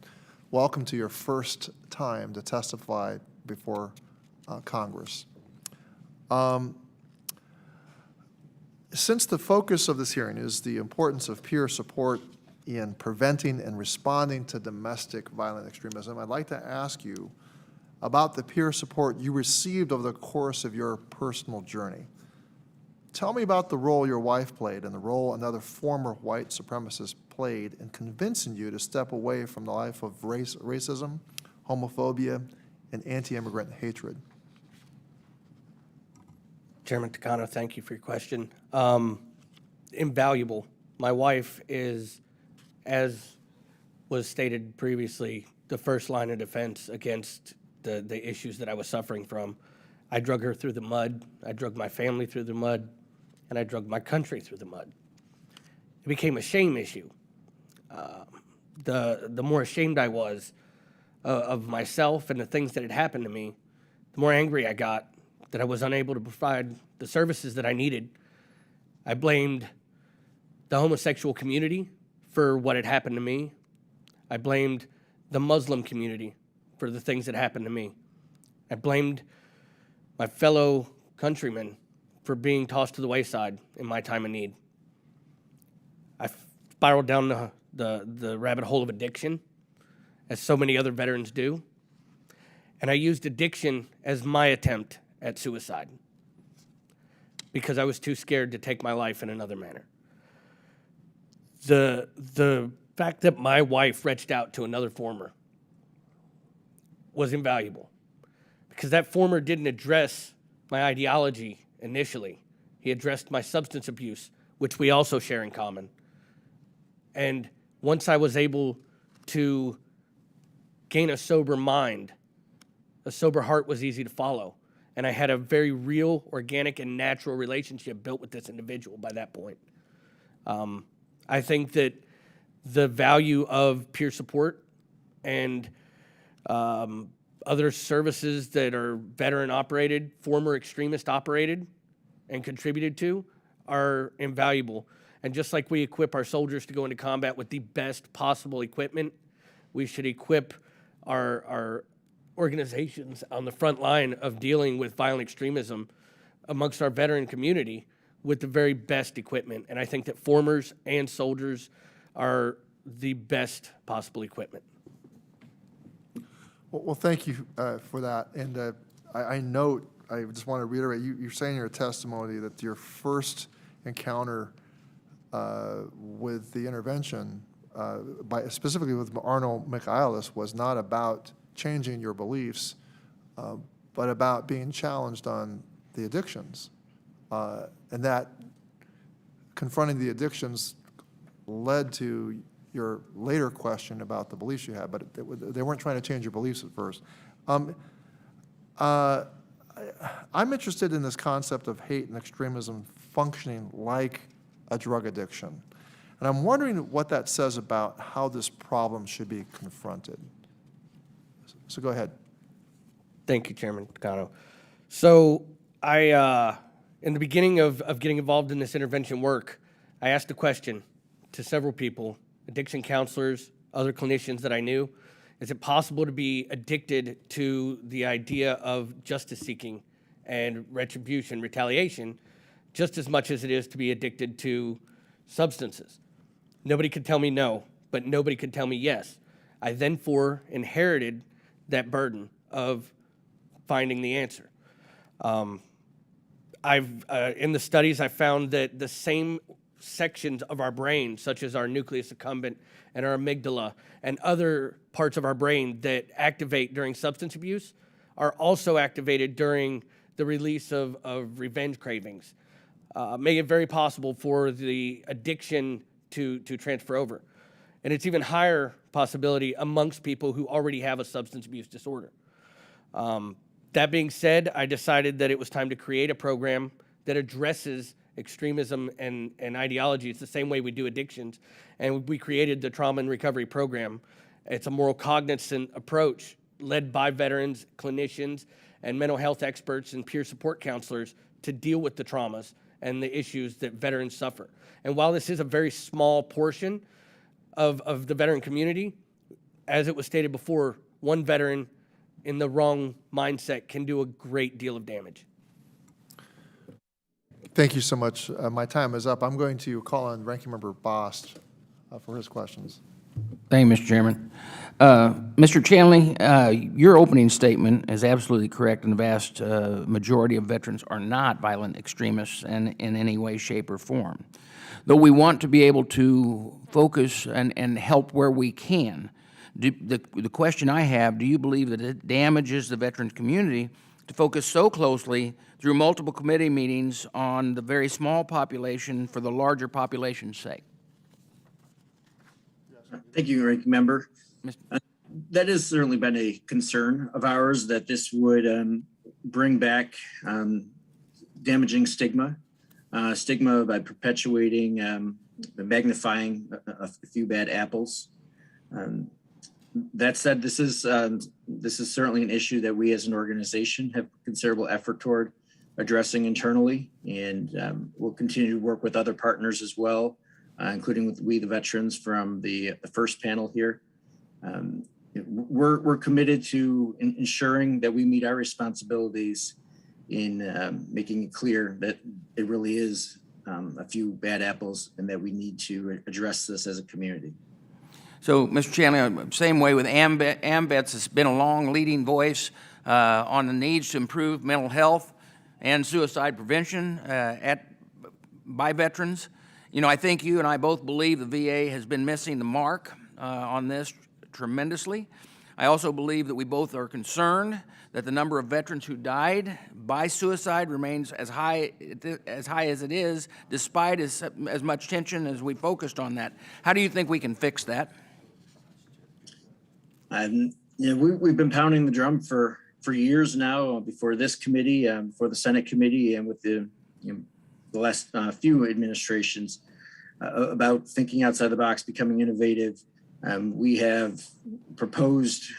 welcome to your first time to testify before Congress. Since the focus of this hearing is the importance of peer support in preventing and responding to domestic violent extremism, I'd like to ask you about the peer support you received over the course of your personal journey. Tell me about the role your wife played and the role another former white supremacist played in convincing you to step away from the life of racism, homophobia, and anti-immigrant hatred. Chairman Takano, thank you for your question. Invaluable. My wife is, as was stated previously, the first line of defense against the issues that I was suffering from. I drug her through the mud, I drug my family through the mud, and I drug my country through the mud. It became a shame issue. The more ashamed I was of myself and the things that had happened to me, the more angry I got that I was unable to provide the services that I needed. I blamed the homosexual community for what had happened to me. I blamed the Muslim community for the things that happened to me. I blamed my fellow countrymen for being tossed to the wayside in my time of need. I spiraled down the rabbit hole of addiction, as so many other veterans do, and I used addiction as my attempt at suicide because I was too scared to take my life in another manner. The fact that my wife reached out to another former was invaluable because that former didn't address my ideology initially. He addressed my substance abuse, which we also share in common. And once I was able to gain a sober mind, a sober heart was easy to follow. And I had a very real, organic, and natural relationship built with this individual by that point. I think that the value of peer support and other services that are veteran-operated, former extremist-operated, and contributed to are invaluable. And just like we equip our soldiers to go into combat with the best possible equipment, we should equip our organizations on the front line of dealing with violent extremism amongst our veteran community with the very best equipment. And I think that formers and soldiers are the best possible equipment. Well, thank you for that. And I note, I just want to reiterate, you're saying in your testimony that your first encounter with the intervention, specifically with Arnold Michaelis, was not about changing your beliefs, but about being challenged on the addictions. And that confronting the addictions led to your later question about the beliefs you had, but they weren't trying to change your beliefs at first. I'm interested in this concept of hate and extremism functioning like a drug addiction. And I'm wondering what that says about how this problem should be confronted. So go ahead. Thank you, Chairman Takano. So I, in the beginning of getting involved in this intervention work, I asked a question to several people, addiction counselors, other clinicians that I knew, Is it possible to be addicted to the idea of justice seeking and retribution, retaliation, just as much as it is to be addicted to substances? Nobody could tell me no, but nobody could tell me yes. I then inherited that burden of finding the answer. In the studies, I found that the same sections of our brain, such as our nucleus accumbens and our amygdala and other parts of our brain that activate during substance abuse, are also activated during the release of revenge cravings. Make it very possible for the addiction to transfer over. And it's even higher possibility amongst people who already have a substance abuse disorder. That being said, I decided that it was time to create a program that addresses extremism and ideology. It's the same way we do addictions. And we created the Trauma and Recovery Program. It's a moral cognizant approach led by veterans, clinicians, and mental health experts and peer support counselors to deal with the traumas and the issues that veterans suffer. And while this is a very small portion of the veteran community, as it was stated before, one veteran in the wrong mindset can do a great deal of damage. Thank you so much. My time is up. I'm going to call on Ranking Member Bost for his questions. Thank you, Mr. Chairman. Mr. Chanelli, your opening statement is absolutely correct, and the vast majority of veterans are not violent extremists in any way, shape, or form. Though we want to be able to focus and help where we can, the question I have, do you believe that it damages the veteran community to focus so closely through multiple committee meetings on the very small population for the larger population's sake? Thank you, Ranking Member. That has certainly been a concern of ours, that this would bring back damaging stigma by perpetuating, magnifying a few bad apples. That said, this is certainly an issue that we as an organization have considerable effort toward addressing internally, and we'll continue to work with other partners as well, including with we the veterans from the first panel here. We're committed to ensuring that we meet our responsibilities in making it clear that it really is a few bad apples and that we need to address this as a community. So, Mr. Chanelli, same way with AMVETS has been a long leading voice on the needs to improve mental health and suicide prevention by veterans. You know, I think you and I both believe the VA has been missing the mark on this tremendously. I also believe that we both are concerned that the number of veterans who died by suicide remains as high as it is, despite as much tension as we focused on that. How do you think we can fix that? We've been pounding the drum for years now, before this committee, before the Senate committee, and with the last few administrations, about thinking outside the box, becoming innovative. We have proposed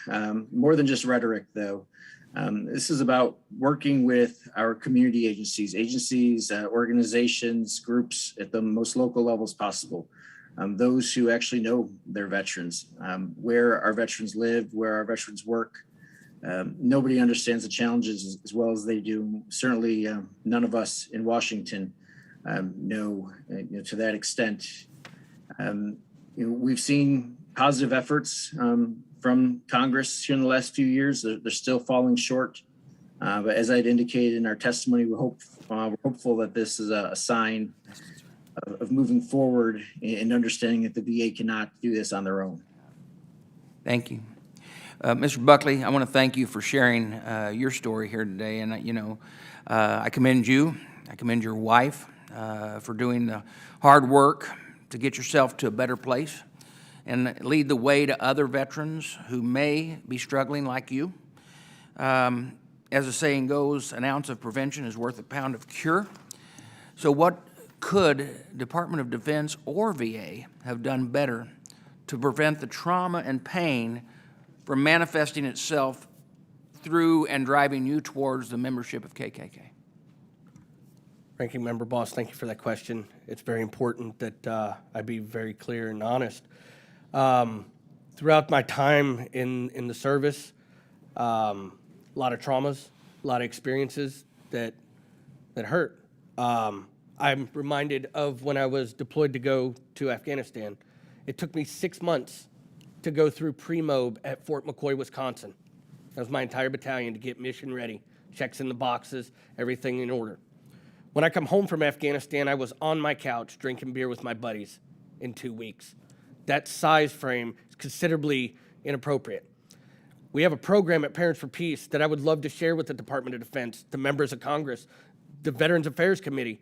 more than just rhetoric, though. This is about working with our community agencies, organizations, groups at the most local levels possible. Those who actually know their veterans, where our veterans live, where our veterans work. Nobody understands the challenges as well as they do. Certainly, none of us in Washington know to that extent. We've seen positive efforts from Congress here in the last few years. They're still falling short. But as I'd indicated in our testimony, we're hopeful that this is a sign of moving forward and understanding that the VA cannot do this on their own. Thank you. Mr. Buckley, I want to thank you for sharing your story here today. And, I commend you, I commend your wife for doing the hard work to get yourself to a better place and lead the way to other veterans who may be struggling like you. As the saying goes, an ounce of prevention is worth a pound of cure. So what could Department of Defense or VA have done better to prevent the trauma and pain from manifesting itself through and driving you towards the membership of KKK? Ranking Member Bost, thank you for that question. It's very important that I be very clear and honest. throughout my time in the service, a lot of traumas, a lot of experiences that hurt. I'm reminded of when I was deployed to go to Afghanistan. It took me 6 months to go through pre-mob at Fort McCoy, Wisconsin. That was my entire battalion to get mission ready, checks in the boxes, everything in order. When I come home from Afghanistan, I was on my couch drinking beer with my buddies in 2 weeks. That size frame is considerably inappropriate. We have a program at Parents for Peace that I would love to share with the Department of Defense, the members of Congress, the Veterans Affairs Committee,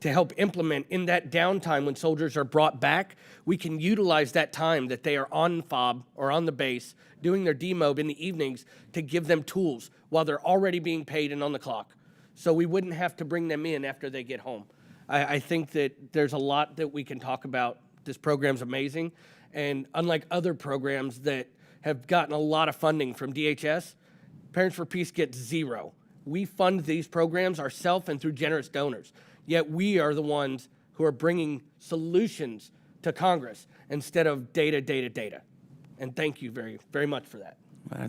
to help implement in that downtime when soldiers are brought back. We can utilize that time that they are on FOB or on the base doing their demob in the evenings to give them tools while they're already being paid and on the clock. So we wouldn't have to bring them in after they get home. I think that there's a lot that we can talk about. This program's amazing. And unlike other programs that have gotten a lot of funding from DHS, Parents for Peace gets zero. We fund these programs ourselves and through generous donors. Yet we are the ones who are bringing solutions to Congress instead of data. And thank you very, very much for that.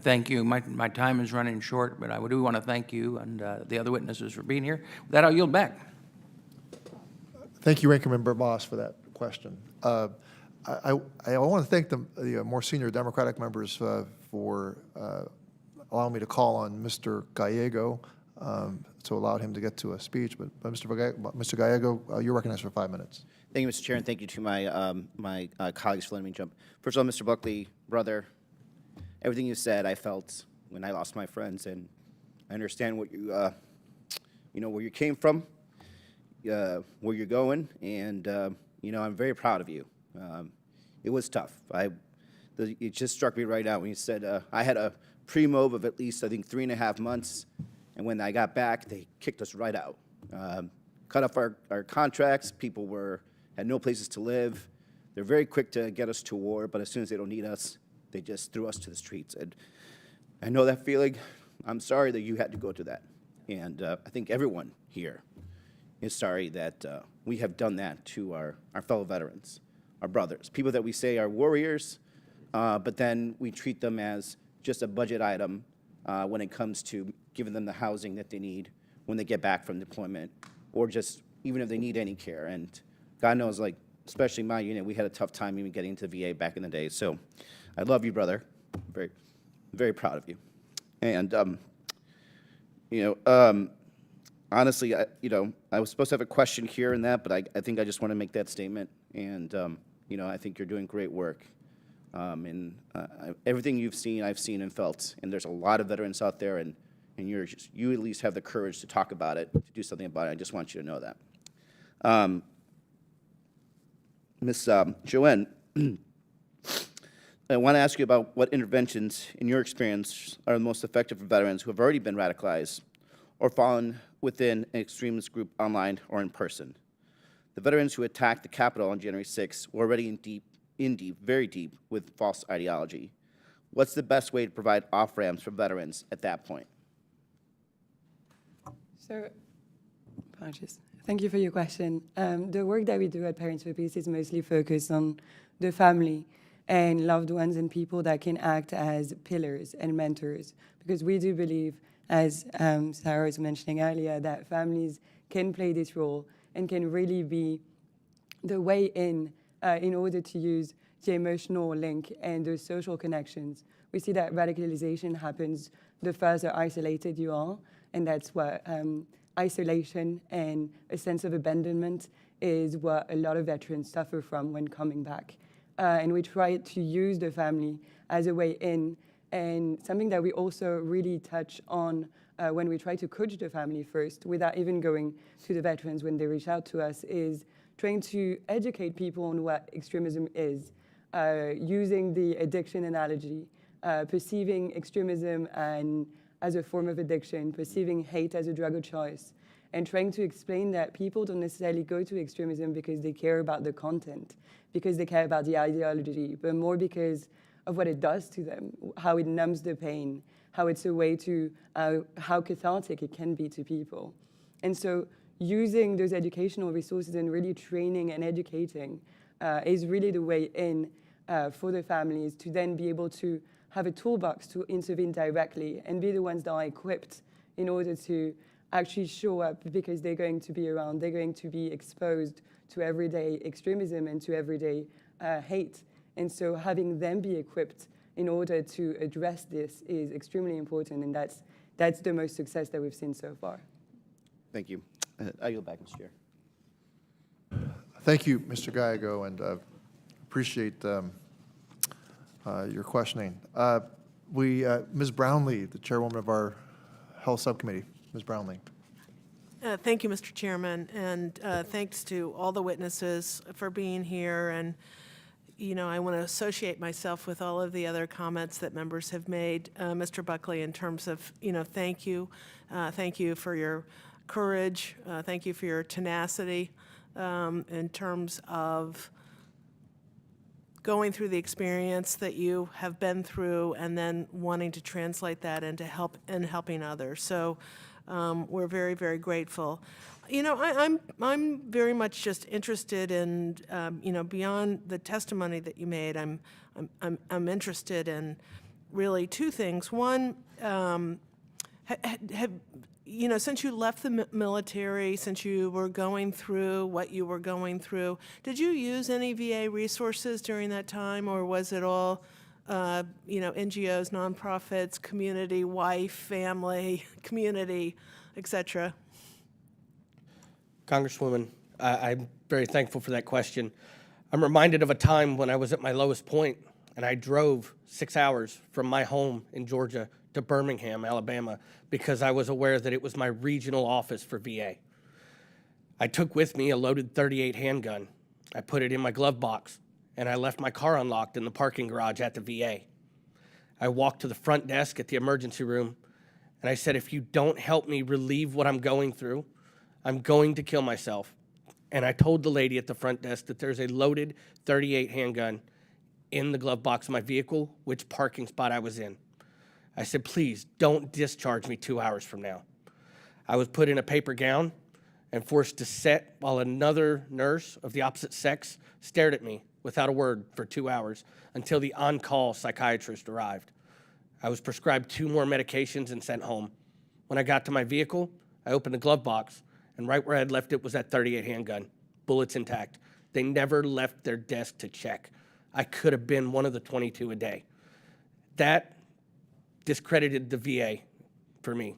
Thank you. My time is running short, but I do want to thank you and the other witnesses for being here. With that, I'll yield back. Thank you, Ranking Member Boss, for that question. I want to thank the more senior Democratic members for allowing me to call on Mr. Gallego to allow him to get to a speech. But Mr. Gallego, you're recognized for 5 minutes. Thank you, Mr. Chair, and thank you to my colleagues for letting me jump. First of all, Mr. Buckley, brother, everything you said, I felt when I lost my friends, and I understand what you, where you came from, where you're going, and I'm very proud of you. It was tough. It just struck me right now when you said I had a pre-mob of at least, I think, 3.5 months, and when I got back, they kicked us right out. Cut off our contracts. People had no places to live. They're very quick to get us to war, but as soon as they don't need us, they just threw us to the streets. And I know that feeling. I'm sorry that you had to go through that. And I think everyone here is sorry that we have done that to our fellow veterans, our brothers, people that we say are warriors, but then we treat them as just a budget item when it comes to giving them the housing that they need when they get back from deployment, or just even if they need any care. And God knows, like, especially my unit, we had a tough time even getting to VA back in the day. So I love you, brother. Very, very proud of you. And, honestly, I was supposed to have a question here and that, but I think I just want to make that statement. And, I think you're doing great work. Everything you've seen, I've seen and felt. And there's a lot of veterans out there, and you at least have the courage to talk about it, to do something about it. I just want you to know that. Ms. Joanne, I want to ask you about what interventions, in your experience, are the most effective for veterans who have already been radicalized or fallen within an extremist group online or in person. The veterans who attacked the Capitol on January 6th were already very deep with false ideology. What's the best way to provide off-ramps for veterans at that point? So, apologies. Thank you for your question. The work that we do at Parents for Peace is mostly focused on the family and loved ones and people that can act as pillars and mentors, because we do believe, as Sarah was mentioning earlier, that families can play this role and can really be the way in order to use the emotional link and the social connections. We see that radicalization happens the further isolated you are, and that's what isolation and a sense of abandonment is what a lot of veterans suffer from when coming back. And we try to use the family as a way in, and something that we also really touch on when we try to coach the family first, without even going to the veterans when they reach out to us, is trying to educate people on what extremism is, using the addiction analogy, perceiving extremism and as a form of addiction, perceiving hate as a drug of choice, and trying to explain that people don't necessarily go to extremism because they care about the content, because they care about the ideology, but more because of what it does to them, how it numbs the pain, how it's a way to, how cathartic it can be to people. And so using those educational resources and really training and educating is really the way in for the families to then be able to have a toolbox to intervene directly and be the ones that are equipped in order to actually show up, because they're going to be around, they're going to be exposed to everyday extremism and to everyday hate. And so having them be equipped in order to address this is extremely important, and that's the most success that we've seen so far. Thank you. I yield back, Mr. Chair. Thank you, Mr. Gallego, and appreciate your questioning. Ms. Brownlee, the chairwoman of our Health Subcommittee. Ms. Brownlee. Thank you, Mr. Chairman, and thanks to all the witnesses for being here. And, you know, I want to associate myself with all of the other comments that members have made, Mr. Buckley, in terms of, you know, thank you. Thank you for your courage. Thank you for your tenacity in terms of going through the experience that you have been through and then wanting to translate that into helping others. So we're very, very grateful. You know, I'm very much just interested in, you know, beyond the testimony that you made. I'm interested in really two things. One, you know, since you left the military, since you were going through what you were going through, did you use any VA resources during that time, or was it all, you know, NGOs, nonprofits, community, wife, family, community, etc.? Congresswoman, I'm very thankful for that question. I'm reminded of a time when I was at my lowest point, and I drove 6 hours from my home in Georgia to Birmingham, Alabama, because I was aware that it was my regional office for VA. I took with me a loaded .38 handgun. I put it in my glove box, and I left my car unlocked in the parking garage at the VA. I walked to the front desk at the emergency room, and I said, if you don't help me relieve what I'm going through, I'm going to kill myself. And I told the lady at the front desk that there's a loaded .38 handgun in the glove box of my vehicle, which parking spot I was in. I said, please don't discharge me 2 hours from now. I was put in a paper gown and forced to sit while another nurse of the opposite sex stared at me without a word for 2 hours until the on-call psychiatrist arrived. I was prescribed 2 more medications and sent home. When I got to my vehicle, I opened the glove box, and right where I had left it was that .38 handgun, bullets intact. They never left their desk to check. I could have been one of the 22 a day. That discredited the VA for me,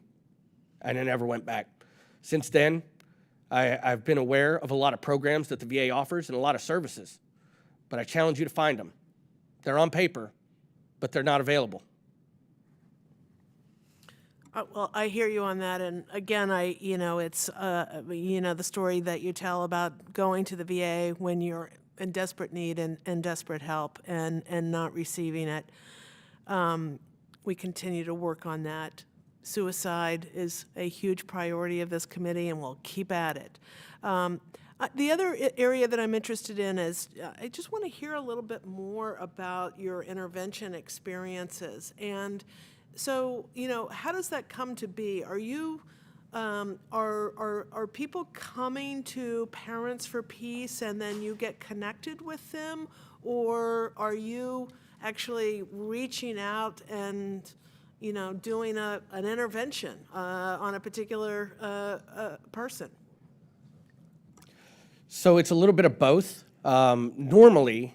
and I never went back. Since then, I've been aware of a lot of programs that the VA offers and a lot of services, but I challenge you to find them. They're on paper, but they're not available. Well, I hear you on that, and again, you know, it's you know, the story that you tell about going to the VA when you're in desperate need and desperate help and not receiving it. We continue to work on that. Suicide is a huge priority of this committee, and we'll keep at it. The other area that I'm interested in is I just want to hear a little bit more about your intervention experiences. And so, you know, how does that come to be? Are you are people coming to Parents for Peace and then you get connected with them, or are you actually reaching out and, you know, doing an intervention on a particular person? So it's a little bit of both. Normally,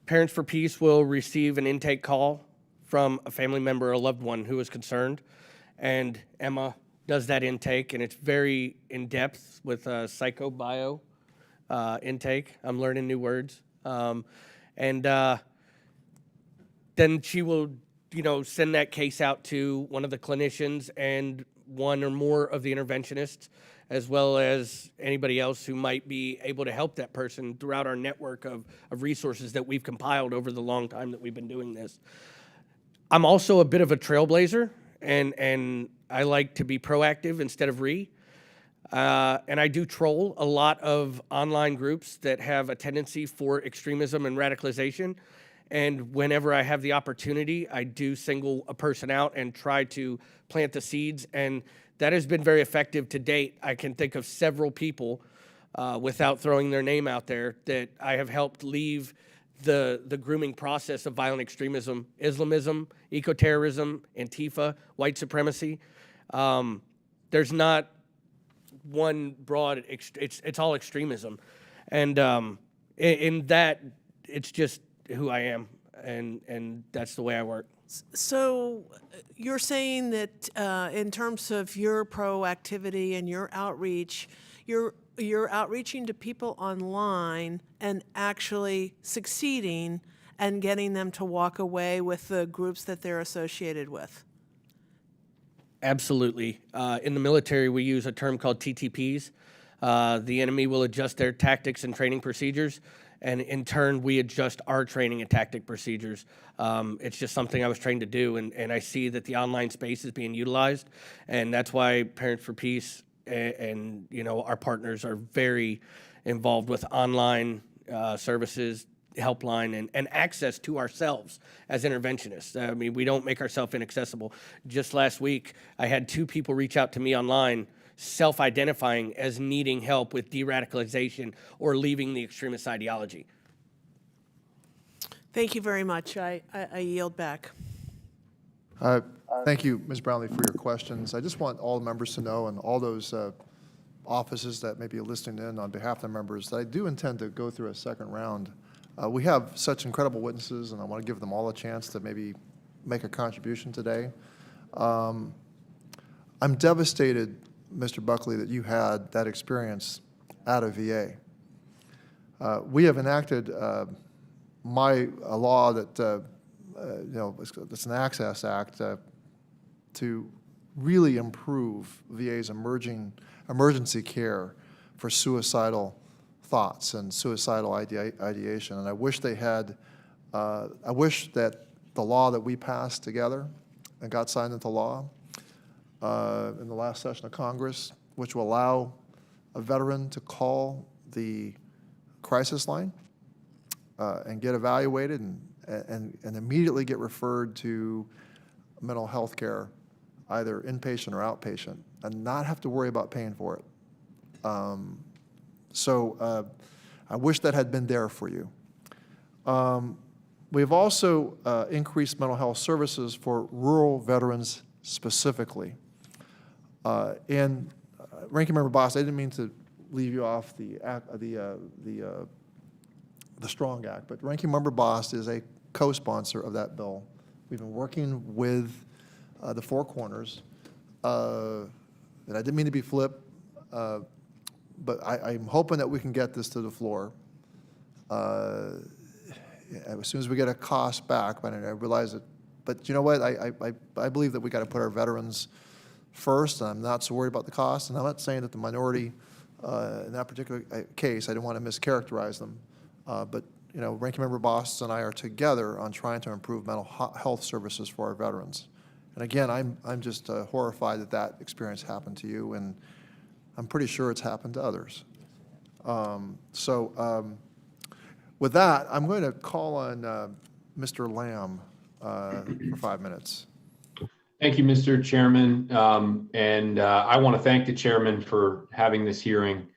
Parents for Peace will receive an intake call from a family member or a loved one who is concerned, and Emma does that intake, and it's very in-depth with a psycho-bio intake. I'm learning new words. Then she will, you know, send that case out to one of the clinicians and one or more of the interventionists, as well as anybody else who might be able to help that person throughout our network of resources that we've compiled over the long time that we've been doing this. I'm also a bit of a trailblazer, and I like to be proactive instead of and I do troll a lot of online groups that have a tendency for extremism and radicalization. And whenever I have the opportunity, I do single a person out and try to plant the seeds. And that has been very effective to date. I can think of several people, without throwing their name out there, that I have helped leave the grooming process of violent extremism, Islamism, eco-terrorism, Antifa, white supremacy. There's not one broad, it's all extremism. And in that, it's just who I am, and that's the way I work. So you're saying that in terms of your proactivity and your outreach, you're outreaching to people online and actually succeeding and getting them to walk away with the groups that they're associated with. Absolutely. In the military, we use a term called TTPs. The enemy will adjust their tactics and training procedures, and in turn, we adjust our training and tactic procedures. It's just something I was trained to do, and I see that the online space is being utilized, and that's why Parents for Peace and our partners are very involved with online services, helpline, and access to ourselves as interventionists. I mean, we don't make ourselves inaccessible. Just last week, I had 2 people reach out to me online self-identifying as needing help with de-radicalization or leaving the extremist ideology. Thank you very much. I yield back. Thank you, Ms. Brownlee, for your questions. I just want all the members to know, and all those offices that may be listening in on behalf of the members, that I do intend to go through a second round. We have such incredible witnesses, and I want to give them all a chance to maybe make a contribution today. I'm devastated, Mr. Buckley, that you had that experience at a VA. We have enacted a law that, it's an Access Act to really improve VA's emergency care for suicidal thoughts and suicidal ideation. And I wish they had, I wish that the law that we passed together and got signed into law in the last session of Congress, which will allow a veteran to call the crisis line and get evaluated and immediately get referred to mental health care, either inpatient or outpatient, and not have to worry about paying for it. So I wish that had been there for you. We've also increased mental health services for rural veterans specifically. And Ranking Member Boss, I didn't mean to leave you off the Strong Act, but Ranking Member Boss is a co-sponsor of that bill. We've been working with the Four Corners, and I didn't mean to be flip, but I'm hoping that we can get this to the floor as soon as we get a cost back. But I realize it. But you know what? I believe that we got to put our veterans first, and I'm not so worried about the cost. And I'm not saying that the minority in that particular case, I didn't want to mischaracterize them, but Ranking Member Boss and I are together on trying to improve mental health services for our veterans. And again, I'm just horrified that that experience happened to you, and I'm pretty sure it's happened to others. With that, I'm going to call on Mr. Lamb for 5 minutes. Thank you, Mr. Chairman. I want to thank the chairman for having this hearing.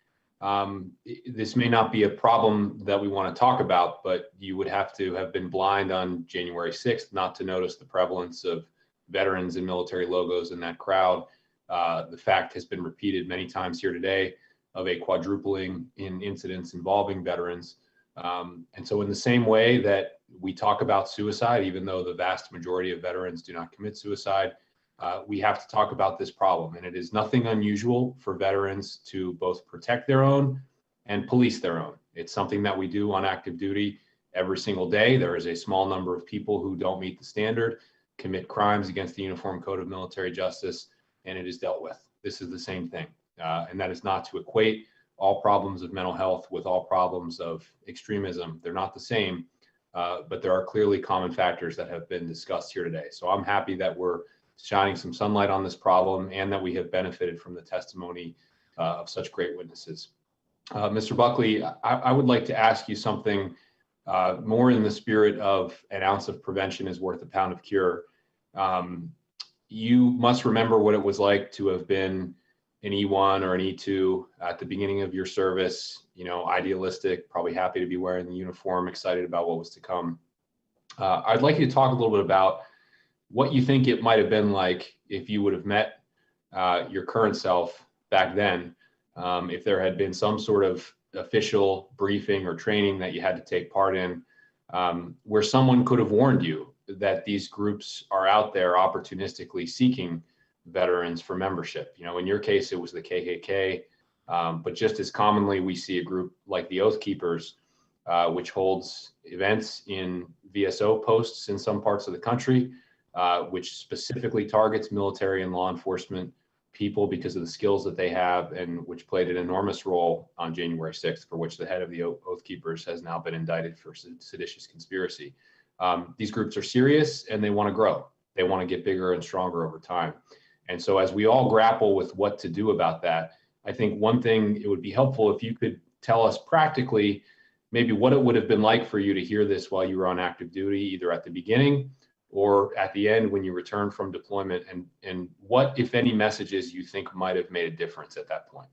This may not be a problem that we want to talk about, but you would have to have been blind on January 6th not to notice the prevalence of veterans and military logos in that crowd. The fact has been repeated many times here today of a quadrupling in incidents involving veterans. And so in the same way that we talk about suicide, even though the vast majority of veterans do not commit suicide, we have to talk about this problem. And it is nothing unusual for veterans to both protect their own and police their own. It's something that we do on active duty every single day. There is a small number of people who don't meet the standard, commit crimes against the Uniform Code of Military Justice, and it is dealt with. This is the same thing. And that is not to equate all problems of mental health with all problems of extremism. They're not the same, but there are clearly common factors that have been discussed here today. So I'm happy that we're shining some sunlight on this problem and that we have benefited from the testimony of such great witnesses. Mr. Buckley, I would like to ask you something more in the spirit of an ounce of prevention is worth a pound of cure. You must remember what it was like to have been an E1 or an E2 at the beginning of your service, idealistic, probably happy to be wearing the uniform, excited about what was to come. I'd like you to talk a little bit about what you think it might have been like if you would have met your current self back then, if there had been some sort of official briefing or training that you had to take part in, where someone could have warned you that these groups are out there opportunistically seeking veterans for membership. In your case, it was the KKK, but just as commonly, we see a group like the Oath Keepers, which holds events in VSO posts in some parts of the country, which specifically targets military and law enforcement people because of the skills that they have, and which played an enormous role on January 6th, for which the head of the Oath Keepers has now been indicted for seditious conspiracy. These groups are serious and they want to grow. They want to get bigger and stronger over time. And so as we all grapple with what to do about that, I think one thing, it would be helpful if you could tell us practically maybe what it would have been like for you to hear this while you were on active duty, either at the beginning or at the end when you returned from deployment, and what, if any, messages you think might have made a difference at that point.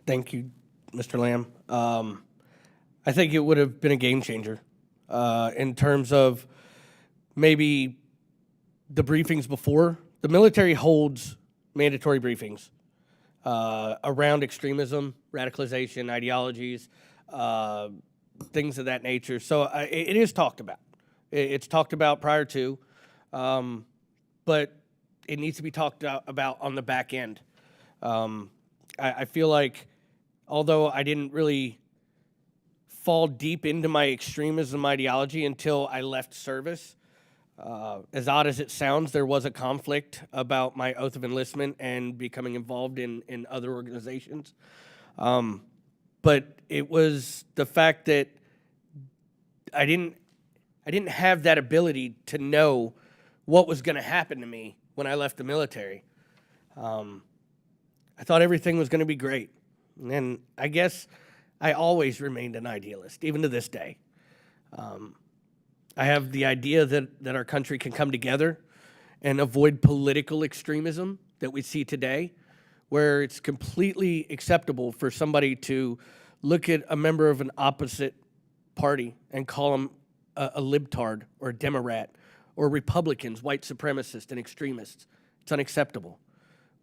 Thank you, Mr. Lamb. I think it would have been a game changer in terms of maybe the briefings before. The military holds mandatory briefings around extremism, radicalization, ideologies, things of that nature. So it is talked about. It's talked about prior to, but it needs to be talked about on the back end. I feel like, although I didn't really fall deep into my extremism ideology until I left service, as odd as it sounds, there was a conflict about my oath of enlistment and becoming involved in other organizations. But it was the fact that I didn't have that ability to know what was going to happen to me when I left the military. I thought everything was going to be great. And I guess I always remained an idealist, even to this day. I have the idea that our country can come together and avoid political extremism that we see today, where it's completely acceptable for somebody to look at a member of an opposite party and call them a libtard or a Democrat or Republicans, white supremacists and extremists. It's unacceptable.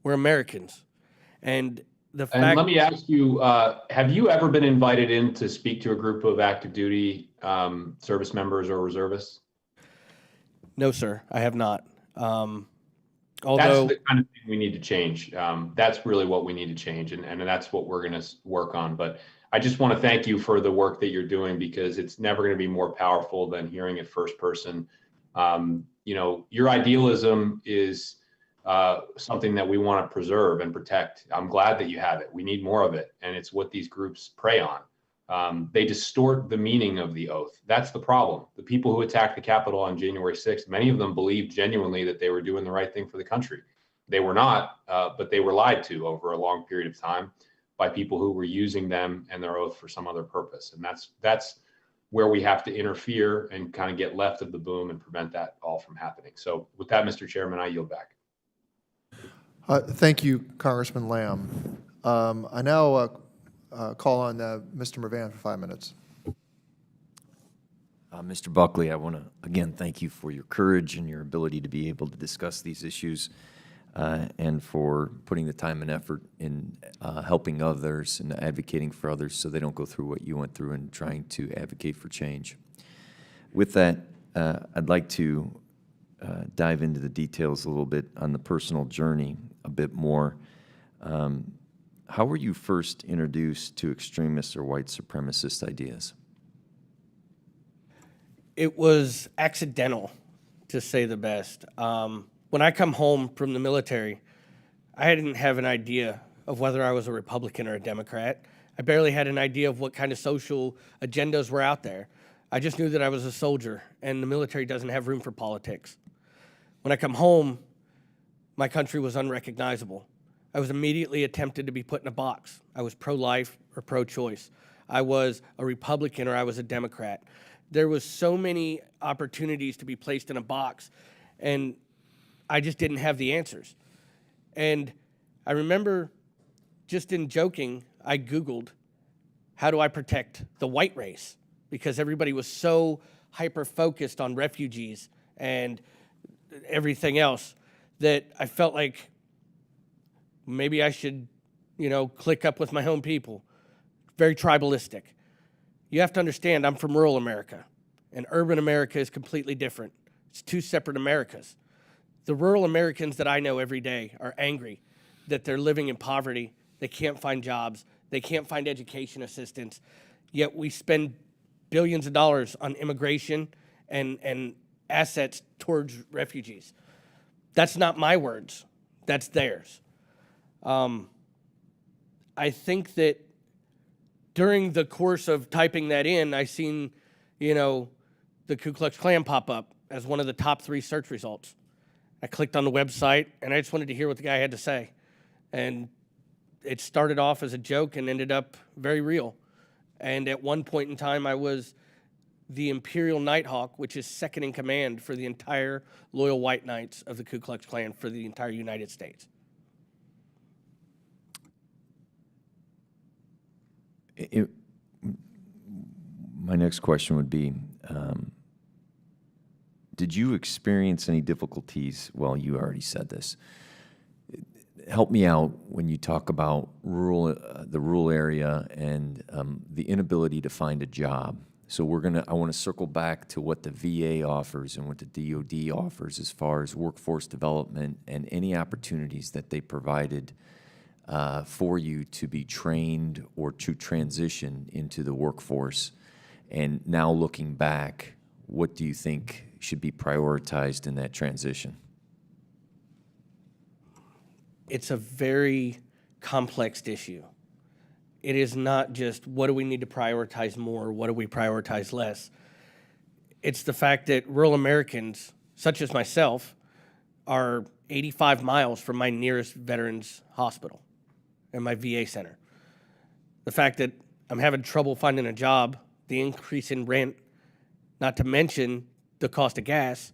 We're Americans. And let me ask you, have you ever been invited in to speak to a group of active duty service members or reservists? No, sir, I have not. Although that's the kind of thing we need to change. That's really what we need to change, and that's what we're going to work on. But I just want to thank you for the work that you're doing, because it's never going to be more powerful than hearing it first person. Your idealism is something that we want to preserve and protect. I'm glad that you have it. We need more of it, and it's what these groups prey on. They distort the meaning of the oath. That's the problem. The people who attacked the Capitol on January 6th, many of them believed genuinely that they were doing the right thing for the country. They were not, but they were lied to over a long period of time by people who were using them and their oath for some other purpose. And that's where we have to interfere and kind of get left of the boom and prevent that all from happening. So with that, Mr. Chairman, I yield back. Thank you, Congressman Lamb. I now call on Mr. Mervan for 5 minutes. Mr. Buckley, I want to again thank you for your courage and your ability to be able to discuss these issues, and for putting the time and effort in helping others and advocating for others so they don't go through what you went through and trying to advocate for change. With that, I'd like to dive into the details a little bit on the personal journey a bit more. How were you first introduced to extremist or white supremacist ideas? It was accidental, to say the best. When I come home from the military, I didn't have an idea of whether I was a Republican or a Democrat. I barely had an idea of what kind of social agendas were out there. I just knew that I was a soldier, and the military doesn't have room for politics. When I come home, my country was unrecognizable. I was immediately attempted to be put in a box. I was pro-life or pro-choice. I was a Republican or I was a Democrat. There was so many opportunities to be placed in a box, and I just didn't have the answers. And I remember just in joking, I Googled, how do I protect the white race? Because everybody was so hyper-focused on refugees and everything else that I felt like maybe I should, click up with my own people. Very tribalistic. You have to understand, I'm from rural America, and urban America is completely different. It's two separate Americas. The rural Americans that I know every day are angry that they're living in poverty, they can't find jobs, they can't find education assistance, yet we spend billions of dollars on immigration and assets towards refugees. That's not my words, that's theirs. I think that during the course of typing that in, I seen, the Ku Klux Klan pop up as one of the top 3 search results. I clicked on the website, and I just wanted to hear what the guy had to say. And it started off as a joke and ended up very real. And at one point in time, I was the Imperial Nighthawk, which is second in command for the entire Loyal White Knights of the Ku Klux Klan for the entire United States. My next question would be, did you experience any difficulties? Well, you already said this. Help me out when you talk about the rural area and the inability to find a job. So I want to circle back to what the VA offers and what the DoD offers as far as workforce development and any opportunities that they provided for you to be trained or to transition into the workforce. And now looking back, what do you think should be prioritized in that transition? It's a very complex issue. It is not just what do we need to prioritize more, what do we prioritize less. It's the fact that rural Americans, such as myself, are 85 miles from my nearest veterans hospital and my VA center. The fact that I'm having trouble finding a job, the increase in rent, not to mention the cost of gas,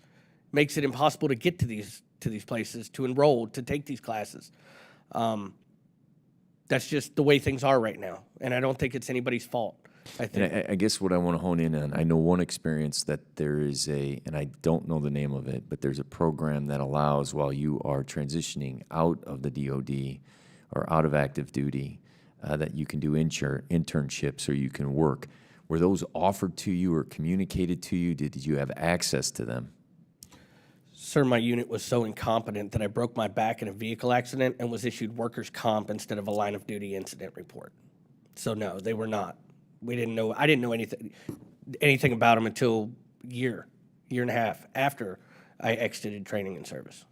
makes it impossible to get to these places, to enroll, to take these classes. That's just the way things are right now, and I don't think it's anybody's fault. I guess what I want to hone in on, I know one experience that there is and I don't know the name of it, but there's a program that allows, while you are transitioning out of the DoD or out of active duty, that you can do internships or you can work. Were those offered to you or communicated to you? Did you have access to them? Sir, my unit was so incompetent that I broke my back in a vehicle accident and was issued workers' comp instead of a line of duty incident report. So no, they were not. I didn't know anything about them until year and a half after I exited training and service.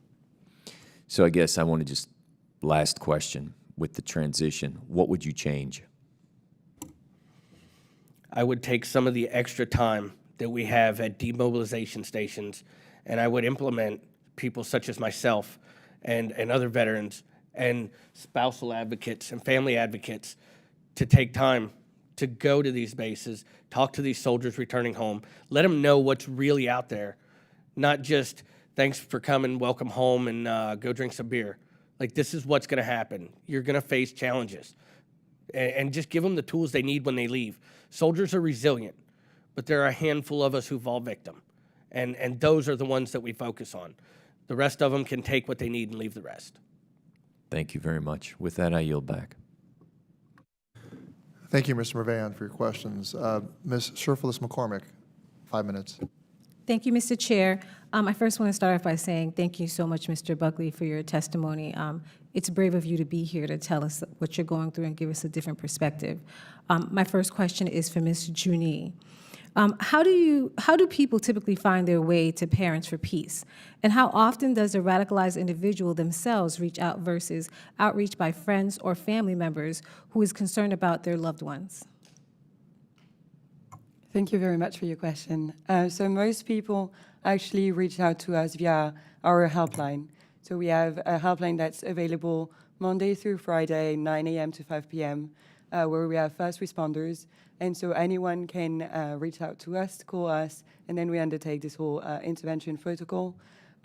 So I guess I want to just, last question, with the transition, what would you change? I would take some of the extra time that we have at demobilization stations, and I would implement people such as myself and other veterans and spousal advocates and family advocates to take time to go to these bases, talk to these soldiers returning home, let them know what's really out there, not just thanks for coming, welcome home, and go drink some beer. Like, this is what's going to happen. You're going to face challenges. And just give them the tools they need when they leave. Soldiers are resilient, but there are a handful of us who fall victim. And those are the ones that we focus on. The rest of them can take what they need and leave the rest. Thank you very much. With that, I yield back. Thank you, Mr. Merveyan, for your questions. Ms. Sherfilis McCormick, 5 minutes. Thank you, Mr. Chair. I first want to start off by saying thank you so much, Mr. Buckley, for your testimony. It's brave of you to be here to tell us what you're going through and give us a different perspective. My first question is for Ms. Juni. How do people typically find their way to Parents for Peace? And how often does a radicalized individual themselves reach out versus outreach by friends or family members who is concerned about their loved ones? Thank you very much for your question. So most people actually reach out to us via our helpline. So we have a helpline that's available Monday through Friday, 9 a.m. to 5 p.m., where we have first responders. And so anyone can reach out to us, call us, and then we undertake this whole intervention protocol.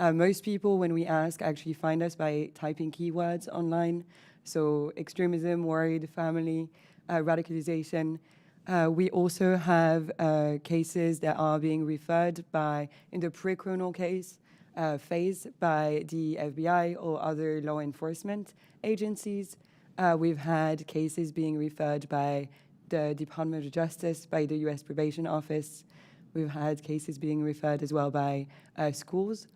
Most people, when we ask, actually find us by typing keywords online. So extremism, worried, family, radicalization. We also have cases that are being referred in the pre-criminal case phase by the FBI or other law enforcement agencies. We've had cases being referred by the Department of Justice, by the U.S. Probation Office. We've had cases being referred as well by schools,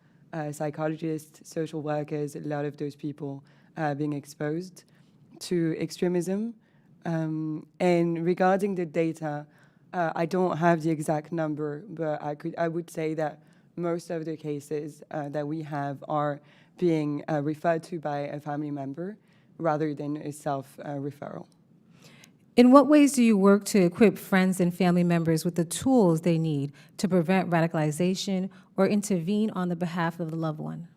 psychologists, social workers, a lot of those people being exposed to extremism. And regarding the data, I don't have the exact number, but I would say that most of the cases that we have are being referred to by a family member rather than a self-referral. In what ways do you work to equip friends and family members with the tools they need to prevent radicalization or intervene on the behalf of the loved one?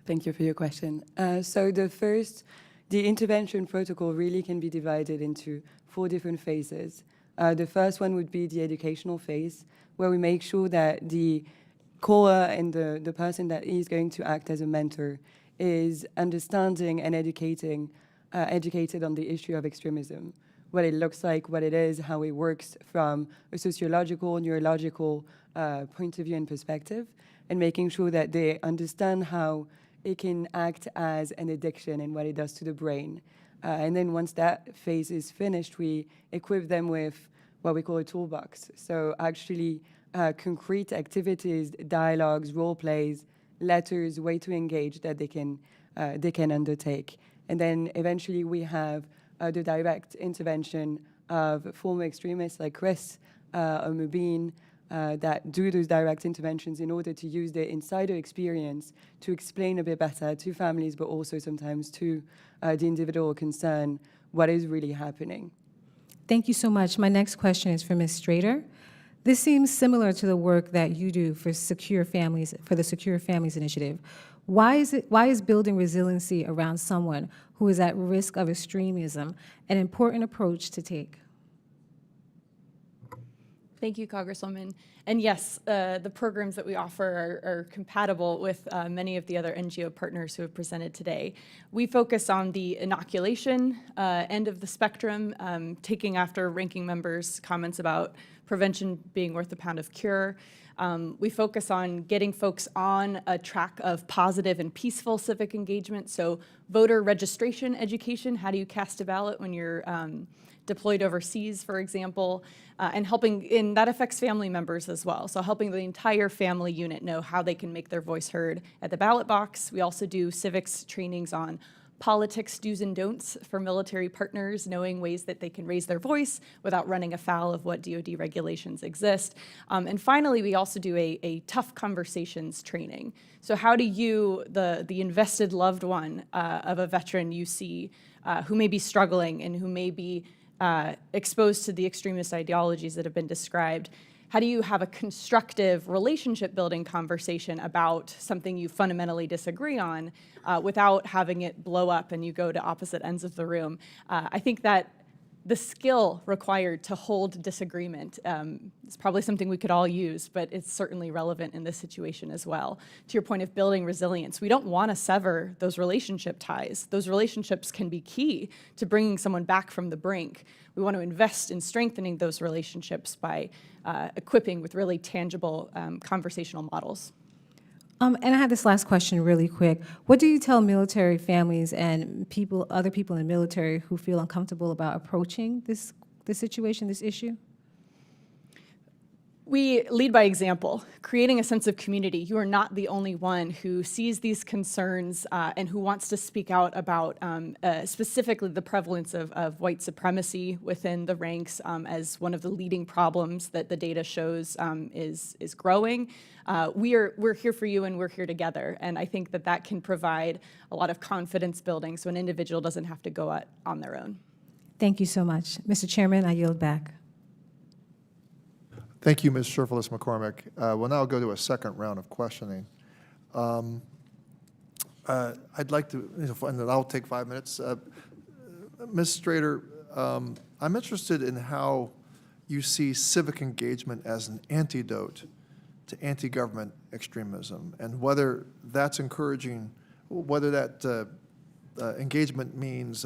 Thank you for your question. So the intervention protocol really can be divided into 4 different phases. The first one would be the educational phase, where we make sure that the caller and the person that is going to act as a mentor is understanding and educated on the issue of extremism, what it looks like, what it is, how it works from a sociological, neurological point of view and perspective, and making sure that they understand how it can act as an addiction and what it does to the brain. And then once that phase is finished, we equip them with what we call a toolbox. So actually concrete activities, dialogues, role plays, letters, way to engage that they can undertake. And then eventually we have the direct intervention of former extremists like Chris or Mubin that do those direct interventions in order to use their insider experience to explain a bit better to families, but also sometimes to the individual concerned what is really happening. Thank you so much. My next question is for Ms. Straiter. This seems similar to the work that you do for Secure Families, for the Secure Families Initiative. Why is building resiliency around someone who is at risk of extremism an important approach to take? Thank you, Congresswoman. And yes, the programs that we offer are compatible with many of the other NGO partners who have presented today. We focus on the inoculation end of the spectrum, taking after ranking members' comments about prevention being worth a pound of cure. We focus on getting folks on a track of positive and peaceful civic engagement. So voter registration education, how do you cast a ballot when you're deployed overseas, for example, and that affects family members as well. So helping the entire family unit know how they can make their voice heard at the ballot box. We also do civics trainings on politics do's and don'ts for military partners, knowing ways that they can raise their voice without running afoul of what DoD regulations exist. And finally, we also do a tough conversations training. So how do you, the invested loved one of a veteran you see who may be struggling and who may be exposed to the extremist ideologies that have been described, how do you have a constructive relationship building conversation about something you fundamentally disagree on without having it blow up and you go to opposite ends of the room? I think that the skill required to hold disagreement is probably something we could all use, but it's certainly relevant in this situation as well. To your point of building resilience, we don't want to sever those relationship ties. Those relationships can be key to bringing someone back from the brink. We want to invest in strengthening those relationships by equipping with really tangible conversational models. And I have this last question really quick. What do you tell military families and other people in the military who feel uncomfortable about approaching this situation, this issue? We lead by example, creating a sense of community. You are not the only one who sees these concerns and who wants to speak out about specifically the prevalence of white supremacy within the ranks as one of the leading problems that the data shows is growing. We're here for you and we're here together. And I think that can provide a lot of confidence building so an individual doesn't have to go out on their own. Thank you so much. Mr. Chairman, I yield back. Thank you, Ms. Sherfilis McCormick. We'll now go to a second round of questioning. I'd like to, and then I'll take 5 minutes. Ms. Straiter, I'm interested in how you see civic engagement as an antidote to anti-government extremism, and whether that's encouraging, whether that engagement means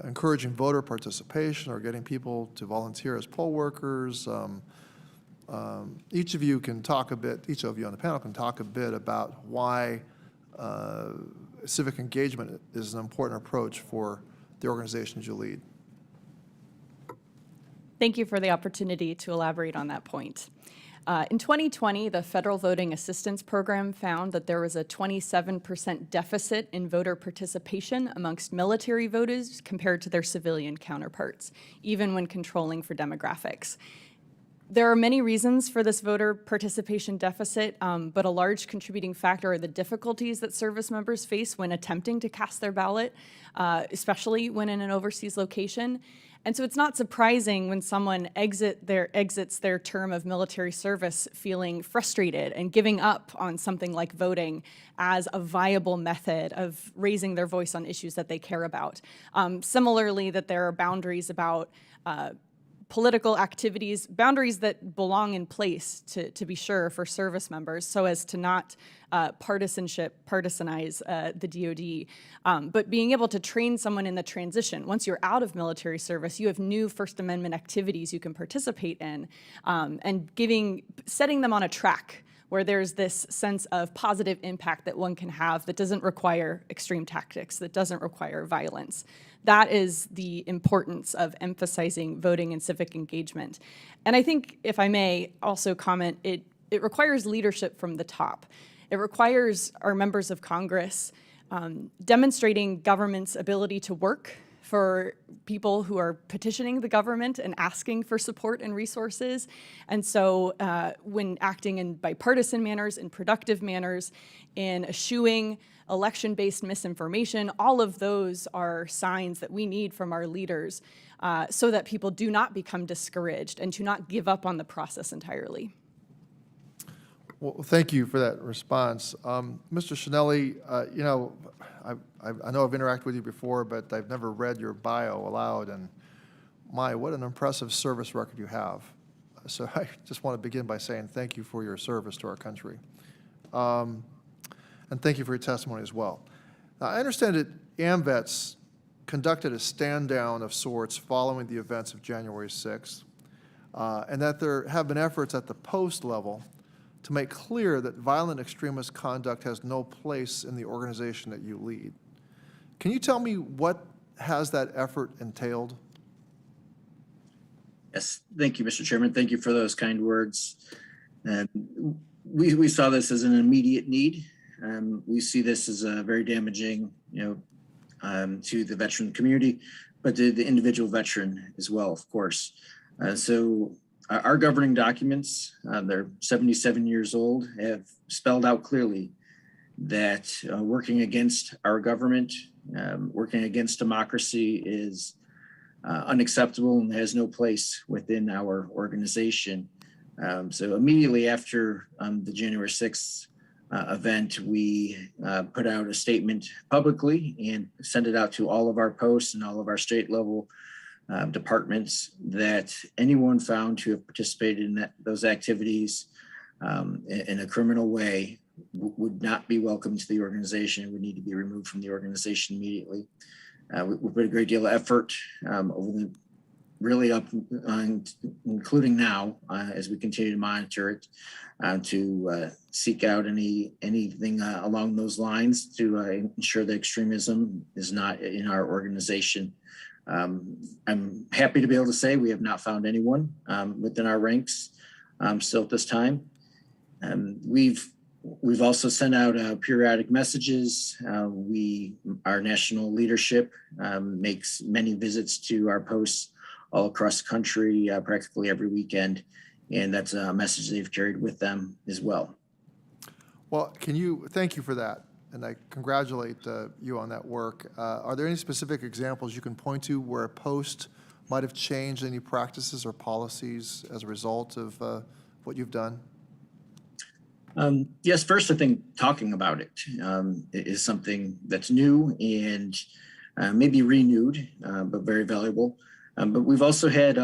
encouraging voter participation or getting people to volunteer as poll workers. Each of you on the panel can talk a bit about why civic engagement is an important approach for the organizations you lead. Thank you for the opportunity to elaborate on that point. In 2020, the Federal Voting Assistance Program found that there was a 27% deficit in voter participation amongst military voters compared to their civilian counterparts, even when controlling for demographics. There are many reasons for this voter participation deficit, but a large contributing factor are the difficulties that service members face when attempting to cast their ballot, especially when in an overseas location. And so it's not surprising when someone exits their term of military service feeling frustrated and giving up on something like voting as a viable method of raising their voice on issues that they care about. Similarly, that there are boundaries about political activities, boundaries that belong in place, to be sure, for service members, so as to not partisanize the DoD. But being able to train someone in the transition, once you're out of military service, you have new First Amendment activities you can participate in, and setting them on a track where there's this sense of positive impact that one can have that doesn't require extreme tactics, that doesn't require violence. That is the importance of emphasizing voting and civic engagement. And I think, if I may also comment, it requires leadership from the top. It requires our members of Congress demonstrating government's ability to work for people who are petitioning the government and asking for support and resources. And so when acting in bipartisan manners, in productive manners, in eschewing election-based misinformation, all of those are signs that we need from our leaders so that people do not become discouraged and do not give up on the process entirely. Well, thank you for that response. Mr. Chanelli, I know I've interacted with you before, but I've never read your bio aloud, and what an impressive service record you have. So I just want to begin by saying thank you for your service to our country. And thank you for your testimony as well. Now, I understand that AMVETS conducted a stand-down of sorts following the events of January 6th, and that there have been efforts at the post level to make clear that violent extremist conduct has no place in the organization that you lead. Can you tell me what has that effort entailed? Yes, thank you, Mr. Chairman. Thank you for those kind words. We saw this as an immediate need. We see this as very damaging, to the veteran community, but to the individual veteran as well, of course. So our governing documents, they're 77 years old, have spelled out clearly that working against our government, working against democracy is unacceptable and has no place within our organization. So immediately after the January 6th event, we put out a statement publicly and sent it out to all of our posts and all of our state level departments that anyone found to have participated in those activities in a criminal way would not be welcome to the organization and would need to be removed from the organization immediately. We put a great deal of effort over really up on, including now, as we continue to monitor it, to seek out anything along those lines to ensure that extremism is not in our organization. I'm happy to be able to say we have not found anyone within our ranks still at this time. We've also sent out periodic messages. Our national leadership makes many visits to our posts all across the country, practically every weekend, and that's a message they've carried with them as well. Well, thank you for that, and I congratulate you on that work. Are there any specific examples you can point to where a post might have changed any practices or policies as a result of what you've done? Yes, first, I think talking about it is something that's new and maybe renewed, but very valuable. But we've also had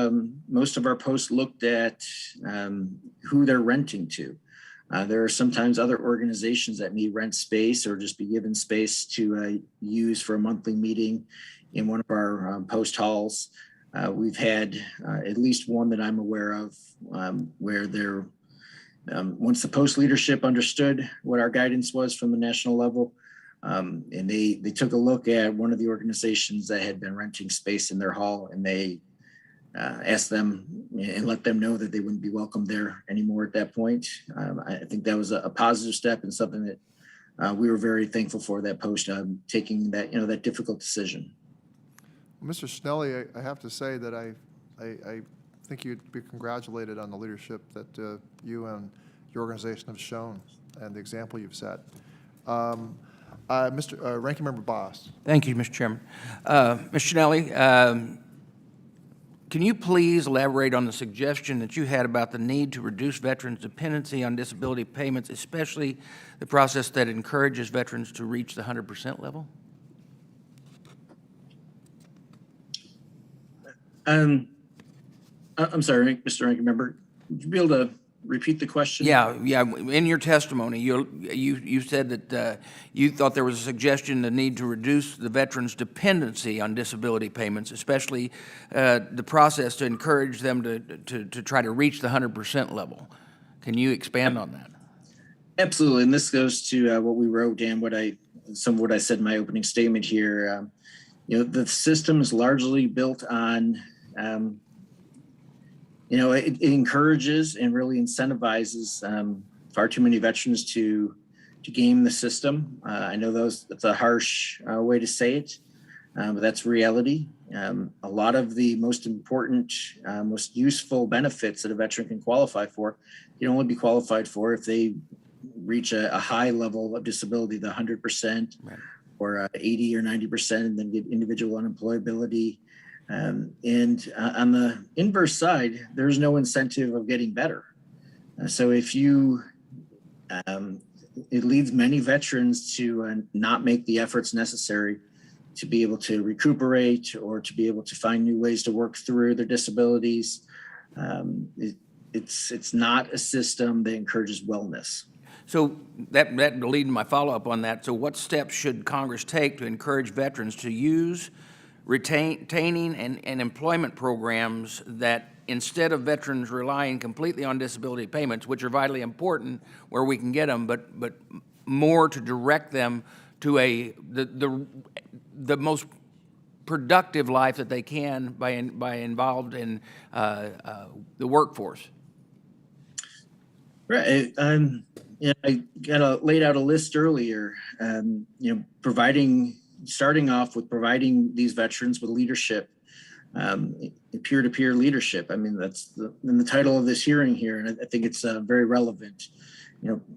most of our posts looked at who they're renting to. There are sometimes other organizations that need rent space or just be given space to use for a monthly meeting in one of our post halls. We've had at least one that I'm aware of where they're, once the post leadership understood what our guidance was from the national level, and they took a look at one of the organizations that had been renting space in their hall, and they asked them and let them know that they wouldn't be welcome there anymore at that point. I think that was a positive step and something that we were very thankful for, that post taking that, that difficult decision. Mr. Chanelli, I have to say that I think you'd be congratulated on the leadership that you and your organization have shown and the example you've set. Mr. Ranking Member Bost. Thank you, Mr. Chairman. Mr. Chanelli, can you please elaborate on the suggestion that you had about the need to reduce veterans' dependency on disability payments, especially the process that encourages veterans to reach the 100% level? I'm sorry, Mr. Ranking Member, would you be able to repeat the question? Yeah. In your testimony, you said that you thought there was a suggestion the need to reduce the veterans' dependency on disability payments, especially the process to encourage them to try to reach the 100% level. Can you expand on that? Absolutely, and this goes to what we wrote and some of what I said in my opening statement here. The system is largely built on it encourages and really incentivizes far too many veterans to game the system. I know that's a harsh way to say it, but that's reality. A lot of the most important, most useful benefits that a veteran can qualify for can only be qualified for if they reach a high level of disability, the 100%, right, or 80 or 90%, and then get individual unemployability. And on the inverse side, there's no incentive of getting better. So if you, it leads many veterans to not make the efforts necessary to be able to recuperate or to be able to find new ways to work through their disabilities. It's not a system that encourages wellness. So that will lead to my follow-up on that. So what steps should Congress take to encourage veterans to use retaining and employment programs that, instead of veterans relying completely on disability payments, which are vitally important where we can get them, but more to direct them to the most productive life that they can by involved in the workforce? Right. I laid out a list earlier. Starting off with providing these veterans with leadership, peer-to-peer leadership. I mean, that's in the title of this hearing here, and I think it's very relevant.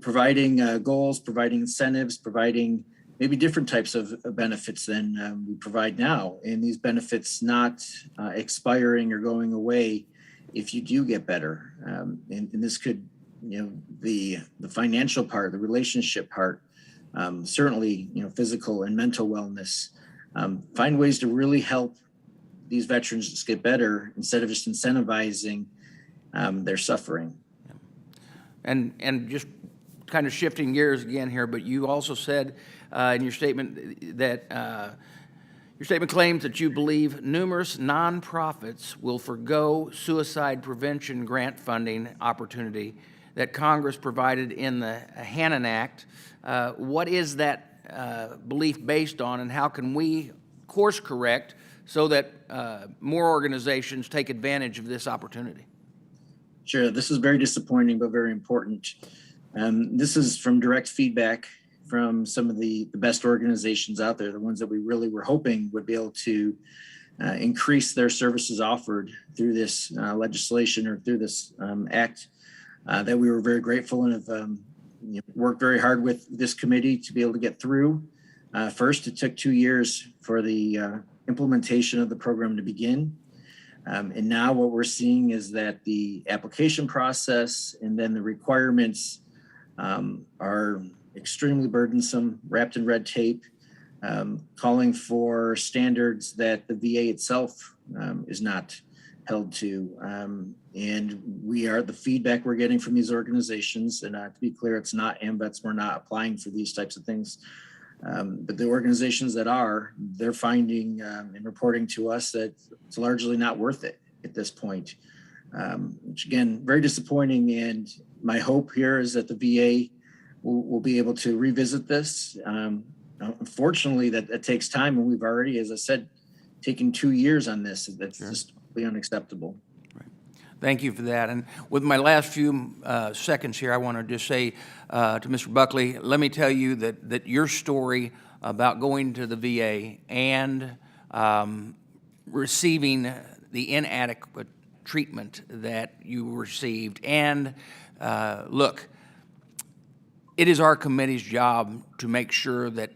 Providing goals, providing incentives, providing maybe different types of benefits than we provide now, and these benefits not expiring or going away if you do get better. And this could, the financial part, the relationship part. Certainly, physical and mental wellness. Find ways to really help these veterans just get better instead of just incentivizing their suffering. And just kind of shifting gears again here, but you also said in your statement that your statement claims that you believe numerous nonprofits will forgo suicide prevention grant funding opportunity that Congress provided in the Hannon Act. What is that belief based on, and how can we course correct so that more organizations take advantage of this opportunity? Sure, this is very disappointing, but very important. This is from direct feedback from some of the best organizations out there, the ones that we really were hoping would be able to increase their services offered through this legislation or through this act, that we were very grateful and have worked very hard with this committee to be able to get through. First, it took 2 years for the implementation of the program to begin. And now what we're seeing is that the application process and then the requirements are extremely burdensome, wrapped in red tape. calling for standards that the VA itself is not held to. And the feedback we're getting from these organizations, and to be clear, it's not AMVETS, we're not applying for these types of things. But the organizations that are, they're finding and reporting to us that it's largely not worth it at this point, which again, very disappointing. And my hope here is that the VA will be able to revisit this. Unfortunately, that takes time, and we've already, as I said, taken 2 years on this. That's just totally unacceptable. Thank you for that. And with my last few seconds here, I want to just say to Mr. Buckley, let me tell you that your story about going to the VA and receiving the inadequate treatment that you received, and look, it is our committee's job to make sure that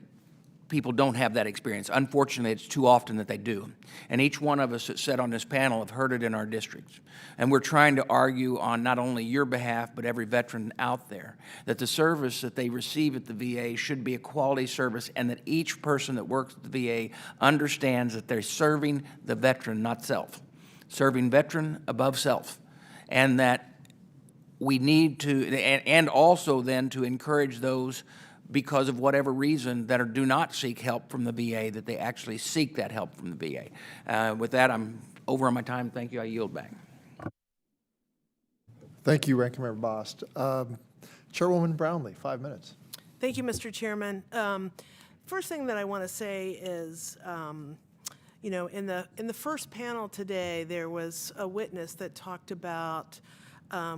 people don't have that experience. Unfortunately, it's too often that they do. And each one of us that sat on this panel have heard it in our districts. And we're trying to argue on not only your behalf, but every veteran out there, that the service that they receive at the VA should be a quality service, and that each person that works at the VA understands that they're serving the veteran, not self. Serving veteran above self. And that we need to, and also then to encourage those because of whatever reason that do not seek help from the VA, that they actually seek that help from the VA. With that, I'm over on my time. Thank you. I yield back. Thank you, Ranking Member Bost. Chairwoman Brownlee, 5 minutes. Thank you, Mr. Chairman. First thing that I want to say is, you know, in the first panel today, there was a witness that talked about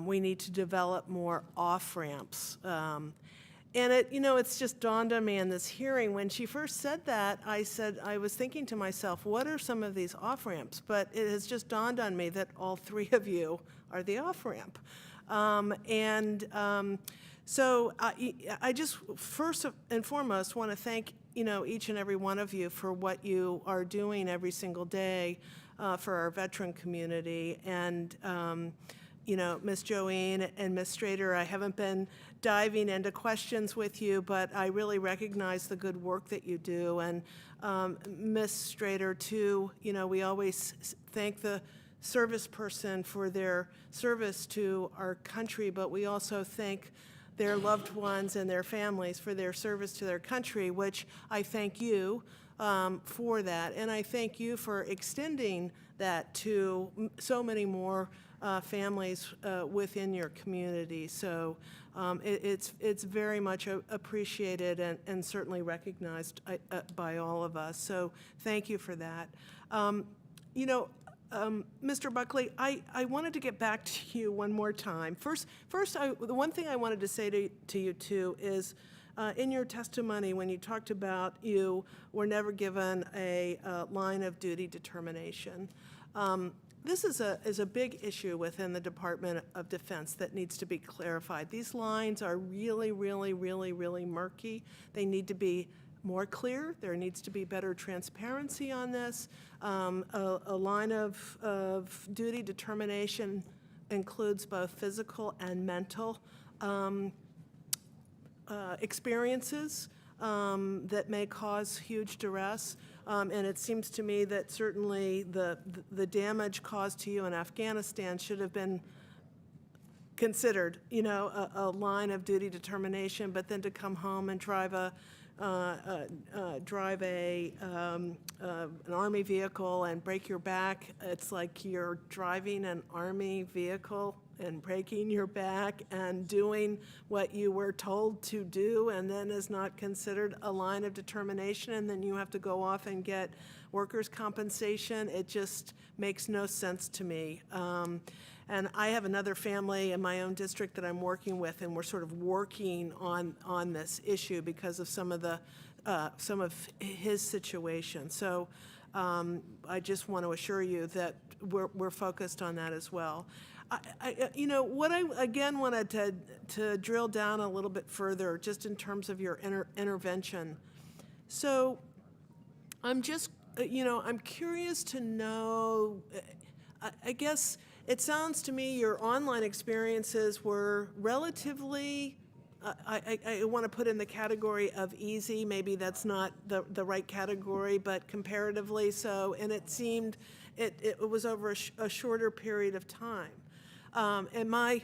we need to develop more off-ramps. And it's just dawned on me in this hearing. When she first said that, I was thinking to myself, what are some of these off-ramps? But it has just dawned on me that all three of you are the off-ramp. So I just first and foremost want to thank each and every one of you for what you are doing every single day for our veteran community. And Ms. Joanne and Ms. Straiter, I haven't been diving into questions with you, but I really recognize the good work that you do. And Ms. Straiter, too, we always thank the service person for their service to our country, but we also thank their loved ones and their families for their service to their country, which I thank you for that. And I thank you for extending that to so many more families within your community. So it's very much appreciated and certainly recognized by all of us. So thank you for that. Mr. Buckley, I wanted to get back to you one more time. First, the one thing I wanted to say to you too is in your testimony when you talked about you were never given a line of duty determination. This is a big issue within the Department of Defense that needs to be clarified. These lines are really, really, really, really murky. They need to be more clear. There needs to be better transparency on this. A line of duty determination includes both physical and mental experiences that may cause huge duress. And it seems to me that certainly the damage caused to you in Afghanistan should have been considered, a line of duty determination, but then to come home and drive an Army vehicle and break your back, it's like you're driving an Army vehicle and breaking your back and doing what you were told to do, and then is not considered a line of determination, and then you have to go off and get workers' compensation. It just makes no sense to me. And I have another family in my own district that I'm working with, and we're sort of working on this issue because of some of his situation. So I just want to assure you that we're focused on that as well. What I again wanted to drill down a little bit further, just in terms of your intervention. So I'm just, I'm curious to know. I guess it sounds to me your online experiences were relatively I want to put in the category of easy. Maybe that's not the right category, but comparatively so. And it seemed it was over a shorter period of time. And my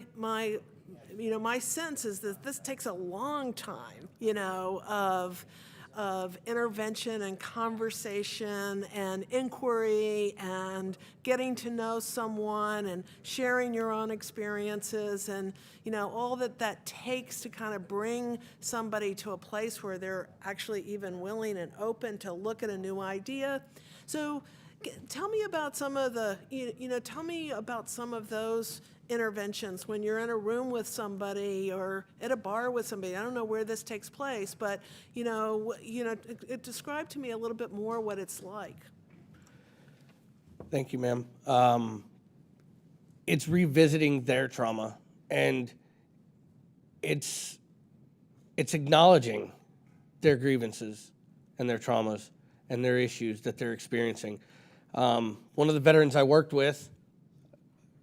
sense is that this takes a long time, of intervention and conversation and inquiry and getting to know someone and sharing your own experiences and, all that takes to kind of bring somebody to a place where they're actually even willing and open to look at a new idea. So tell me about some of those interventions when you're in a room with somebody or at a bar with somebody. I don't know where this takes place, but describe to me a little bit more what it's like. Thank you, ma'am. It's revisiting their trauma, and it's acknowledging their grievances and their traumas and their issues that they're experiencing. One of the veterans I worked with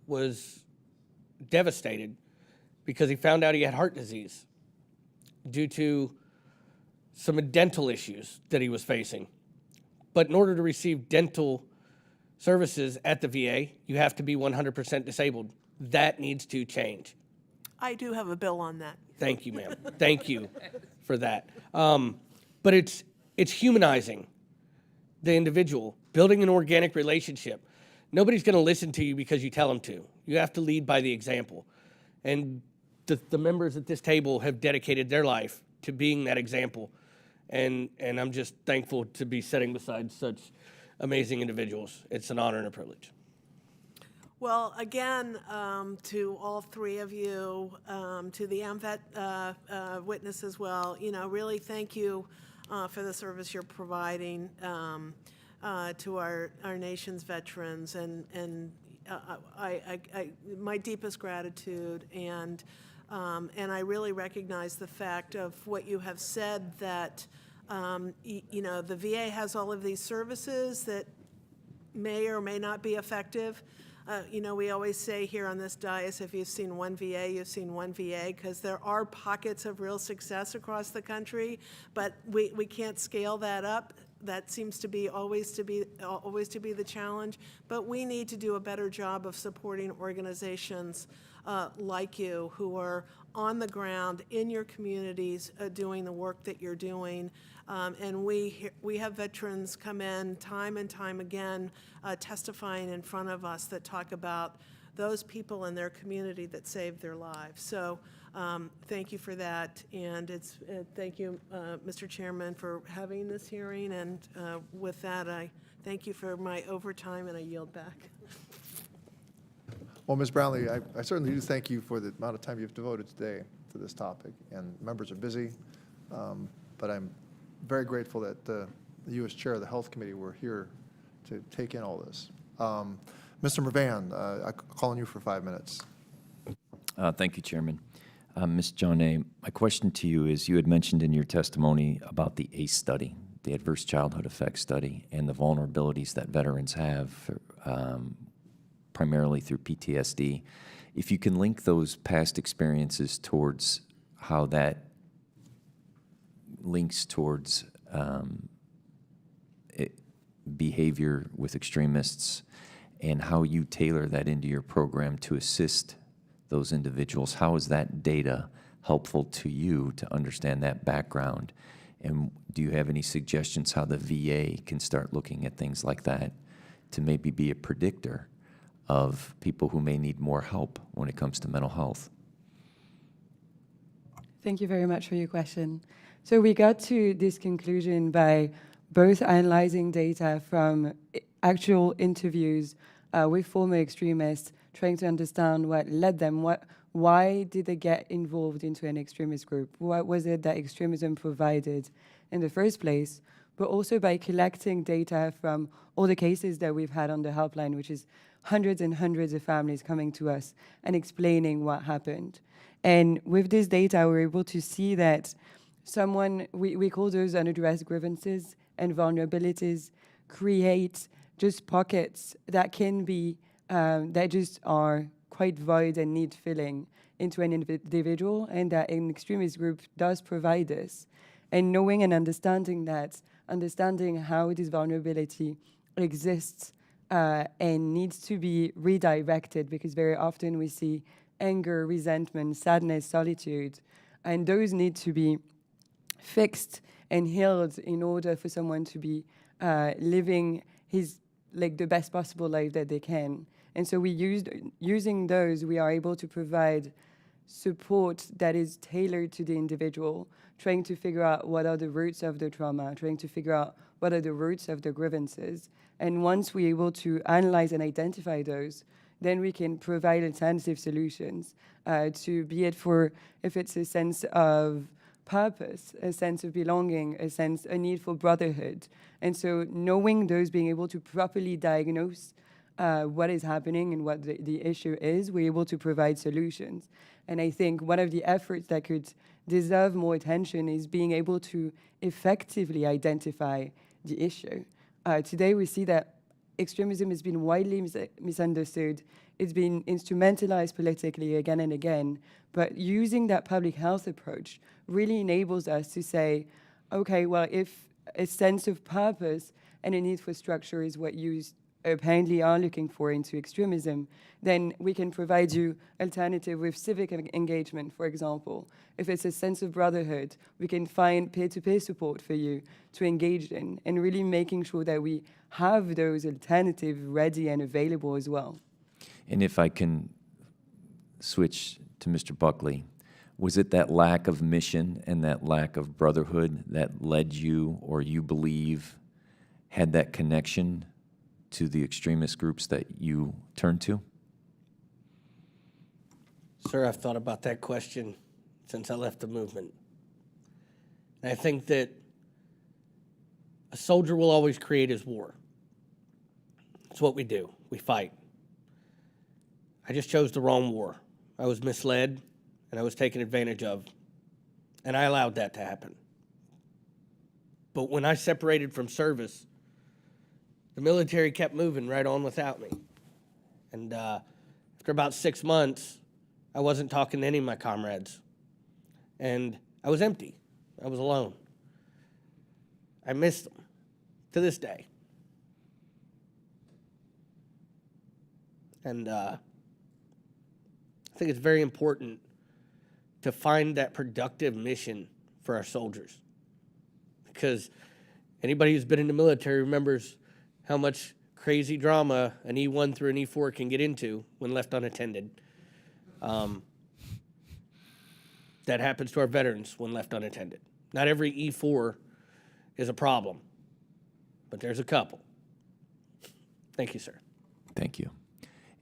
was devastated because he found out he had heart disease due to some dental issues that he was facing. But in order to receive dental services at the VA, you have to be 100% disabled. That needs to change. I do have a bill on that. Thank you, ma'am. Thank you for that. But it's humanizing the individual, building an organic relationship. Nobody's going to listen to you because you tell them to. You have to lead by the example. And the members at this table have dedicated their life to being that example. And I'm just thankful to be sitting beside such amazing individuals. It's an honor and a privilege. Well, again, to all three of you, to the AMVET witness as well, really thank you for the service you're providing to our nation's veterans, and my deepest gratitude, and I really recognize the fact of what you have said, that the VA has all of these services that may or may not be effective. We always say here on this dais, if you've seen one VA, you've seen one VA, because there are pockets of real success across the country, but we can't scale that up. That seems to be always to be the challenge. But we need to do a better job of supporting organizations like you, who are on the ground in your communities doing the work that you're doing. And we have veterans come in time and time again testifying in front of us that talk about those people in their community that saved their lives. So thank you for that, and thank you, Mr. Chairman, for having this hearing, and with that, I thank you for my overtime, and I yield back. Well, Ms. Brownlee, I certainly do thank you for the amount of time you've devoted today to this topic, and members are busy, but I'm very grateful that you as chair of the Health Committee were here to take in all this. Mr. Mervan, I call on you for 5 minutes. Thank you, Chairman. Ms. Jonet, my question to you is, you had mentioned in your testimony about the ACE study, the Adverse Childhood Effects Study, and the vulnerabilities that veterans have, primarily through PTSD. If you can link those past experiences towards how that links towards behavior with extremists, and how you tailor that into your program to assist those individuals, how is that data helpful to you to understand that background? And do you have any suggestions how the VA can start looking at things like that to maybe be a predictor of people who may need more help when it comes to mental health? Thank you very much for your question. So we got to this conclusion by both analyzing data from actual interviews with former extremists, trying to understand what led them, why did they get involved into an extremist group? What was it that extremism provided in the first place? But also by collecting data from all the cases that we've had on the helpline, which is hundreds and hundreds of families coming to us and explaining what happened. And with this data, we're able to see that we call those unaddressed grievances and vulnerabilities, create just pockets that can be, that just are quite void and need filling into an individual, and that an extremist group does provide this. And knowing and understanding that, understanding how this vulnerability exists and needs to be redirected, because very often we see anger, resentment, sadness, solitude, and those need to be fixed and healed in order for someone to be living the best possible life that they can. And so using those, we are able to provide support that is tailored to the individual, trying to figure out what are the roots of the trauma, trying to figure out what are the roots of the grievances. And once we're able to analyze and identify those, then we can provide alternative solutions to be it for, if it's a sense of purpose, a sense of belonging, a need for brotherhood. And so knowing those, being able to properly diagnose what is happening and what the issue is, we're able to provide solutions. And I think one of the efforts that could deserve more attention is being able to effectively identify the issue. Today we see that extremism has been widely misunderstood. It's been instrumentalized politically again and again, but using that public health approach really enables us to say, okay, well, if a sense of purpose and a need for structure is what you apparently are looking for into extremism, then we can provide you alternative with civic engagement, for example. If it's a sense of brotherhood, we can find peer-to-peer support for you to engage in, and really making sure that we have those alternatives ready and available as well. And if I can switch to Mr. Buckley, was it that lack of mission and that lack of brotherhood that led you, or you believe had that connection to the extremist groups that you turned to? Sir, I've thought about that question since I left the movement. And I think that a soldier will always create his war. It's what we do. We fight. I just chose the wrong war. I was misled, and I was taken advantage of, and I allowed that to happen. But when I separated from service, the military kept moving right on without me. And after about 6 months, I wasn't talking to any of my comrades. And I was empty. I was alone. I miss them to this day. And I think it's very important to find that productive mission for our soldiers. Because anybody who's been in the military remembers how much crazy drama an E1 through an E4 can get into when left unattended. That happens to our veterans when left unattended. Not every E4 is a problem, but there's a couple. Thank you, sir. Thank you.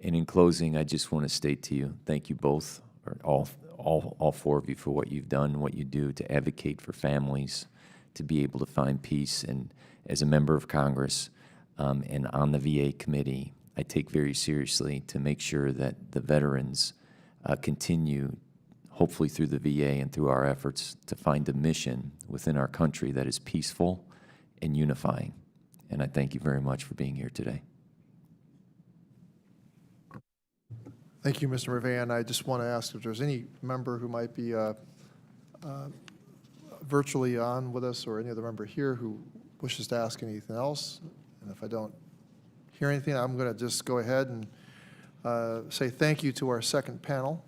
And in closing, I just want to state to you, thank you both, or all four of you, for what you've done, what you do to advocate for families, to be able to find peace. And as a member of Congress and on the VA committee, I take very seriously to make sure that the veterans continue, hopefully through the VA and through our efforts, to find a mission within our country that is peaceful and unifying. And I thank you very much for being here today. Thank you, Mr. Mervan. I just want to ask if there's any member who might be virtually on with us, or any other member here who wishes to ask anything else. And if I don't hear anything, I'm going to just go ahead and say thank you to our second panel.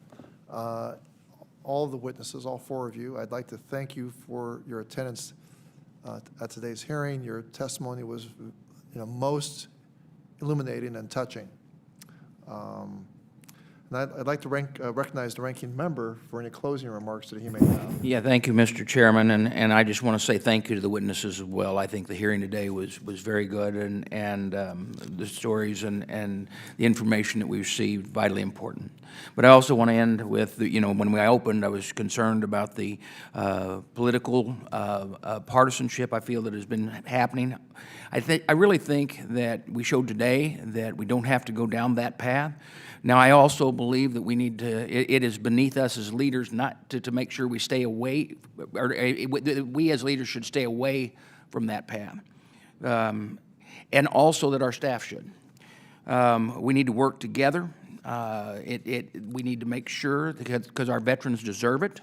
All of the witnesses, all four of you, I'd like to thank you for your attendance at today's hearing. Your testimony was most illuminating and touching. And I'd like to recognize the ranking member for any closing remarks that he may have. Yeah, thank you, Mr. Chairman, and I just want to say thank you to the witnesses as well. I think the hearing today was very good, and the stories and the information that we received, vitally important. But I also want to end with, when I opened, I was concerned about the political partisanship I feel that has been happening. I really think that we showed today that we don't have to go down that path. Now, I also believe that we need to, it is beneath us as leaders not to make sure we stay away, or we as leaders should stay away from that path. And also that our staff should. We need to work together We need to make sure, because our veterans deserve it.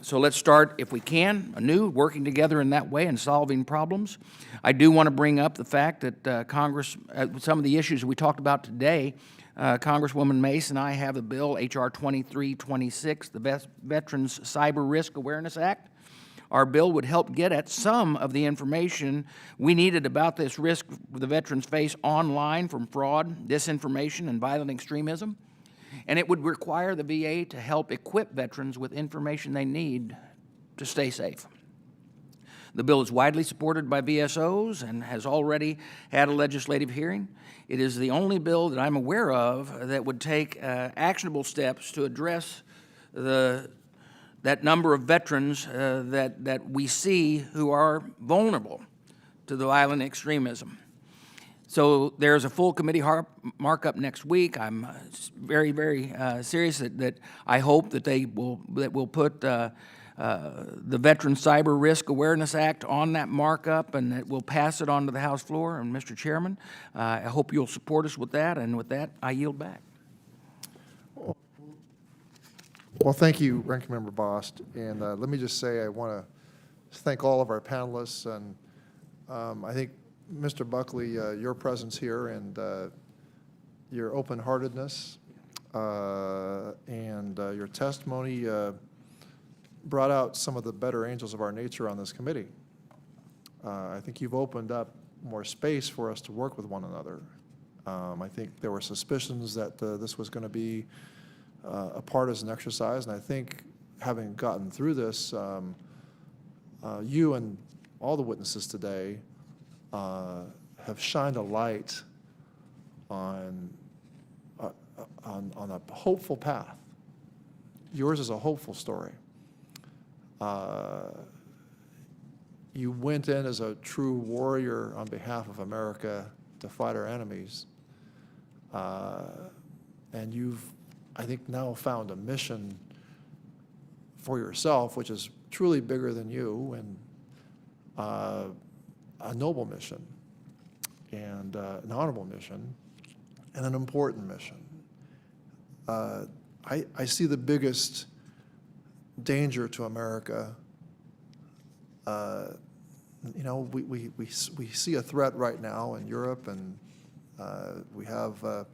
So let's start, if we can, anew, working together in that way and solving problems. I do want to bring up the fact that Congress, some of the issues we talked about today, Congresswoman Mace and I have a bill, H.R. 2326, the Veterans Cyber Risk Awareness Act. Our bill would help get at some of the information we needed about this risk the veterans face online from fraud, disinformation, and violent extremism. And it would require the VA to help equip veterans with information they need to stay safe. The bill is widely supported by VSOs and has already had a legislative hearing. It is the only bill that I'm aware of that would take actionable steps to address that number of veterans that we see who are vulnerable to the violent extremism. So there's a full committee markup next week. I'm very, very serious that I hope that we'll put the Veteran Cyber Risk Awareness Act on that markup, and that we'll pass it on to the House floor. And Mr. Chairman, I hope you'll support us with that. And with that, I yield back. Well, thank you, Ranking Member Bost. And let me just say I want to thank all of our panelists. And I think, Mr. Buckley, your presence here and your open-heartedness and your testimony brought out some of the better angels of our nature on this committee. I think you've opened up more space for us to work with one another. I think there were suspicions that this was going to be a partisan exercise, and I think having gotten through this, you and all the witnesses today have shined a light on a hopeful path. Yours is a hopeful story. You went in as a true warrior on behalf of America to fight our enemies, and you've, I think, now found a mission for yourself, which is truly bigger than you, and a noble mission, and an honorable mission, and an important mission. I see the biggest danger to America. You know, we see a threat right now in Europe, and we have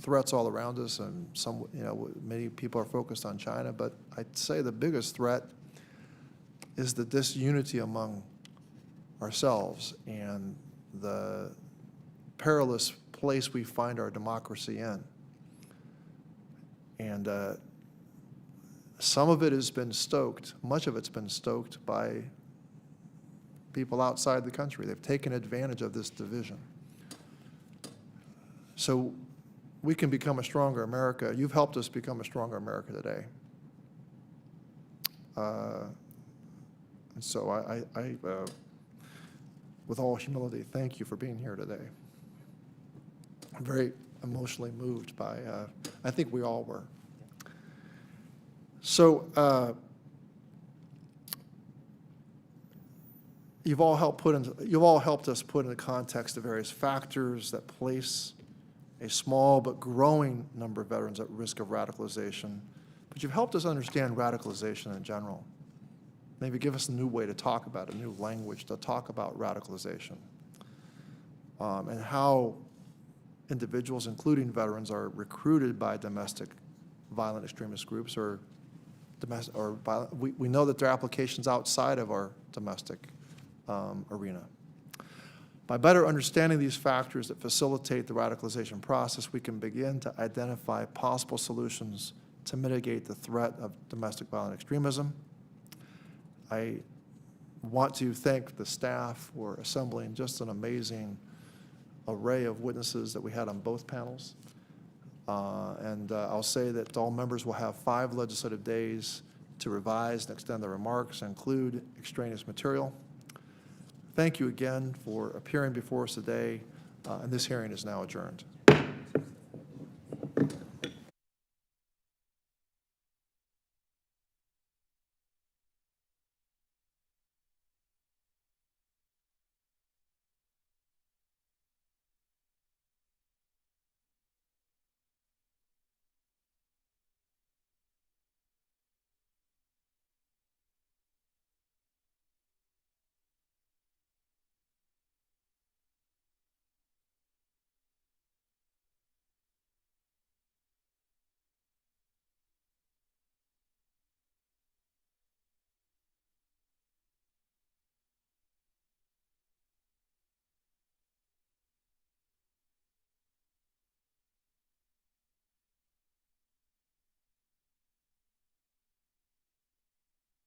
threats all around us, and some, you know, many people are focused on China, but I'd say the biggest threat is the disunity among ourselves and the perilous place we find our democracy in. And some of it has been stoked, much of it's been stoked by people outside the country. They've taken advantage of this division. So we can become a stronger America. You've helped us become a stronger America today. And so I with all humility, thank you for being here today. I'm very emotionally moved by, I think we all were. So you've all helped us put into context the various factors that place a small but growing number of veterans at risk of radicalization. But you've helped us understand radicalization in general. Maybe give us a new way to talk about it, a new language to talk about radicalization, and how individuals, including veterans, are recruited by domestic violent extremist groups or violent. We know that there are applications outside of our domestic arena. By better understanding these factors that facilitate the radicalization process, we can begin to identify possible solutions to mitigate the threat of domestic violent extremism. I want to thank the staff for assembling just an amazing array of witnesses that we had on both panels. And I'll say that all members will have 5 legislative days to revise and extend their remarks and include extraneous material. Thank you again for appearing before us today, and this hearing is now adjourned.